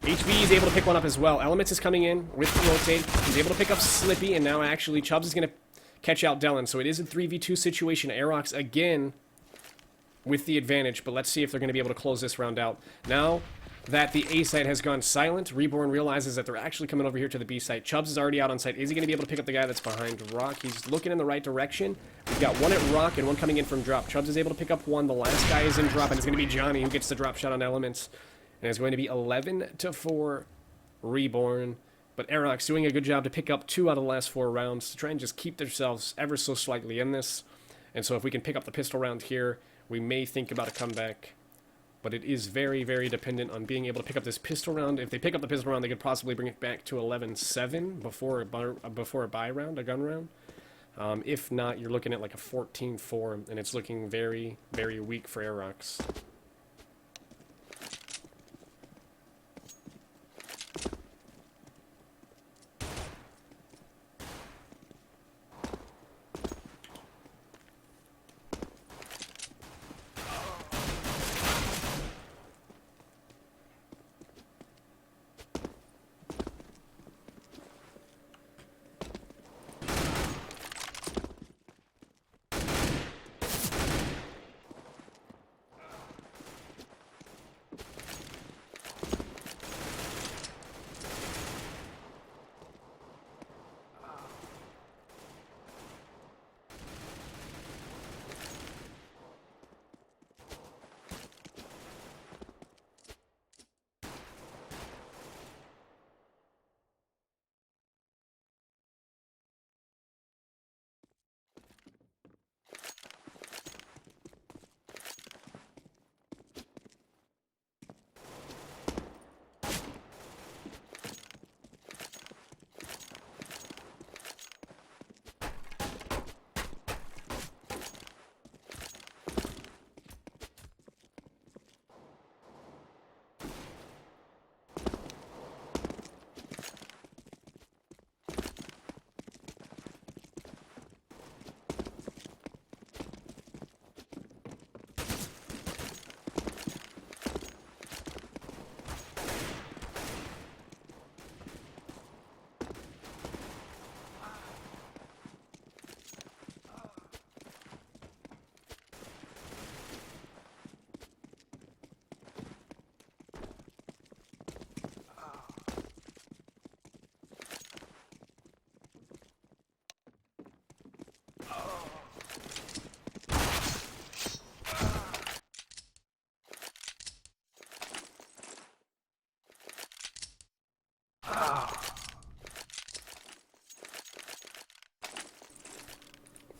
HV is able to pick one up as well. Elements is coming in with the rotate. He's able to pick up Slippy, and now actually Chubbs is going to catch out Dellen, so it is a 3v2 situation. Aerox again with the advantage, but let's see if they're going to be able to close this round out. Now that the A site has gone silent, Reborn realizes that they're actually coming over here to the B site. Chubbs is already out on site. Is he going to be able to pick up the guy that's behind Rock? He's looking in the right direction. We've got one at Rock and one coming in from Drop. Chubbs is able to pick up one. The last guy is in Drop, and it's going to be Johnny who gets the drop shot on Elements. And it's going to be 11-4 Reborn. But Aerox doing a good job to pick up 2 out of the last 4 rounds to try and just keep themselves ever so slightly in this. And so if we can pick up the pistol round here, we may think about a comeback. But it is very, very dependent on being able to pick up this pistol round. If they pick up the pistol round, they could possibly bring it back to 11-7 before a buy round, a gun round. If not, you're looking at like a 14-4, and it's looking very, very weak for Aerox.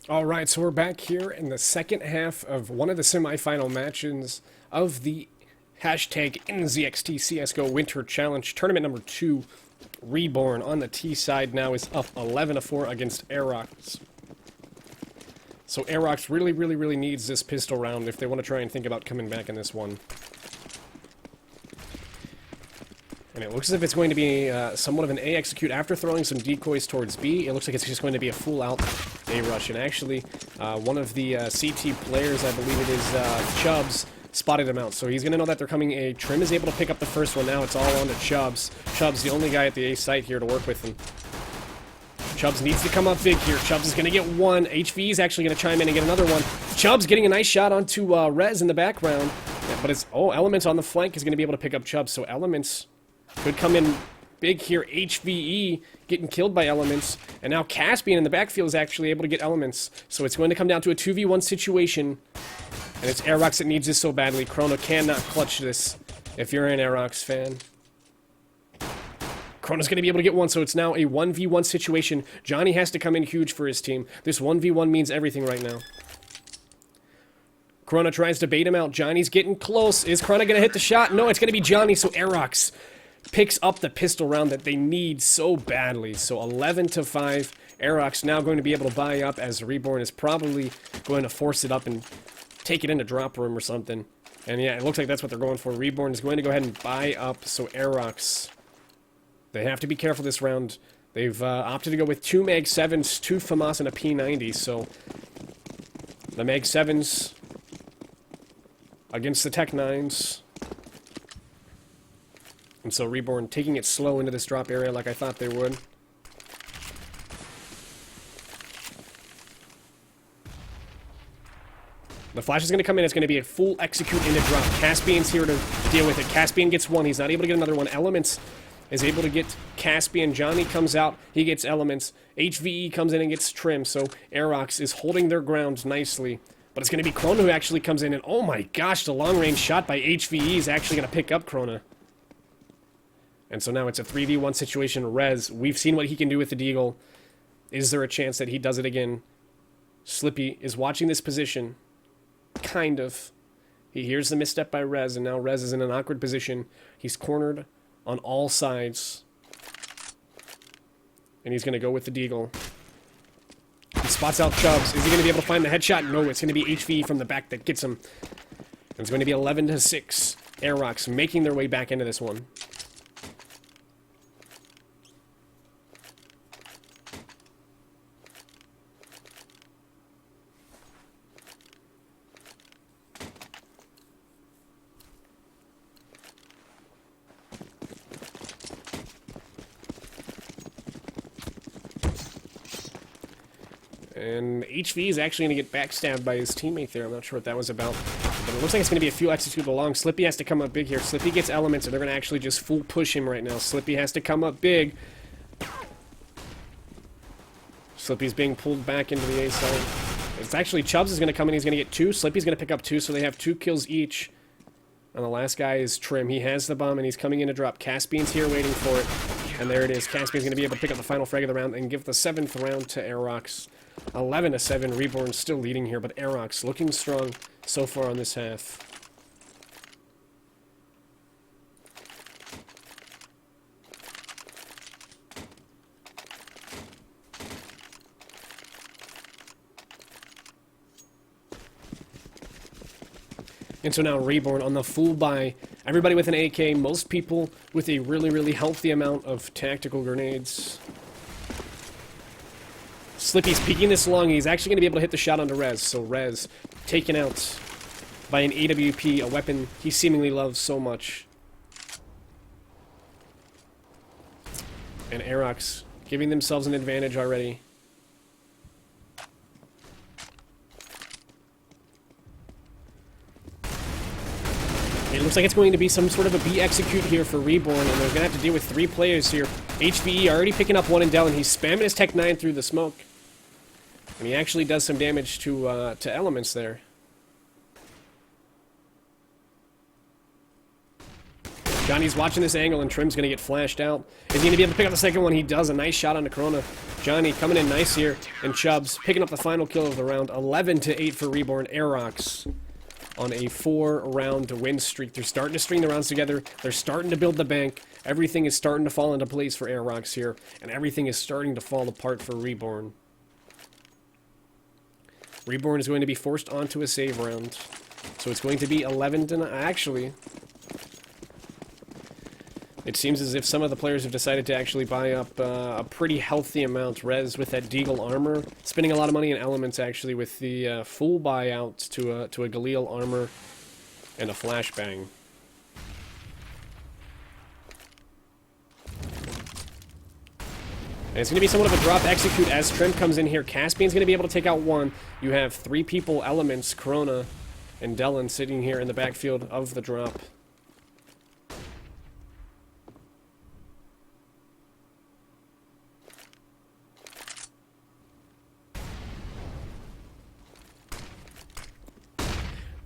Alright, so we're back here in the second half of one of the semifinal matches of the hashtag NZXT CSGO Winter Challenge. Tournament number 2, Reborn on the T side now is up 11-4 against Aerox. So Aerox really needs this pistol round if they want to try and think about coming back in this one. And it looks as if it's going to be somewhat of an A execute after throwing some decoys towards B. It looks like it's just going to be a full out A rush. And actually, one of the CT players, I believe it is Chubbs, spotted him out. So he's going to know that they're coming A. Trim is able to pick up the first one. Now it's all on to Chubbs. Chubbs, the only guy at the A site here to work with him. Chubbs needs to come up big here. Chubbs is going to get one. HV is actually going to chime in and get another one. Chubbs getting a nice shot onto Rez in the background. Yeah, but it's... Oh, Elements on the flank is going to be able to pick up Chubbs. So Elements could come in big here. HVE getting killed by Elements. And now Caspian in the backfield is actually able to get Elements. So it's going to come down to a 2v1 situation. And it's Aerox that needs this so badly. Chrono cannot clutch this if you're an Aerox fan. Chrono's going to be able to get one, so it's now a 1v1 situation. Johnny has to come in huge for his team. This 1v1 means everything right now. Chrono tries to bait him out. Johnny's getting close. Is Chrono going to hit the shot? No, it's going to be Johnny, so Aerox picks up the pistol round that they need so badly. So 11-5. Aerox now going to be able to buy up, as Reborn is probably going to force it up and take it into drop room or something. And yeah, it looks like that's what they're going for. Reborn is going to go ahead and buy up, so Aerox... They have to be careful this round. They've opted to go with 2 Mag 7s, 2 FAMAS, and a P90, so... The Mag 7s against the Tech 9s. And so Reborn taking it slow into this drop area like I thought they would. The flash is going to come in. It's going to be a full execute into drop. Caspian's here to deal with it. Caspian gets one. He's not able to get another one. Elements is able to get Caspian. Johnny comes out. He gets Elements. HVE comes in and gets Trim. So Aerox is holding their ground nicely. But it's going to be Chrono who actually comes in. And oh my gosh, the long-range shot by HVE is actually going to pick up Chrono. And so now it's a 3v1 situation. Rez, we've seen what he can do with the Deagle. Is there a chance that he does it again? Slippy is watching this position. Kind of. He hears the misstep by Rez, and now Rez is in an awkward position. He's cornered on all sides. And he's going to go with the Deagle. He spots out Chubbs. Is he going to be able to find the headshot? No, it's going to be HV from the back that gets him. And it's going to be 11-6. Aerox making their way back into this one. And HV is actually going to get backstabbed by his teammate there. I'm not sure what that was about. But it looks like it's going to be a few executed along. Slippy has to come up big here. Slippy gets Elements, and they're going to actually just full push him right now. Slippy has to come up big. Slippy's being pulled back into the A side. It's actually Chubbs is going to come in. He's going to get 2. Slippy's going to pick up 2, so they have 2 kills each. And the last guy is Trim. He has the bomb, and he's coming in to drop. Caspian's here waiting for it. And there it is. Caspian's going to be able to pick up the final frag of the round and give the 7th round to Aerox. 11-7. Reborn still leading here, but Aerox looking strong so far on this half. And so now Reborn on the full buy. Everybody with an AK, most people with a really, really healthy amount of tactical grenades. Slippy's peeking this long. He's actually going to be able to hit the shot onto Rez. So Rez taken out by an AWP, a weapon he seemingly loves so much. And Aerox giving themselves an advantage already. It looks like it's going to be some sort of a B execute here for Reborn, and they're going to have to deal with 3 players here. HVE already picking up one in Dell, and he's spamming his Tech 9 through the smoke. And he actually does some damage to Elements there. Johnny's watching this angle, and Trim's going to get flashed out. Is he going to be able to pick up the second one? He does. A nice shot on Corona. Johnny coming in nice here, and Chubbs picking up the final kill of the round. 11-8 for Reborn. Aerox on a 4-round win streak. They're starting to string the rounds together. They're starting to build the bank. Everything is starting to fall into place for Aerox here, and everything is starting to fall apart for Reborn. Reborn is going to be forced onto a save round. So it's going to be 11-9. Actually, it seems as if some of the players have decided to actually buy up a pretty healthy amount. Rez with that Deagle armor, spending a lot of money in Elements actually with the full buyout to a Galil armor. and a flashbang. And it's going to be somewhat of a drop execute as Trim comes in here. Caspian's going to be able to take out one. You have 3 people, Elements, Corona, and Dellen sitting here in the backfield of the drop.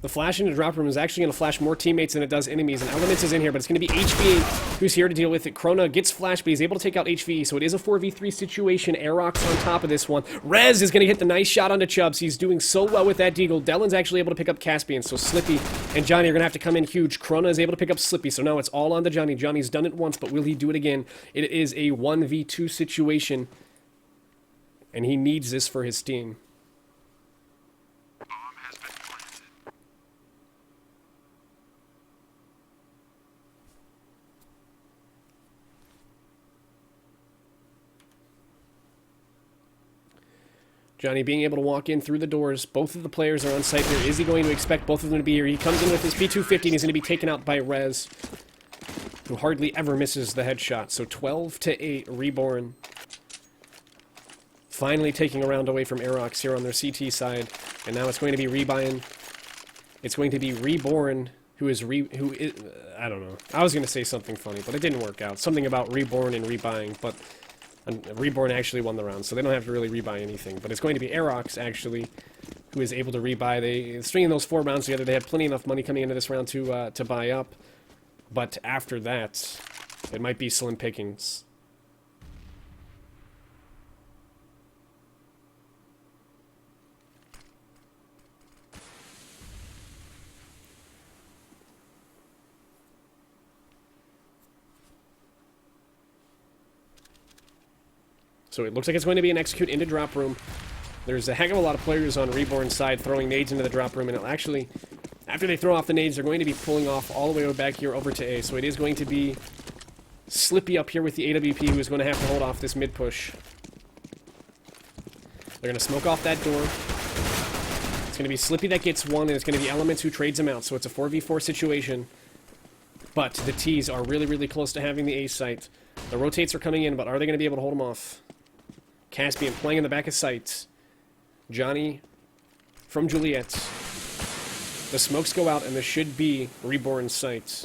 The flash into the drop room is actually going to flash more teammates than it does enemies, and Elements is in here, but it's going to be HV who's here to deal with it. Krona gets flashed, but he's able to take out HV, so it is a 4v3 situation. Aerox on top of this one. Rez is going to hit the nice shot onto Chubbs. He's doing so well with that deagle. Dellen's actually able to pick up Caspian, so Slippy and Johnny are going to have to come in huge. Krona is able to pick up Slippy, so now it's all on to Johnny. Johnny's done it once, but will he do it again? It is a 1v2 situation, and he needs this for his team. Johnny being able to walk in through the doors. Both of the players are on site here. Is he going to expect both of them to be here? He comes in with his P250 and he's going to be taken out by Rez, who hardly ever misses the headshot. So 12-8, Reborn. Finally taking a round away from Aerox here on their CT side. And now it's going to be Rebind. It's going to be Reborn, who is I don't know. I was going to say something funny, but it didn't work out. Something about Reborn and rebuying, but Reborn actually won the round, so they don't have to really rebuy anything. But it's going to be Aerox, actually, who is able to rebuy. They stringing those 4 rounds together. They had plenty enough money coming into this round to buy up. But after that, it might be slim pickings. So it looks like it's going to be an execute into drop room. There's a heck of a lot of players on Reborn's side throwing nades into the drop room, and it'll actually, after they throw off the nades, they're going to be pulling off all the way back here over to A. So it is going to be Slippy up here with the AWP, who is going to have to hold off this mid push. They're going to smoke off that door. It's going to be Slippy that gets one, and it's going to be Elements who trades him out. So it's a 4v4 situation. But the T's are really, really close to having the A site. The rotates are coming in, but are they going to be able to hold them off? Caspian playing in the back of sight. Johnny from Juliet. The smokes go out, and this should be Reborn's sight.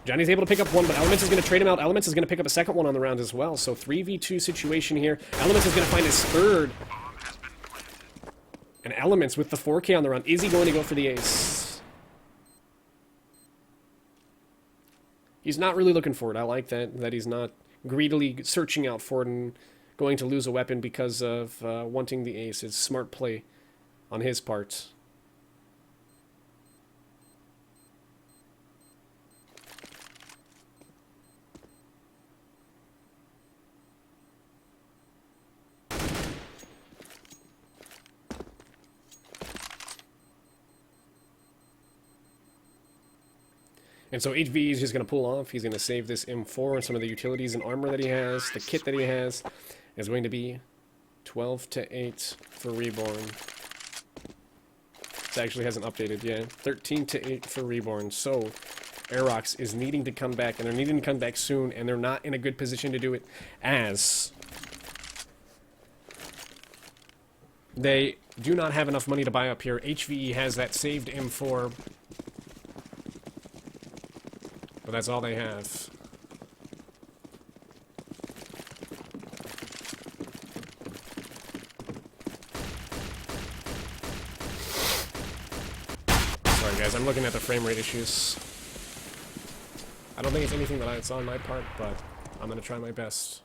Johnny's able to pick up one, but Elements is going to trade him out. Elements is going to pick up a second one on the round as well. So 3v2 situation here. Elements is going to find his third. And Elements with the 4K on the round. Is he going to go for the ace? He's not really looking for it. I like that he's not greedily searching out for it and going to lose a weapon because of wanting the ace. It's smart play on his part. And so HV is just going to pull off. He's going to save this M4 and some of the utilities and armor that he has. The kit that he has is going to be 12-8 for Reborn. This actually hasn't updated yet. 13-8 for Reborn. So Aerox is needing to come back, and they're needing to come back soon, and they're not in a good position to do it, as they do not have enough money to buy up here. HVE has that saved M4. But that's all they have. Sorry guys, I'm looking at the frame rate issues. I don't think it's anything that's on my part, but I'm gonna try my best.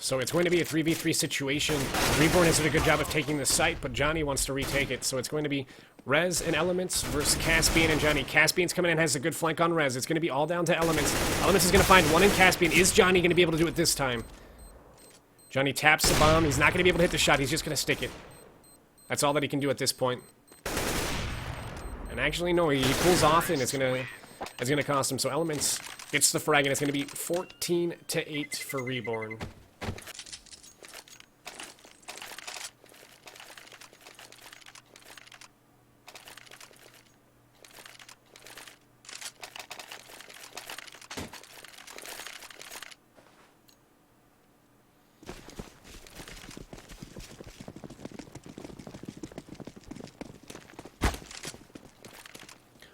So it's going to be a 3v3 situation. Reborn has done a good job of taking the site, but Johnny wants to retake it. So it's going to be Rez and Elements versus Caspian and Johnny. Caspian's coming in, has a good flank on Rez. It's going to be all down to Elements. Elements is going to find one in Caspian. Is Johnny going to be able to do it this time? Johnny taps the bomb. He's not going to be able to hit the shot. He's just going to stick it. That's all that he can do at this point. And actually, no, he pulls off, and it's going to cost him. So Elements gets the frag, and it's going to be 14-8 for Reborn.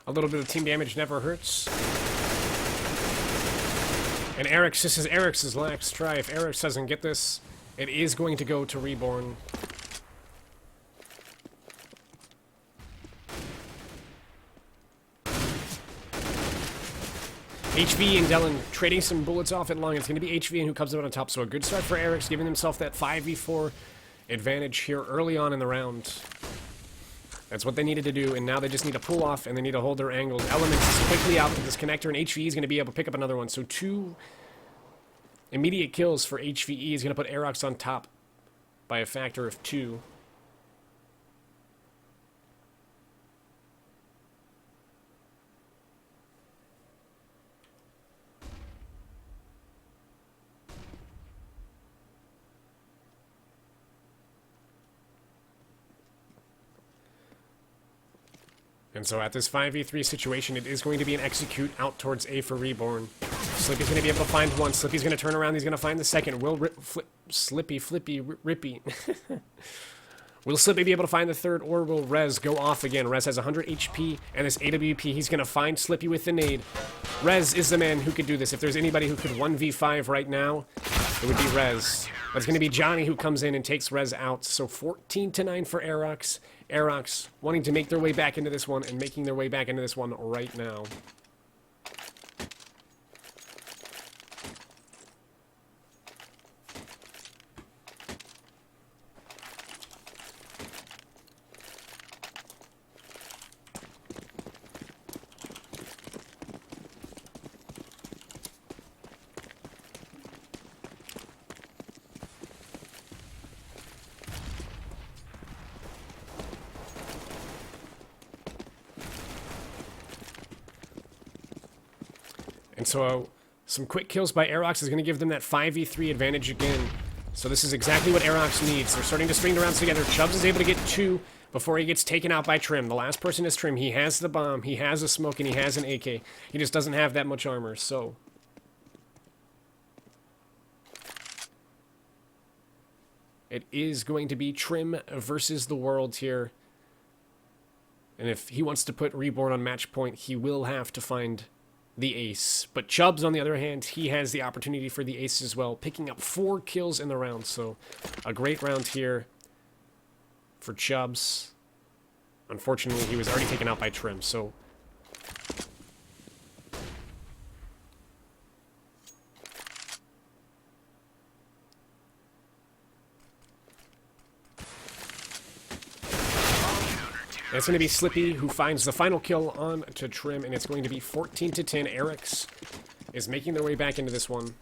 A little bit of team damage never hurts. And Eric's, this is Eric's last try. If Eric doesn't get this, it is going to go to Reborn. HV and Dellen trading some bullets off at long. It's going to be HV who comes out on top. So a good start for Eric's, giving himself that 5v4 advantage here early on in the round. That's what they needed to do, and now they just need to pull off, and they need to hold their angles. Elements is quickly out with this connector, and HVE is going to be able to pick up another one. So 2 immediate kills for HVE is going to put Aerox on top by a factor of 2. And so at this 5v3 situation, it is going to be an execute out towards A for Reborn. Slippy's going to be able to find one. Slippy's going to turn around. He's going to find the second. Will Rippy. Will Slippy be able to find the third, or will Rez go off again? Rez has 100 HP and this AWP. He's going to find Slippy with the nade. Rez is the man who could do this. If there's anybody who could 1v5 right now, it would be Rez. But it's going to be Johnny who comes in and takes Rez out. So 14-9 for Aerox. Aerox wanting to make their way back into this one and making their way back into this one right now. And so some quick kills by Aerox is going to give them that 5v3 advantage again. So this is exactly what Aerox needs. They're starting to string the rounds together. Chubbs is able to get 2 before he gets taken out by Trim. The last person is Trim. He has the bomb, he has a smoke, and he has an AK. He just doesn't have that much armor, so... it is going to be Trim versus the world here. And if he wants to put Reborn on match point, he will have to find the ace. But Chubbs, on the other hand, he has the opportunity for the ace as well, picking up 4 kills in the round. So a great round here for Chubbs. Unfortunately, he was already taken out by Trim, so... It's going to be Slippy who finds the final kill on to Trim, and it's going to be 14-10. Eric's is making their way back into this one.